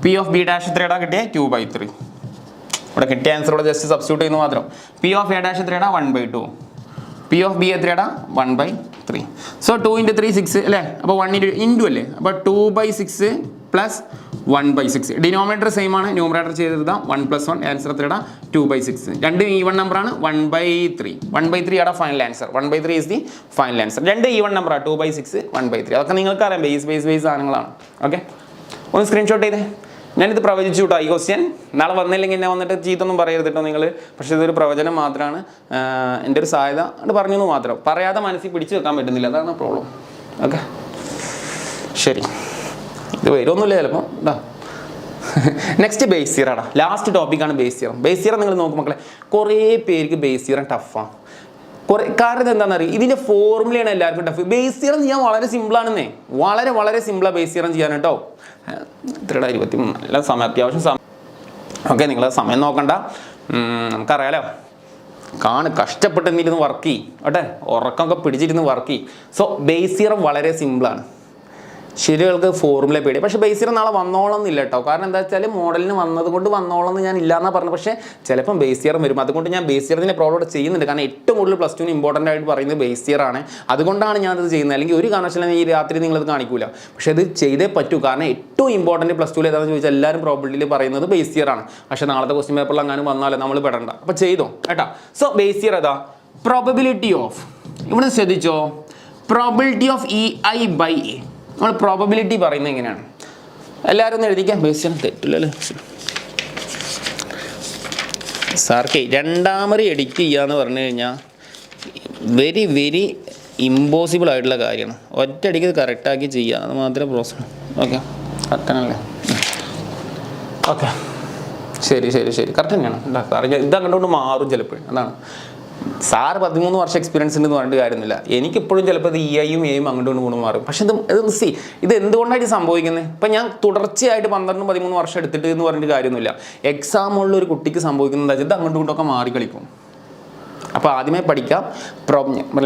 Speaker 1: പി ഓഫ് ബി ഡാഷ് എത്രയുടെ കിട്ടിയ? 2/3. ഇവിടെ കിട്ടിയ ആൻസറോടെ ജസ്റ്റ് സബ്സ്റ്റിറ്റ്യൂട്ട് ചെയ്യുന്നു മാത്രം. പി ഓഫ് എ ഡാഷ് എത്രയുടെ? 1/2. പി ഓഫ് ബി എത്രയുടെ? 1/3. സോ 2 × 3 6 അല്ലേ? അപ്പോൾ 1 ഇൻറ്റു അല്ലേ? അപ്പോൾ 2/6 പ്ലസ് 1/6. ഡിനോമിനേറ്റർ സെയിം ആണ്, ന്യൂമറേറ്റർ ചെയ്തെഴുതാം. 1 + 1 ആൻസർ എത്രയുടെ? 2/6. രണ്ട് ഈവൺ നമ്പറാണ്. 1/3. 1/3 ആണ് final answer. 1/3 is the final answer. രണ്ട് ഈവൺ നമ്പറാണ്. 2/6 1/3. അതൊക്കെ നിങ്ങൾക്ക് അറിയാം. ബേസ് സാധനങ്ങളാണ്. ഓക്കെ, ഒന്ന് സ്ക്രീൻഷോട്ട് ചെയ്തേ. ഞാനിത് പ്രവചിച്ചു കേട്ടോ. ഈ ക്വസ്റ്റ്യൻ നാളെ വന്നില്ലെങ്കിൽ എന്നെ വന്നിട്ട് ചീത്തൊന്നും പറയരുത് കേട്ടോ നിങ്ങൾ. പക്ഷേ ഇതൊരു പ്രവചനം മാത്രമാണ്. എൻ്റെ ഒരു സാധ്യത അത് പറഞ്ഞെന്ന് മാത്രം. പറയാതെ മനസ്സിൽ പിടിച്ചു വെക്കാൻ പറ്റുന്നില്ല, അതാണ് പ്രോബ്ലം. ഓക്കെ, ശരി. ഇത് വരുമൊന്നുമില്ല ചിലപ്പോൾ. ഇതാ നെക്സ്റ്റ് ബേസ് തിയറാണ്. ലാസ്റ്റ് ടോപ്പിക്കാണ് ബേസ് തിയറം. ബേസ് തിയറം നിങ്ങൾ നോക്കും മക്കളെ, കുറേ പേർക്ക് ബേസ് തിയറം ടഫാണ്. കാരണം എന്താണെന്ന് അറിയാം, ഇതിൻ്റെ ഫോർമുലയാണ് എല്ലാവർക്കും ടഫ്. ബേസ് തിയറം ചെയ്യാൻ വളരെ സിമ്പിളാണെന്നേ. വളരെ സിമ്പിളാണ് ബേസ് തിയറം ചെയ്യാൻ കേട്ടോ. ഇത്രയുടെ 23 നല്ല സമയം, അത്യാവശ്യം സമയം. ഓക്കെ, നിങ്ങൾ സമയം നോക്കണ്ട, നമുക്കറിയാലോ. കഷ്ടപ്പെട്ട് എന്നിരുന്ന് വർക്ക് ചെയ്യും കേട്ടെ. ഉറക്കമൊക്കെ പിടിച്ചിരുന്ന് വർക്ക് ചെയ്യും. സോ ബേസ് തിയറം വളരെ സിമ്പിളാണ്. ശരികൾക്ക് ഫോർമുല പേടി. പക്ഷേ ബേസ് ഇയർ നാളെ വന്നോളന്നില്ല കേട്ടോ. കാരണം എന്താ വെച്ചാൽ മോഡലിന് വന്നത് കൊണ്ട് വന്നോളന്ന് ഞാൻ ഇല്ലാന്നാ പറഞ്ഞു. പക്ഷേ ചിലപ്പം ബേസ് ഇയർ വരും. അതുകൊണ്ട് ഞാൻ ബേസ് ഇയറിൻ്റെ പ്രോബ്ലം ചെയ്യുന്നുണ്ട്. കാരണം ഏറ്റവും കൂടുതൽ പ്ലസ് ടുവിന് ഇമ്പോർട്ടൻ്റ് ആയിട്ട് പറയുന്നത് ബേസ് ഇയർ ആണ്. അതുകൊണ്ടാണ് ഞാനത് ചെയ്യുന്നത്. അല്ലെങ്കിൽ ഒരു കാരണവശാലും ഈ രാത്രി നിങ്ങളത് കാണിക്കൂല. പക്ഷേ ഇത് ചെയ്തേ പറ്റൂ. കാരണം ഏറ്റവും ഇമ്പോർട്ടൻറ്റ് പ്ലസ് ടുവിൽ ഏതാണെന്ന് ചോദിച്ചാൽ എല്ലാവരും പ്രോബിലിറ്റിയിൽ പറയുന്നത് ബേസ് ഇയർ ആണ്. പക്ഷേ നാളത്തെ ക്വസ്റ്റ്യൻ പേപ്പറിൽ അങ്ങനെ വന്നാലേ നമ്മൾ പെടണ്ട. അപ്പോൾ ചെയ്തോ കേട്ടോ. സോ ബേസ് ഇയർ ഏതാ? പ്രോബബിലിറ്റി ഓഫ്, ഇവിടെ ശ്രദ്ധിച്ചോ, പ്രോബിലിറ്റി ഓഫ് EI/A. നമ്മൾ പ്രോബബിലിറ്റി പറയുന്നത് എങ്ങനെയാണ്? എല്ലാവരും ഒന്ന് എഴുതിക്കാം. ബേസ് ഇയർ തെറ്റില്ലല്ലോ സാർക്ക്. രണ്ടാമത് എഡിറ്റ് ചെയ്യാന്ന് പറഞ്ഞു കഴിഞ്ഞാൽ വെരി വെരി ഇമ്പോസിബിൾ ആയിട്ടുള്ള കാര്യമാണ്. ഒറ്റയടിക്ക് ഇത് കറക്റ്റാക്കി ചെയ്യുക, അത് മാത്രമേ പ്രോസസ്. ഓക്കെ കറക്റ്റാണല്ലേ? ഓക്കെ ശരി ശരി ശരി കറക്റ്റ് തന്നെയാണ് സാർ. ഇത് അങ്ങോട്ട് മാറും ചിലപ്പോൾ. അതാണ് സാറ് 13 വർഷം എക്സ്പീരിയൻസ് ഉണ്ടെന്ന് പറഞ്ഞിട്ട് കാര്യമൊന്നുമില്ല. എനിക്കിപ്പോഴും ചിലപ്പോൾ ഇത് EIയും Aയും അങ്ങോട്ടും ഇങ്ങോട്ടും മാറും. പക്ഷെ ഇത് എന്തുകൊണ്ടായിട്ട് സംഭവിക്കുന്നത്? ഇപ്പം ഞാൻ തുടർച്ചയായിട്ട് 12-13 വർഷം എടുത്തിട്ട് എന്ന് പറഞ്ഞിട്ട് കാര്യമൊന്നുമില്ല. എക്സാമുള്ള ഒരു കുട്ടിക്ക് സംഭവിക്കുന്നത് എന്താ വെച്ചാൽ ഇത് അങ്ങോട്ടും ഇങ്ങോട്ടൊക്കെ മാറി കളിക്കും. അപ്പോൾ ആദ്യമേ പഠിക്കാം.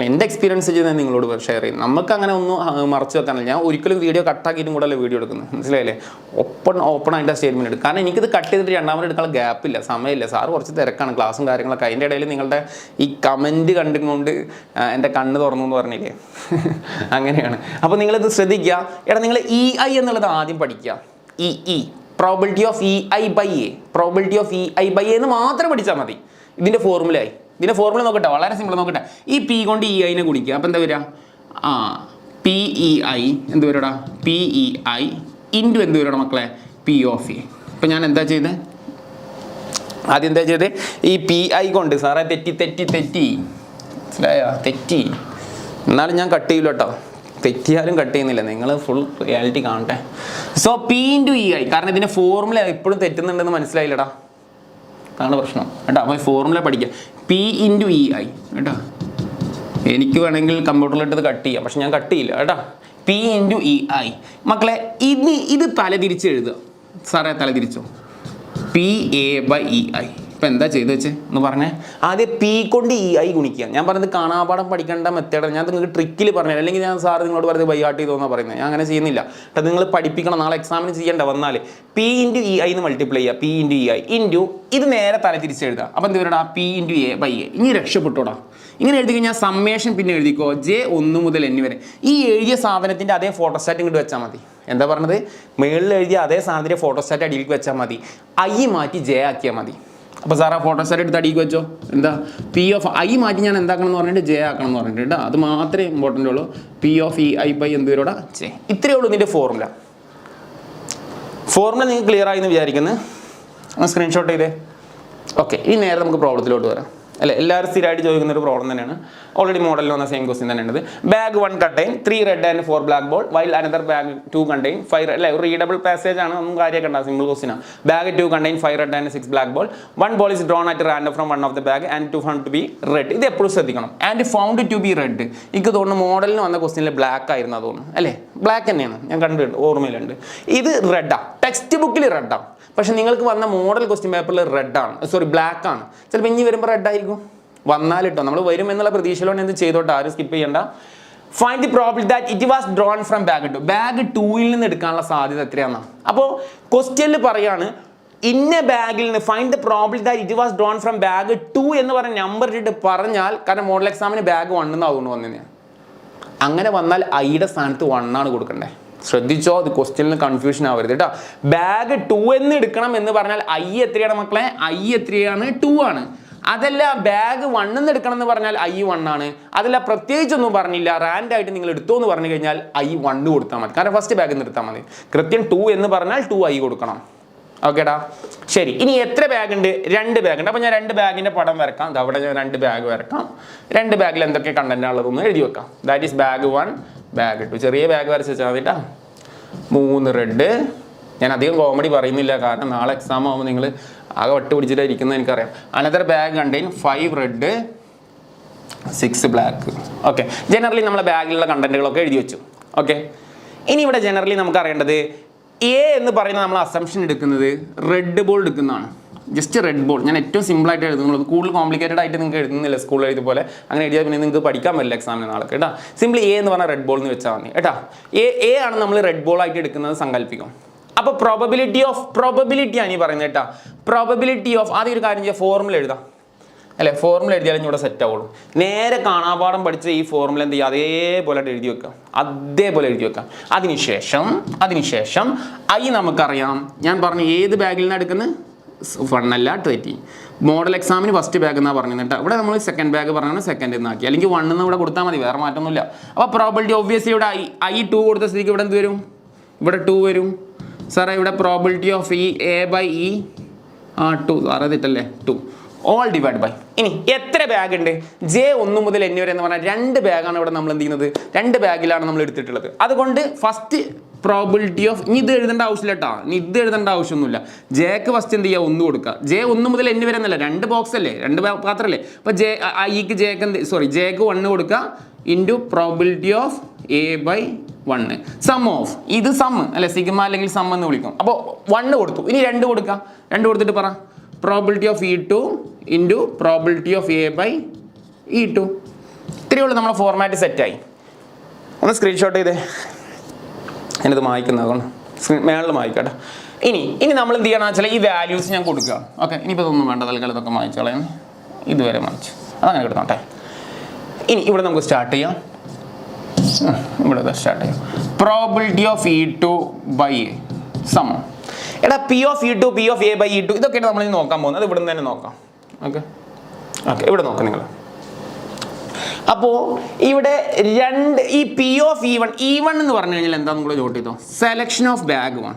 Speaker 1: എൻ്റെ എക്സ്പീരിയൻസ് ചെയ്ത് ഞാൻ നിങ്ങളോട് ഷെയർ ചെയ്യും. നമുക്ക് അങ്ങനെ ഒന്നും മറച്ചു വെക്കാനില്ല. ഞാൻ ഒരിക്കലും വീഡിയോ കട്ടാക്കിയിട്ടും കൂടെ അല്ലേ വീഡിയോ എടുക്കുന്നത്, മനസ്സിലായില്ലേ? ഓപ്പൺ ആയിട്ട് സ്റ്റേറ്റ്മെൻറ്റ് എടുക്കും. കാരണം എനിക്കിത് കട്ട് ചെയ്തിട്ട് രണ്ടാമത് എടുക്കാനുള്ള ഗ്യാപ്പില്ല, സമയമില്ല. സാറ് കുറച്ച് തിരക്കാണ്, ക്ലാസ്സും കാര്യങ്ങളൊക്കെ. അതിൻ്റെ ഇടയിൽ നിങ്ങളുടെ ഈ കമൻറ്റ് കണ്ടുകൊണ്ട് എൻ്റെ കണ്ണ് തുറന്നു എന്ന് പറഞ്ഞില്ലേ, അങ്ങനെയാണ്. അപ്പോൾ നിങ്ങളിത് ശ്രദ്ധിക്കുക. എടാ നിങ്ങൾ EI എന്നുള്ളത് ആദ്യം പഠിക്കുക. Probability of EI/A, probability of EI/A എന്ന് മാത്രം പഠിച്ചാൽ മതി. ഇതിൻ്റെ ഫോർമുല നോക്കട്ടെ, വളരെ സിമ്പിൾ. നോക്കട്ടെ, ഈ P കൊണ്ട് EIനെ ഗുണിക്കുക. അപ്പോൾ എന്താ വരിക? PEI എന്ത് വരടാ? PEI ഇൻറ്റു എന്ത് വരണം മക്കളെ? P of A. ഇപ്പം ഞാൻ എന്താ ചെയ്തത്? ആദ്യം എന്താ ചെയ്തത്? ഈ PI കൊണ്ട് സാറേ തെറ്റി മനസ്സിലായോ? തെറ്റി. എന്നാലും ഞാൻ കട്ട് ചെയ്യില്ല കേട്ടോ. തെറ്റിയാലും കട്ട് ചെയ്യുന്നില്ല. നിങ്ങൾ ഫുൾ റിയാലിറ്റി കാണട്ടെ. So P into EI. കാരണം ഇതിൻ്റെ ഫോർമുല എപ്പോഴും തെറ്റുന്നുണ്ടെന്ന് മനസ്സിലായില്ലടാ. അതാണ് പ്രശ്നം കേട്ടോ. അപ്പോൾ ഫോർമുല പഠിക്കുക. P ഇൻറ്റു EI കേട്ടോ. എനിക്ക് വേണമെങ്കിൽ കമ്പ്യൂട്ടറിലിട്ടത് കട്ട് ചെയ്യാം, പക്ഷെ ഞാൻ കട്ട് ചെയ്യില്ല കേട്ടോ. P ഇൻറ്റു EI മക്കളെ. ഇത് തലതിരിച്ച് എഴുതുക. സാറേ തലതിരിച്ചോ? PA/EI. ഇപ്പം എന്താ ചെയ്ത് വെച്ച് എന്ന് പറഞ്ഞേ? ആദ്യം P കൊണ്ട് EI ഗുണിക്കുക. ഞാൻ പറഞ്ഞത് കാണാപാഠം പഠിക്കേണ്ട മെത്തേഡ്. ഞാൻ നിങ്ങൾക്ക് ട്രിക്കിൽ പറഞ്ഞത്. അല്ലെങ്കിൽ ഞാൻ സാറ് നിങ്ങളോട് പറഞ്ഞത് ബൈഹാർട്ട് ചെയ്തോന്നാണ് പറയുന്നത്. ഞാൻ അങ്ങനെ ചെയ്യുന്നില്ല കേട്ടോ. നിങ്ങൾ പഠിപ്പിക്കണം. നാളെ എക്സാമിന് ചെയ്യേണ്ട വന്നാൽ P ഇൻറ്റു EI എന്ന് മൾട്ടിപ്ലൈ ചെയ്യുക. P ഇൻറ്റു EI ഇൻറ്റു ഇത് നേരെ തലതിരിച്ച് എഴുതുക. അപ്പോൾ എന്ത് വരടാ? P into A/A. ഇനി രക്ഷപ്പെട്ടോടാ. ഇങ്ങനെ എഴുതി കഴിഞ്ഞാൽ സമ്മേഷൻ പിന്നെ എഴുതിക്കോ. J1 മുതൽ N വരെ. ഈ എഴുതിയ സാധനത്തിൻ്റെ അതേ ഫോട്ടോസ്റ്റാറ്റ് ഇങ്ങോട്ട് വെച്ചാൽ മതി. എന്താ പറഞ്ഞത്? മുകളിൽ എഴുതിയ അതേ സാധനത്തിൻ്റെ ഫോട്ടോസ്റ്റാറ്റ് അടിയിലേക്ക് വെച്ചാൽ മതി. I മാറ്റി J ആക്കിയാൽ മതി. അപ്പോൾ സാർ ആ ഫോട്ടോസ്റ്റാറ്റ് എടുത്ത് അടിയിലേക്ക് വെച്ചോ. എന്താ? P ഓഫ് I മാറ്റി ഞാൻ എന്താക്കണം എന്ന് പറഞ്ഞിട്ട് J ആക്കണം എന്ന് പറഞ്ഞിട്ട്. അത് മാത്രമേ ഇമ്പോർട്ടൻ്റ് ഉള്ളൂ. P ഓഫ് EI/A എന്ത് വരോടാ? J. ഇത്രയേ ഉള്ളൂ ഇതിൻ്റെ ഫോർമുല. നിങ്ങൾക്ക് ക്ലിയർ ആയി എന്ന് വിചാരിക്കുന്നു. സ്ക്രീൻഷോട്ട് ചെയ്തേ. ഓക്കെ, ഇനി നേരെ നമുക്ക് പ്രോബ്ലത്തിലോട്ട് വരാം. അല്ലേ, എല്ലാവരും സ്ഥിരമായിട്ട് ചോദിക്കുന്ന ഒരു പ്രോബ്ലം തന്നെയാണ്. ഓൾറെഡി മോഡലിൽ വന്ന സെയിം ക്വസ്റ്റ്യൻ തന്നെയാണ്. Bag 1 contain 3 red and 4 black ball while another bag 2 contain 5 അല്ലേ, ഒരു റീഡബിൾ പാസേജ് ആണ്. ഒന്നും കാര്യമൊക്കെ ഉണ്ടാകും, സിമ്പിൾ ക്വസ്റ്റ്യൻ ആണ്. Bag 2 contain 5 red and 6 black ball. 1 ball is drawn at random from one of the bag and 2 found to be red. ഇത് എപ്പോഴും ശ്രദ്ധിക്കണം. And found to be red. എനിക്ക് തോന്നുന്നു മോഡലിന് വന്ന ക്വസ്റ്റ്യനിൽ ബ്ലാക്ക് ആയിരുന്നു തോന്നുന്നു അല്ലേ? ബ്ലാക്ക് തന്നെയാണ്, ഞാൻ കണ്ടിട്ടുണ്ട്, ഓർമ്മയിലുണ്ട്. ഇത് റെഡാണ്, ടെക്സ്റ്റ് ബുക്കിൽ റെഡാണ്. പക്ഷെ നിങ്ങൾക്ക് വന്ന മോഡൽ ക്വസ്റ്റ്യൻ പേപ്പറിൽ റെഡാണ്, സോറി ബ്ലാക്ക് ആണ്. ചിലപ്പോൾ ഇനി വരുമ്പോൾ റെഡ് ആയിരിക്കും വന്നാലിട്ടോ. നമ്മൾ വരും എന്നുള്ള പ്രതീക്ഷയിലാണ് എന്ത് ചെയ്തോട്ടെ, ആരും സ്കിപ്പ് ചെയ്യണ്ട. Find the probability that it was drawn from bag 2. Bag 2ൽ നിന്ന് എടുക്കാനുള്ള സാധ്യത എത്രയാണെന്നാണ്. അപ്പോൾ ക്വസ്റ്റ്യനിൽ പറയാണ് ഇന്ന ബാഗിൽ നിന്ന് find the probability that it was drawn from bag 2 എന്ന് പറഞ്ഞ നമ്പർ ഇട്ടിട്ട് പറഞ്ഞാൽ, കാരണം മോഡൽ എക്സാമിന് ബാഗ് 1 എന്നാവുന്നു വന്നതിന്. അങ്ങനെ വന്നാൽ ഐയുടെ സ്ഥാനത്ത് 1 ആണ് കൊടുക്കണ്ടേ. ശ്രദ്ധിച്ചോ, അത് ക്വസ്റ്റ്യനിൽ കൺഫ്യൂഷൻ ആവരുത് കേട്ടോ. ബാഗ് 2 എന്ന് എടുക്കണം എന്ന് പറഞ്ഞാൽ ഐ എത്രയാണ് മക്കളെ? ഐ എത്രയാണ്? 2 ആണ്. അതല്ല ബാഗ് 1 എന്ന് എടുക്കണം എന്ന് പറഞ്ഞാൽ ഐ 1 ആണ്. അതല്ല പ്രത്യേകിച്ചൊന്നും പറഞ്ഞില്ല, റാൻഡായിട്ട് നിങ്ങൾ എടുത്തോ എന്ന് പറഞ്ഞു കഴിഞ്ഞാൽ ഐ 1 കൊടുത്താൽ മതി. കാരണം ഫസ്റ്റ് ബാഗ് നിന്ന് എടുത്താൽ മതി. കൃത്യം 2 എന്ന് പറഞ്ഞാൽ 2 ഐ കൊടുക്കണം. ഓക്കേടാ, ശരി. ഇനി എത്ര ബാഗ് ഉണ്ട്? 2 ബാഗ് ഉണ്ട്. അപ്പോൾ ഞാൻ 2 ബാഗിൻ്റെ പടം വരക്കാം. അവിടെ ഞാൻ 2 ബാഗ് വരക്കാം. 2 ബാഗിൽ എന്തൊക്കെ കണ്ടന്റ് ഉള്ളതെന്ന് എഴുതി വെക്കാം. That is bag 1, bag 2. ചെറിയ ബാഗ് വരച്ച് വെച്ചാൽ മതി കേട്ടോ. 3 റെഡ്. ഞാൻ അധികം കോമഡി പറയുന്നില്ല, കാരണം നാളെ എക്സാം ആകുമ്പോൾ നിങ്ങൾ ആകെ വട്ട് പിടിച്ചിട്ടായിരിക്കുന്നത് എനിക്കറിയാം. Another bag contain 5 red 6 black. Okay, generally നമ്മളെ ബാഗിലുള്ള കണ്ടന്റുകളൊക്കെ എഴുതി വെച്ചു. ഓക്കെ, ഇനി ഇവിടെ ജനറലി നമുക്ക് അറിയേണ്ടത് എ എന്ന് പറയുന്നത് നമ്മൾ അസംഷൻ എടുക്കുന്നത് റെഡ് ബോൾ എടുക്കുന്നതാണ്. ജസ്റ്റ് റെഡ് ബോൾ ഞാൻ ഏറ്റവും സിമ്പിളായിട്ട് എഴുതുന്നുള്ളൂ. കൂടുതൽ കോംപ്ലിക്കേറ്റഡ് ആയിട്ട് നിങ്ങൾക്ക് എഴുതുന്നില്ല സ്കൂളിൽ എഴുതി പോലെ. അങ്ങനെ എഴുതിയാൽ പിന്നെ നിങ്ങൾക്ക് പഠിക്കാൻ പറ്റില്ല എക്സാമിന് നാളെ കേട്ടോ. സിമ്പിൾ എ എന്ന് പറഞ്ഞാൽ റെഡ് ബോൾ എന്ന് വെച്ചാൽ മതി കേട്ടോ. എ ആണ് നമ്മൾ റെഡ് ബോൾ ആയിട്ട് എടുക്കുന്നത് സങ്കല്പിക്കും. അപ്പോൾ പ്രോബബിലിറ്റി ആണ് ഈ പറയുന്നത് കേട്ടോ. പ്രോബബിലിറ്റി ഓഫ് ആദ്യം ഒരു കാര്യം ചെയ്യാം, ഫോർമുല എഴുതാം അല്ലേ. ഫോർമുല എഴുതിയാലും ഇവിടെ സെറ്റ് ആവുള്ളൂ. നേരെ കാണാപാഠം പഠിച്ച ഈ ഫോർമുല എന്ത് ചെയ്യുക, അതേപോലെ എഴുതി വെക്കാം, അതേപോലെ എഴുതി വെക്കാം. അതിനുശേഷം ഐ നമുക്കറിയാം. ഞാൻ പറഞ്ഞു ഏത് ബാഗിൽ നിന്നാണ് എടുക്കുന്നത്, 1 അല്ല 20. മോഡൽ എക്സാമിന് ഫസ്റ്റ് ബാഗ് എന്നാണ് പറഞ്ഞത് കേട്ടോ. ഇവിടെ നമ്മൾ സെക്കൻഡ് ബാഗ് പറഞ്ഞാൽ സെക്കൻഡ് എന്നാക്കി, അല്ലെങ്കിൽ 1 എന്ന് ഇവിടെ കൊടുത്താൽ മതി, വേറെ മാറ്റമൊന്നുമില്ല. അപ്പോൾ പ്രോബിലിറ്റി ഒബ്വിയസ്ലി ഇവിടെ ഐ 2 കൊടുത്ത സ്ഥിതിക്ക് ഇവിടെ എന്ത് വരും, ഇവിടെ 2 വരും. സാറേ ഇവിടെ probability of E A by E 2 സാറേ തെറ്റല്ലേ 2 ഓൾ ഡിവൈഡ് ബൈ. ഇനി എത്ര ബാഗ് ഉണ്ട്, ജെ 1 മുതൽ n വരെ എന്ന് പറഞ്ഞാൽ 2 ബാഗാണ് ഇവിടെ നമ്മൾ എന്ത് ചെയ്യുന്നത്, 2 ബാഗിലാണ് നമ്മൾ എടുത്തിട്ടുള്ളത്. അതുകൊണ്ട് ഫസ്റ്റ് പ്രോബിലിറ്റി ഓഫ്, ഇനി ഇത് എഴുതേണ്ട ആവശ്യമില്ല കേട്ടോ, ഇനി ഇത് എഴുതേണ്ട ആവശ്യമൊന്നുമില്ല. ജെക്ക് ഫസ്റ്റ് എന്ത് ചെയ്യുക, 1 കൊടുക്കുക. ജെ 1 മുതൽ n വരെ എന്നല്ല, 2 ബോക്സ് അല്ലേ, 2 പാത്രമല്ലേ. അപ്പോൾ ജെക്ക് 1 കൊടുക്കുക into probability of A by 1 sum of, ഇത് സം അല്ലെ, സിഗ്മ അല്ലെങ്കിൽ സം എന്ന് വിളിക്കും. അപ്പോൾ 1 കൊടുത്തു, ഇനി 2 കൊടുക്കുക. 2 കൊടുത്തിട്ട് പറ probability of E2 into probability of A by E2. ഇത്രയേ ഉള്ളൂ, നമ്മളെ ഫോർമാറ്റ് സെറ്റായി. ഒന്ന് സ്ക്രീൻഷോട്ട് ചെയ്തേ, ഞാനിത് മായ്ക്കുന്നതുകൊണ്ട് മേളിൽ മായ്ക്കട്ടെ. ഇനി നമ്മൾ എന്ത് ചെയ്യണമെന്ന് വെച്ചാൽ ഈ വാല്യൂസ് ഞാൻ കൊടുക്കുക. ഓക്കെ, ഇനിയിപ്പോൾ ഇതൊന്നും വേണ്ട, തൽക്കാലം ഇതൊക്കെ മായ്ച്ചോളാം. ഇതുവരെ മായ്ച്ചു, അതങ്ങനെ കിടന്നോട്ടെ. ഇനി ഇവിടെ നമുക്ക് സ്റ്റാർട്ട് ചെയ്യാം. ഇവിടെ സ്റ്റാർട്ട് ചെയ്യാം. Probability of E2 by sum. എടാ P of E2 P of A by E2 ഇതൊക്കെയാണ് നമ്മൾ നോക്കാൻ പോകുന്നത്. അത് ഇവിടെ നിന്ന് തന്നെ നോക്കാം. ഓക്കെ, ഇവിടെ നോക്കാം നിങ്ങൾ. അപ്പോൾ ഇവിടെ ഈ പി ഓഫ് E1 എന്ന് പറഞ്ഞു കഴിഞ്ഞാൽ എന്താ നിങ്ങൾ നോട്ട് ചെയ്തോ, സെലക്ഷൻ ഓഫ് ബാഗ് 1.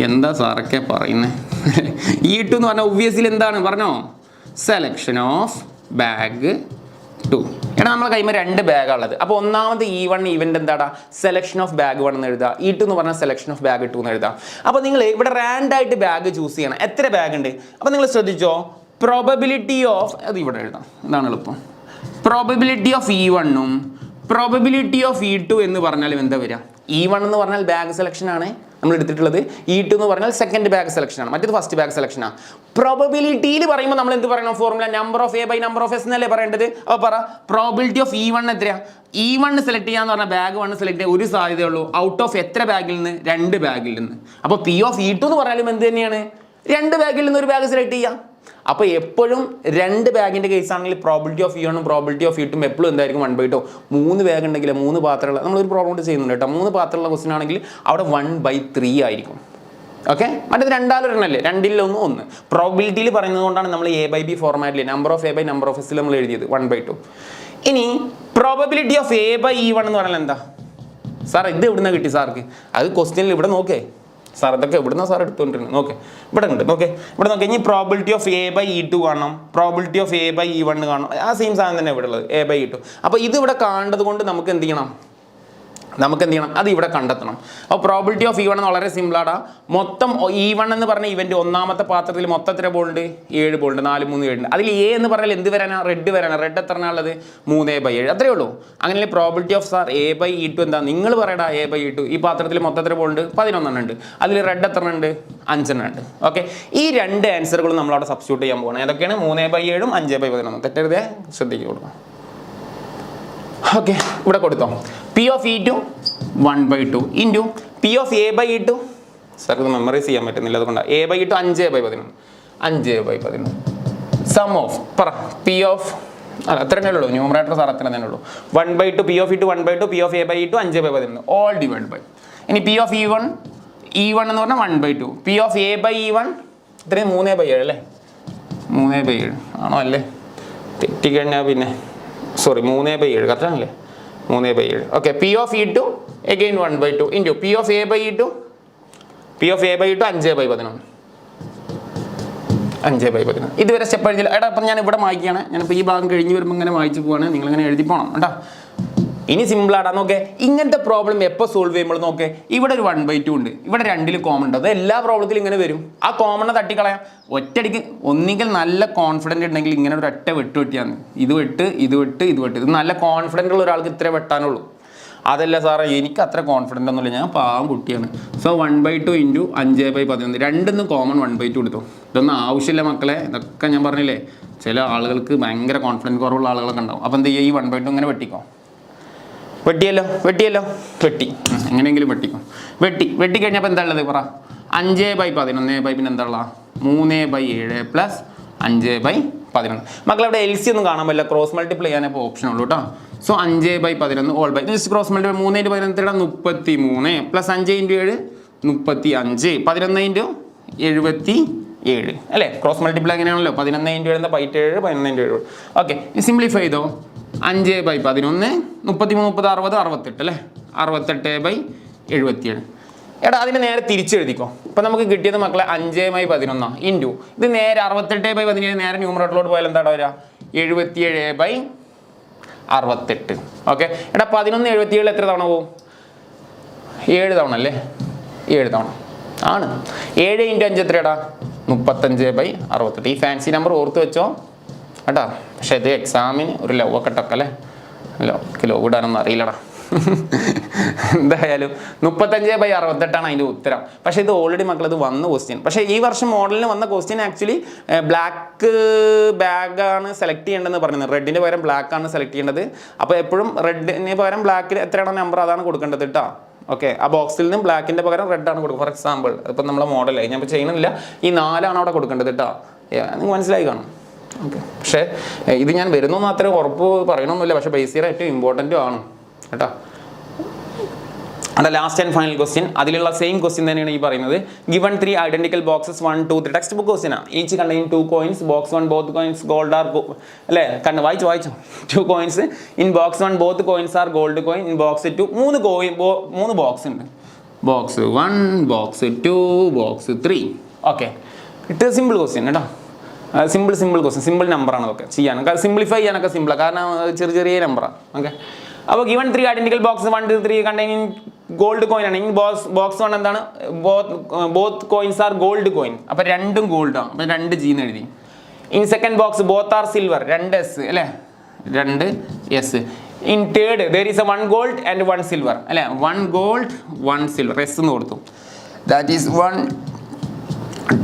Speaker 1: എന്താ സാറൊക്കെ പറയുന്നത്, E2 എന്ന് പറഞ്ഞാൽ ഒബ്വിയസ്ലി എന്താണ് പറഞ്ഞോ, സെലക്ഷൻ ഓഫ് ബാഗ് 2. എടാ നമ്മളെ കൈമ 2 ബാഗുള്ളത്. അപ്പോൾ ഒന്നാമത് E1 ഇവന്റ് എന്താടാ, സെലക്ഷൻ ഓഫ് ബാഗ് 1 എന്ന് എഴുതുക. E2 എന്ന് പറഞ്ഞാൽ സെലക്ഷൻ ഓഫ് ബാഗ് 2 എന്ന് എഴുതാം. അപ്പോൾ നിങ്ങൾ ഇവിടെ റാൻഡായിട്ട് ബാഗ് ചൂസ് ചെയ്യണം. എത്ര ബാഗ് ഉണ്ട്, അപ്പോൾ നിങ്ങൾ ശ്രദ്ധിച്ചോ, പ്രോബബിലിറ്റി ഓഫ്, അത് ഇവിടെ എഴുതാം, ഇതാണ് എളുപ്പം. Probability of E1 probability of E2 എന്ന് പറഞ്ഞാലും എന്താ വരിക, E1 എന്ന് പറഞ്ഞാൽ ബാഗ് സെലക്ഷൻ ആണ് നമ്മൾ എടുത്തിട്ടുള്ളത്, E2 എന്ന് പറഞ്ഞാൽ സെക്കൻഡ് ബാഗ് സെലക്ഷൻ ആണ്, മറ്റേത് ഫസ്റ്റ് ബാഗ് സെലക്ഷൻ ആണ്. പ്രോബബിലിറ്റിയിൽ പറയുമ്പോൾ നമ്മൾ എന്ത് പറയണം, formula number of A by number of S എന്നല്ലേ പറയേണ്ടത്. അപ്പോൾ പറ പ്രോബിലിറ്റി ഓഫ് E1 എത്രയാ, E1 സെലക്ട് ചെയ്യാന്ന് പറഞ്ഞാൽ ബാഗ് 1 സെലക്ട് ചെയ്യാൻ ഒരു സാധ്യതയുള്ളൂ, ഔട്ട് ഓഫ് എത്ര ബാഗിൽ നിന്ന്, 2 ബാഗിൽ നിന്ന്. അപ്പോൾ പി ഓഫ് E2 എന്ന് പറഞ്ഞാലും എന്ത് തന്നെയാണ്, 2 ബാഗിൽ നിന്ന് ഒരു ബാഗ് സെലക്ട് ചെയ്യാം. അപ്പോൾ എപ്പോഴും 2 ബാഗിൻ്റെ കേസ് ആണെങ്കിൽ probability of E1 probability of E2 എപ്പോഴും എന്തായിരിക്കും 1/2. 3 ബാഗ് ഉണ്ടെങ്കിൽ 3 പാത്രമുള്ള, നമ്മളൊരു പ്രോബ്ലം ചെയ്യുന്നുണ്ട് കേട്ടോ, 3 പാത്രമുള്ള ക്വസ്റ്റൻ ആണെങ്കിൽ അവിടെ 1/3 ആയിരിക്കും. ഓക്കെ, മറ്റേത് 2 അല്ലേ, 2 പ്രോബിലിറ്റിയിൽ പറയുന്നത് കൊണ്ടാണ് നമ്മൾ എ ബൈ ബി ഫോർമാറ്റിൽ number of A by number of S നമ്മൾ എഴുതിയത് 1/2. ഇനി probability of A by E1 എന്ന് പറഞ്ഞാൽ എന്താ സാർ, ഇത് എവിടുന്ന കിട്ടി സാർക്ക്, അത് ക്വസ്റ്റ്യനിൽ ഇവിടെ നോക്കേ സാർ, ഇതൊക്കെ എവിടുന്ന സാർ എടുത്തുകൊണ്ടിരുന്നത്, നോക്കേ ഇവിടെ ഉണ്ട്, നോക്കേ ഇവിടെ നോക്കേ. ഇനി probability of A by E2 കാണണം, probability of A by E1 കാണണം, ആ സെയിം സാധനം തന്നെ ഇവിടെ ഉള്ളത്, എ ബൈ E2. അപ്പോൾ ഇത് ഇവിടെ കാണേണ്ടത് കൊണ്ട് നമുക്ക് എന്ത് ചെയ്യണം, അത് ഇവിടെ കണ്ടെത്തണം. അപ്പോൾ പ്രോബിലിറ്റി ഓഫ് E1 വളരെ സിമ്പിളാണ്. മൊത്തം E1 എന്ന് പറഞ്ഞ ഇവന്റ് ഒന്നാമത്തെ പാത്രത്തിൽ മൊത്തം എത്ര ബോളുണ്ട്, 7 ബോളുണ്ട്, 4, 3, 7 ഉണ്ട്. അതിൽ എ എന്ന് പറഞ്ഞാൽ എന്ത് വരാനാ, റെഡ് വരാനാണ്. റെഡ് എത്രയാണുള്ളത്, 3/7, അത്രേ ഉള്ളൂ. അങ്ങനെ probability of sir A by E2 എന്താ, നിങ്ങൾ പറയടാ എ ബൈ E2. ഈ പാത്രത്തിൽ മൊത്തം എത്ര ബോളുണ്ട്, 11 ഉണ്ട്. അതിൽ റെഡ് എത്ര ഉണ്ട്, 5 ഉണ്ട്. ഓക്കെ, ഈ 2 ആൻസറുകളും നമ്മളവിടെ സബ്സ്റ്റിറ്റ്യൂട്ട് ചെയ്യാൻ പോകണം. ഏതൊക്കെയാണ്, 3/7 5/11. തെറ്റരുതേ, ശ്രദ്ധിക്കുക. ഓക്കെ, ഇവിടെ കൊടുത്തോ, P of E2 1/2 into P of A by E2. Sir ഇത് മെമ്മറൈസ് ചെയ്യാൻ പറ്റുന്നില്ല, അതുകൊണ്ടാണ് A by E2 5/11 sum of പറ പി ഓഫ്, അല്ല അത്ര തന്നെ ഉള്ളൂ, ന്യൂമറേറ്റർ സാർ അത്ര തന്നെ ഉള്ളൂ. 1/2 P of E2 1/2 P of A by E2 5/11 all divide by. ഇനി പി ഓഫ് E1 എന്ന് പറഞ്ഞാൽ 1/2 P of A by E1 ഇത്രയും 3/7 അല്ലേ, 3/7 ആണോ അല്ലേ, തെറ്റിക്കഴിഞ്ഞാൽ പിന്നെ സോറി 3/7 കറക്റ്റാണല്ലേ, 3/7. Okay, P of E2 again 1/2 into P of A by E2 5/11. ഇതുവരെ സ്റ്റെപ്പ് എഴുതില്ല. എടാ അപ്പം ഞാൻ ഇവിടെ വായിക്കുകയാണ്, ഞാനിപ്പോൾ ഈ ഭാഗം കഴിഞ്ഞ് വരുമ്പോൾ ഇങ്ങനെ വായിച്ചു പോവാണ്, നിങ്ങളിങ്ങനെ എഴുതി പോകണം കേട്ടോ. ഇനി സിമ്പിളാടാ, നോക്കേ ഇങ്ങനത്തെ പ്രോബ്ലം എപ്പോൾ സോൾവ് ചെയ്യുമ്പോൾ നോക്കേ ഇവിടെ ഒരു 1/2 ഉണ്ട്, ഇവിടെ 2 കോമൺ ഉണ്ട്. അത് എല്ലാ പ്രോബ്ലത്തിലും ഇങ്ങനെ വരും. ആ കോമണിനെ തട്ടിക്കളയാം ഒറ്റയടിക്ക്. ഒന്നുകിൽ നല്ല കോൺഫിഡൻറ്റ് ഉണ്ടെങ്കിൽ ഇങ്ങനെ ഒരു ഒറ്റ വെട്ടിയാണ്, ഇത് വെട്ട് ഇത് നല്ല കോൺഫിഡൻ്റ് ഉള്ള ഒരാൾക്ക് ഇത്രേ വെട്ടാനുള്ളൂ. അതല്ല സാറേ എനിക്ക് അത്ര കോൺഫിഡൻ്റ് ഒന്നുമില്ല, ഞാൻ പാവം കുട്ടിയാണ്. സോ 1/2 ഇൻറ്റു 5/11 രണ്ടൊന്നും കോമൺ 1/2 എടുത്തു. ഇതൊന്നും ആവശ്യമില്ല മക്കളെ, ഇതൊക്കെ ഞാൻ പറഞ്ഞില്ലേ ചില ആളുകൾക്ക് ഭയങ്കര കോൺഫിഡൻസ് കുറവുള്ള ആളുകളൊക്കെ ഉണ്ടാവും. അപ്പോൾ എന്ത് ചെയ്യുക, ഈ 1/2 ഇങ്ങനെ വെട്ടിക്കോ. വെട്ടി എങ്ങനെയെങ്കിലും വെട്ടി കഴിഞ്ഞപ്പോൾ എന്താ ഉള്ളത് പറ? 5/11 പിന്നെ എന്താ ഉള്ള 3/7 പ്ലസ് 5/11. മക്കളവിടെ LC ഒന്നും കാണാൻ പറ്റില്ല, ക്രോസ് മൾട്ടിപ്ലൈ ചെയ്യാനേ ഇപ്പോൾ ഓപ്ഷൻ ഉള്ളൂ കേട്ടോ. So 5/11 all by just cross multiply 3/11 33 plus 5 into 7 35 11 into 77 അല്ലേ? ക്രോസ് മൾട്ടിപ്ലൈ എങ്ങനെയാണല്ലോ 11 ഇൻറ്റു 7 17 11 ഇൻറ്റു 7. ഓക്കെ, സിംപ്ലിഫൈ ചെയ്തോ. 5/11 33 30 60 68 അല്ലേ? 68/77. എടാ അതിനെ നേരെ തിരിച്ചെഴുതിക്കോ. ഇപ്പം നമുക്ക് കിട്ടിയത് മക്കളെ 5/11 ഇൻറ്റു ഇത് നേരെ 68/17 നേരെ ന്യൂമറേറ്ററിലോട്ട് പോയാൽ എന്താണ് വരിക? 77/68. ഓക്കെ, എടാ 11 77 എത്ര തവണ പോവും? 7 തവണ അല്ലേ? 7 തവണ ആണ്. 7 ഇൻറ്റു 5 എത്രയാടാ? 35/68. ഈ ഫാൻസി നമ്പർ ഓർത്ത് വെച്ചോ കേട്ടാ. പക്ഷെ ഇത് എക്സാമിന് ഒരു ലവ് ഒക്കെ ടക്കല്ലേ, ലവ് ഇടാനൊന്നും അറിയില്ലടാ. എന്തായാലും 35/68 അതിൻ്റെ ഉത്തരം. പക്ഷേ ഇത് ഓൾറെഡി മക്കളത് വന്ന ക്വസ്റ്റ്യൻ. പക്ഷേ ഈ വർഷം മോഡലിന് വന്ന ക്വസ്റ്റ്യൻ ആക്ച്വലി ബ്ലാക്ക് ബാഗാണ് സെലക്ട് ചെയ്യേണ്ടതെന്ന് പറയുന്നത്. റെഡിന് പകരം ബ്ലാക്ക് ആണ് സെലക്ട് ചെയ്യേണ്ടത്. അപ്പോൾ എപ്പോഴും റെഡിന് പകരം ബ്ലാക്കിൽ എത്രയാണോ നമ്പർ അതാണ് കൊടുക്കേണ്ടത് കേട്ടോ. ഓക്കെ, ആ ബോക്സിൽ നിന്നും ബ്ലാക്കിൻ്റെ പകരം റെഡ് ആണ് കൊടുക്കുക. ഫോർ എക്സാമ്പിൾ അതിപ്പോൾ നമ്മളെ മോഡലായി ഞാൻ ഇപ്പോൾ ചെയ്യുന്നില്ല, ഈ 4 ആണ് അവിടെ കൊടുക്കേണ്ടത് കേട്ടോ. നിങ്ങൾക്ക് മനസ്സിലായി കാണും. ഓക്കെ, പക്ഷേ ഇത് ഞാൻ വരുന്നു മാത്രമേ ഉറപ്പ് പറയണമെന്നില്ല. പക്ഷേ ബേസ് ഇയർ ഏറ്റവും ഇമ്പോർട്ടൻറ്റും ആണ് കേട്ടോ. ലാസ്റ്റ് ആൻഡ് ഫൈനൽ ക്വസ്റ്റ്യൻ, അതിലുള്ള സെയിം ക്വസ്റ്റ്യൻ തന്നെയാണ് ഈ പറയുന്നത്. Given 3 identical boxes 1 2 3 textbook question ആണ്. Each contain 2 coins. Box 1 both coins gold are അല്ലേ? വായിച്ചു 2 coins. In box 1 both coins are gold coin. In box 2 3 box ഉണ്ട്. Box 1 box 2 box 3. Okay, it simple question കേട്ടോ. Simple question, simple നമ്പറാണ് അതൊക്കെ ചെയ്യാൻ. Simplify ചെയ്യാനൊക്കെ സിമ്പിളാണ്, കാരണം ചെറിയ നമ്പറാണ്. ഓക്കെ, അപ്പോൾ given 3 identical box 1 2 3 containing gold coin ആണ്. ഇൻ ബോക്സ് 1 എന്താണ്? Both coins R gold coin. അപ്പോൾ രണ്ടും ഗോൾഡ് ആണ്, അപ്പോൾ 2 G എന്ന് എഴുതി. In second box both are silver, 2 S അല്ലേ? 2 S. In third there is a 1 gold and 1 silver അല്ലേ? 1 gold 1 silver, S എന്ന് കൊടുത്തു. That is 1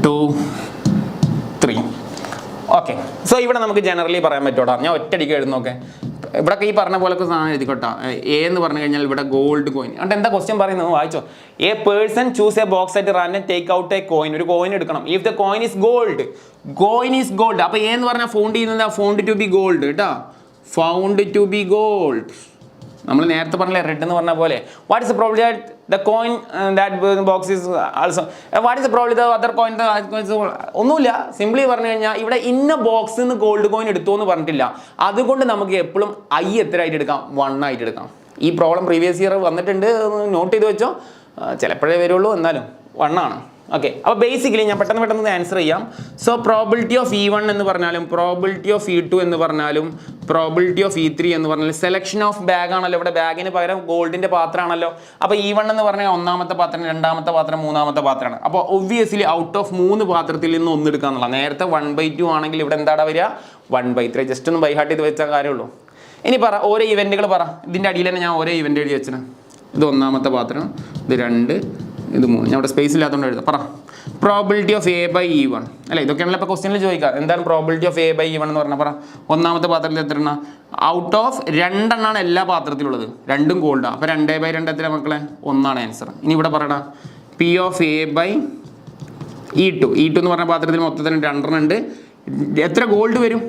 Speaker 1: 2 3. ഓക്കെ, സോ ഇവിടെ നമുക്ക് ജനറലി പറയാൻ പറ്റൂടാ. ഞാൻ ഒറ്റയടിക്ക് എഴുതുന്നോക്കെ ഇവിടെയൊക്കെ ഈ പറഞ്ഞ പോലൊക്കെ സാധനം എഴുതിക്കോട്ടാ. എ എന്ന് പറഞ്ഞു കഴിഞ്ഞാൽ ഇവിടെ ഗോൾഡ് കോയിൻ. അതുകൊണ്ട് എന്താ ക്വസ്റ്റ്യൻ പറയുന്നത് വായിച്ചോ. A person choose a box at random take out a coin. ഒരു കോയിൻ എടുക്കണം. If the coin is gold, അപ്പോൾ എ എന്ന് പറഞ്ഞാൽ ഫൗണ്ട് ചെയ്യുന്നത് ഫൗണ്ട് ടു ബി ഗോൾഡ് കേട്ടോ. Found to be gold. നമ്മൾ നേരത്തെ പറഞ്ഞില്ലേ റെഡ് എന്ന് പറഞ്ഞ പോലെ. What is the probability the coin that box is also, what is the probability the other coin? ഒന്നുമില്ല, സിംപ്ലി പറഞ്ഞു കഴിഞ്ഞാൽ ഇവിടെ ഇന്ന ബോക്സിൽ നിന്ന് ഗോൾഡ് കോയിൻ എടുത്തു എന്ന് പറഞ്ഞിട്ടില്ല. അതുകൊണ്ട് നമുക്ക് എപ്പോഴും എത്ര ആയിട്ട് എടുക്കാം? 1 ആയിട്ട് എടുക്കാം. ഈ പ്രോബ്ലം പ്രീവിയസ് ഇയർ വന്നിട്ടുണ്ട്, നോട്ട് ചെയ്ത് വെച്ചോ. ചിലപ്പോഴേ വരുള്ളൂ, എന്നാലും 1 ആണ്. ഓക്കെ, അപ്പോൾ ബേസിക്കലി ഞാൻ പെട്ടെന്ന് ആൻസർ ചെയ്യാം. സോ പ്രോബിലിറ്റി ഓഫ് E1 എന്ന് പറഞ്ഞാലും പ്രോബിലിറ്റി ഓഫ് E2 എന്ന് പറഞ്ഞാലും പ്രോബിലിറ്റി ഓഫ് E3 എന്ന് പറഞ്ഞാലും സെലക്ഷൻ ഓഫ് ബാഗ് ആണല്ലോ. ഇവിടെ ബാഗിന് പകരം ഗോൾഡിൻ്റെ പാത്രമാണല്ലോ. അപ്പോൾ E1 എന്ന് പറഞ്ഞാൽ 1ാമത്തെ പാത്രം, 2ാമത്തെ പാത്രം, 3ാമത്തെ പാത്രമാണ്. അപ്പോൾ ഒബ്വിയസ്ലി ഔട്ട് ഓഫ് 3 പാത്രത്തിൽ നിന്ന് 1 എടുക്കുക എന്നുള്ള. നേരത്തെ 1/2 ആണെങ്കിൽ ഇവിടെ എന്താണ് വരിക? 1/3. ജസ്റ്റ് ഒന്ന് ബൈ ഹാർട്ട് ചെയ്ത് വെച്ചാൽ കാര്യമുള്ളൂ. ഇനി പറ ഓരോ ഇവൻറ്റുകൾ പറ. ഇതിൻ്റെ അടിയിൽ തന്നെ ഞാൻ ഓരോ ഇവൻ്റ് എഴുതി വെച്ചിന്. ഇത് 1ാമത്തെ പാത്രം, ഇത് 2, ഇത് 3. ഞാൻ ഇവിടെ സ്പേസ് ഇല്ലാത്തതുകൊണ്ട് എഴുതാം. പറ പ്രോബിലിറ്റി ഓഫ് A/E1 അല്ലേ? ഇതൊക്കെയാണല്ലോ ഇപ്പോൾ ക്വസ്റ്റ്യനിൽ ചോദിക്കുക. എന്താണ് പ്രോബിലിറ്റി ഓഫ് A/E1 എന്ന് പറഞ്ഞാൽ പറ. 1ാമത്തെ പാത്രത്തിൽ എത്ര എണ്ണ? ഔട്ട് ഓഫ് 2 എണ്ണമാണ് എല്ലാ പാത്രത്തിലുള്ളത്. 2ഉം ഗോൾഡാണ്. അപ്പോൾ 2/2 എത്ര മക്കളെ? 1 ആണ് ആൻസർ. ഇനി ഇവിടെ പറയടാ P ഓഫ് A/E2. E2 എന്ന് പറഞ്ഞ പാത്രത്തിൽ മൊത്തത്തിൽ 2 എണ്ണം ഉണ്ട്. എത്ര ഗോൾഡ് വരും?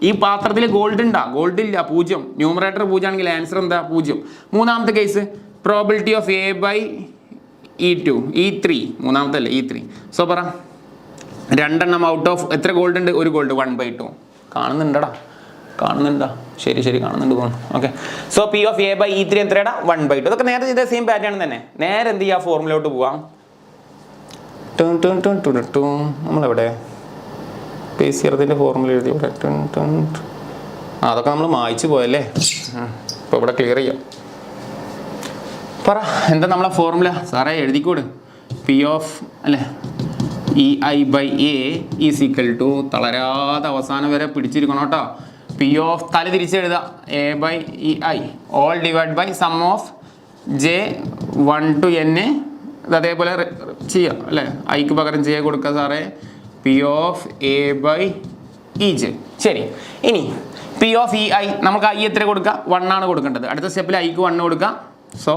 Speaker 1: ഈ പാത്രത്തിൽ ഗോൾഡ് ഉണ്ടാ? ഗോൾഡ് ഇല്ല, 0. ന്യൂമറേറ്റർ 0 ആണെങ്കിൽ ആൻസർ എന്താ? 0. 3ാമത്തെ case probability of A/E2 E3. 3ാമത്തല്ലേ E3. സോ പറ 2 എണ്ണം ഔട്ട് ഓഫ് എത്ര ഗോൾഡ് ഉണ്ട്? 1 ഗോൾഡ് 1/2. കാണുന്നുണ്ടാ? ശരി കാണുന്നുണ്ട് തോന്നുന്നു. Okay, so P of A/E3 എത്രയാടാ? 1/2. ഇതൊക്കെ നേരെ ചെയ്ത സെയിം പാറ്റേൺ തന്നെ. നേരെ എന്ത് ചെയ്യുക? ഫോർമുലയിലോട്ട് പോവാം. നമ്മളെവിടെ പേസ് ചെയ്യറതിൻ്റെ ഫോർമുല എഴുതി ഇവിടെ. അതൊക്കെ നമ്മൾ മായ്ച്ചു പോയല്ലേ. ഇപ്പോൾ ഇവിടെ ക്ലിയർ ചെയ്യാം. പറ എന്താ നമ്മളെ ഫോർമുല? സാറേ എഴുതിക്കൂട്. P ഓഫ് അല്ലേ EI/A ഈസ് ഈക്വൽ ടു, തളരാതെ അവസാനം വരെ പിടിച്ചിരിക്കണം കേട്ടോ. P ഓഫ് തല തിരിച്ചെഴുതുക A/EI all divide by sum of J1 to N അതേപോലെ ചെയ്യാം അല്ലേ. ഐക്ക് പകരം J കൊടുക്കുക സാറേ. P of A by EJ. ശരി, ഇനി P of EI നമുക്ക് I എത്ര കൊടുക്കുക? 1 ആണ് കൊടുക്കേണ്ടത്. അടുത്ത സ്റ്റെപ്പിൽ ഐക്ക് 1 കൊടുക്കുക. സോ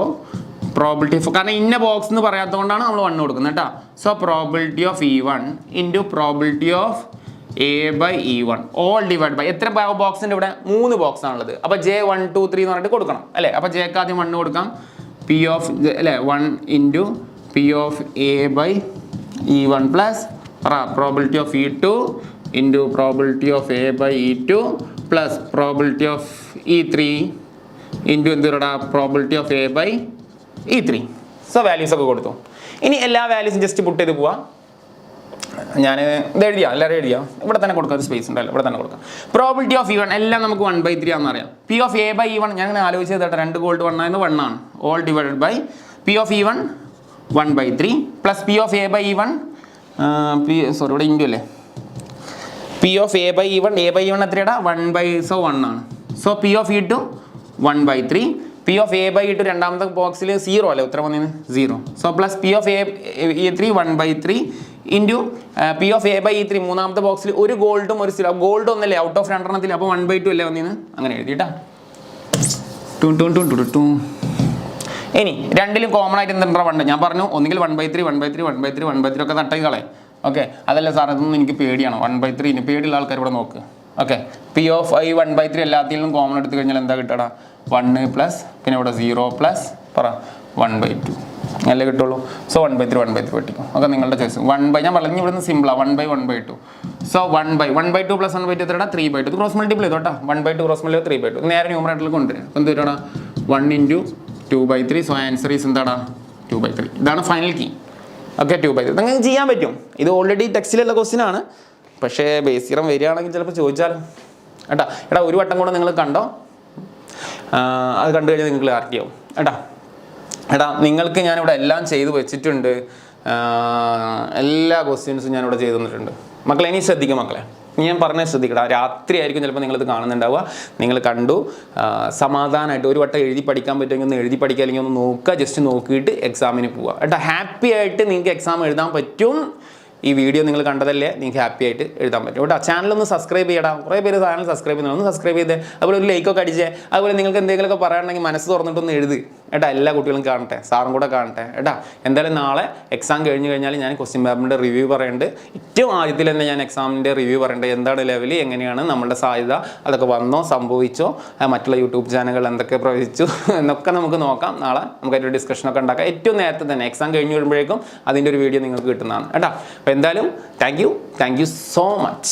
Speaker 1: പ്രോബിലിറ്റി കാരണം ഇന്ന ബോക്സ് എന്ന് പറയാത്തതുകൊണ്ടാണ് നമ്മൾ 1 കൊടുക്കുന്നത് കേട്ടോ. So probability of E1 into probability of A by E1 all divide by എത്ര ബോക്സിൻ്റെ ഇവിടെ 3 ബോക്സ് ആണുള്ളത്. അപ്പോൾ J1 2 3 എന്ന് പറഞ്ഞിട്ട് കൊടുക്കണം അല്ലേ. അപ്പോൾ Jക്ക് ആദ്യം 1 കൊടുക്കാം. P of അല്ലേ 1 ഇൻറ്റു P of A by E1 plus probability of E2 into probability of A by E2 plus probability of E3 into എന്തിനാ probability of A by E3. So values ഒക്കെ കൊടുത്തു. ഇനി എല്ലാ വാല്യൂസും ജസ്റ്റ് പുട്ട് ചെയ്ത് പോവാം. ഞാൻ ഇത് എഴുതിയാം, എല്ലാവരും എഴുതിയാം. ഇവിടെ തന്നെ കൊടുക്കാം, ഒരു സ്പേസ് ഉണ്ടല്ലോ, ഇവിടെ തന്നെ കൊടുക്കാം. പ്രോബിലിറ്റി ഓഫ് E1 എല്ലാം നമുക്ക് 1/3 ആണെന്ന് അറിയാം. P of A by E1 ഞാൻ ഇങ്ങനെ ആലോചിച്ചത് കേട്ടോ, 2 ഗോൾഡ് 1 ആയിരുന്നു, 1 ആണ്. All divided by P of E1 1/3 plus P of A by E1 ഇവിടെ ഇൻറ്റു അല്ലേ. P of A by E1 എത്രയാടാ 1/1 ആണ്. So P of E2 1/3. P of A by E2 രണ്ടാമത്തെ ബോക്സിൽ 0 അല്ലേ ഉത്തരം വന്നിന് 0. So plus P of E3 1/3 into P of A by E3 മൂന്നാമത്തെ ബോക്സിൽ ഒരു ഗോൾഡും ഒരു സിൽവർ. ഗോൾഡ് ഒന്നല്ലേ ഔട്ട് ഓഫ് 2 അപ്പോൾ 1/2 അല്ലേ വന്നിന്, അങ്ങനെ എഴുതിട്ടാ. ഇനി രണ്ടിലും കോമൺ ആയിട്ട് എന്താ 1 ഞാൻ പറഞ്ഞു. ഒന്നുകിൽ 1/3 1/3 1/3 1/3 ഒക്കെ തട്ടികളെ. ഓക്കെ, അതല്ല സാർ ഇതൊന്നും എനിക്ക് പേടിയാണ്. 1/3 ഇനി പേടിയുള്ള ആൾക്കാർ ഇവിടെ നോക്ക്. ഓക്കെ, P of I 1/3 എല്ലാത്തിലും കോമൺ എടുത്തു കഴിഞ്ഞാൽ എന്താ കിട്ടടാ 1 പ്ലസ് പിന്നെ ഇവിടെ 0 പ്ലസ് 1/2 അല്ലേ കിട്ടുള്ളൂ. സോ 1/3 1/3 വെട്ടിക്കും. ഓക്കെ, നിങ്ങളുടെ ചോയ്സ്. ഞാൻ പറഞ്ഞു ഇവിടുന്ന് സിമ്പിളാണ് 1/1/2. സോ 1/2 പ്ലസ് 1/2 എത്രടാ 3/2. ക്രോസ് മൾട്ടിപ്ലൈ ചെയ്തോട്ടാ. 1/2 ക്രോസ് മൾട്ടിപ്ലൈ 3/2 നേരെ ന്യൂമറേറ്ററിൽ കൊണ്ടുവരും. എന്ത് വരാടാ 1 ഇൻറ്റു 2/3. സോ ആൻസർ ഈസ് എന്താടാ 2/3. ഇതാണ് ഫൈനൽ കീ. ഓക്കെ, 2/3 നിങ്ങൾക്ക് ചെയ്യാൻ പറ്റും. ഇത് ഓൾറെഡി ടെക്സ്റ്റിലുള്ള ക്വസ്റ്റ്യൻ ആണ്. പക്ഷേ ബേസ് തിയറം വരികയാണെങ്കിൽ ചിലപ്പോൾ ചോദിച്ചാലും എടാ ഒരു വട്ടം കൂടെ നിങ്ങൾ കണ്ടോ, അത് കണ്ടു കഴിഞ്ഞാൽ നിങ്ങൾക്ക് ക്ലാരിറ്റി ആവും എടാ നിങ്ങൾക്ക് ഞാനിവിടെ എല്ലാം ചെയ്ത് വെച്ചിട്ടുണ്ട്. എല്ലാ ക്വസ്റ്റ്യൻസും ഞാനിവിടെ ചെയ്തു തന്നിട്ടുണ്ട്. മക്കളെ ഇനി ശ്രദ്ധിക്കും മക്കളെ, ഞാൻ പറഞ്ഞത് ശ്രദ്ധിക്കടാ. രാത്രി ആയിരിക്കും ചിലപ്പോൾ നിങ്ങളിത് കാണുന്നുണ്ടാവുക. നിങ്ങൾ കണ്ടു സമാധാനമായിട്ട് ഒരു വട്ടം എഴുതി പഠിക്കാൻ പറ്റുമെങ്കിൽ ഒന്ന് എഴുതി പഠിക്കുക, അല്ലെങ്കിൽ ഒന്ന് നോക്കുക, ജസ്റ്റ് നോക്കിയിട്ട് എക്സാമിന് പോവുക ഹാപ്പി ആയിട്ട് നിങ്ങൾക്ക് എക്സാം എഴുതാൻ പറ്റും. ഈ വീഡിയോ നിങ്ങൾ കണ്ടതല്ലേ, നിങ്ങൾക്ക് ഹാപ്പി ആയിട്ട് എഴുതാൻ പറ്റും ചാനലൊന്ന് സബ്സ്ക്രൈബ് ചെയ്യടാ. കുറേ പേര് ചാനൽ സബ്സ്ക്രൈബ് ചെയ്യുന്നത്, ഒന്ന് സബ്സ്ക്രൈബ് ചെയ്തേ. അതുപോലെ ഒരു ലൈക്കൊക്കെ അടിച്ചേ. അതുപോലെ നിങ്ങൾക്ക് എന്തെങ്കിലുമൊക്കെ പറയാനുണ്ടെങ്കിൽ മനസ്സ് തുറന്നിട്ടൊന്ന് എഴുതി എല്ലാ കുട്ടികളും കാണട്ടെ, സാറും കൂടെ കാണട്ടെ എന്തായാലും നാളെ എക്സാം കഴിഞ്ഞ് കഴിഞ്ഞാൽ ഞാൻ ക്വസ്റ്റ്യൻ പേപ്പറിൻ്റെ റിവ്യൂ പറയുന്നുണ്ട്. ഏറ്റവും ആദ്യത്തിൽ തന്നെ ഞാൻ എക്സാമിൻ്റെ റിവ്യൂ പറയുന്നുണ്ട്. എന്താണ് ലെവൽ, എങ്ങനെയാണ് നമ്മുടെ സാധ്യത, അതൊക്കെ വന്നോ സംഭവിച്ചോ, മറ്റുള്ള യൂട്യൂബ് ചാനലുകൾ എന്തൊക്കെ പ്രവചിച്ചു എന്നൊക്കെ നമുക്ക് നോക്കാം. നാളെ നമുക്ക് അതിൻ്റെ ഡിസ്കഷനൊക്കെ ഉണ്ടാക്കാം. ഏറ്റവും നേരത്തെ തന്നെ എക്സാം കഴിഞ്ഞ് വരുമ്പോഴേക്കും അതിൻ്റെ ഒരു വീഡിയോ നിങ്ങൾക്ക് കിട്ടുന്നതാണ് അപ്പോൾ എന്തായാലും താങ്ക് യു സോ മച്ച്.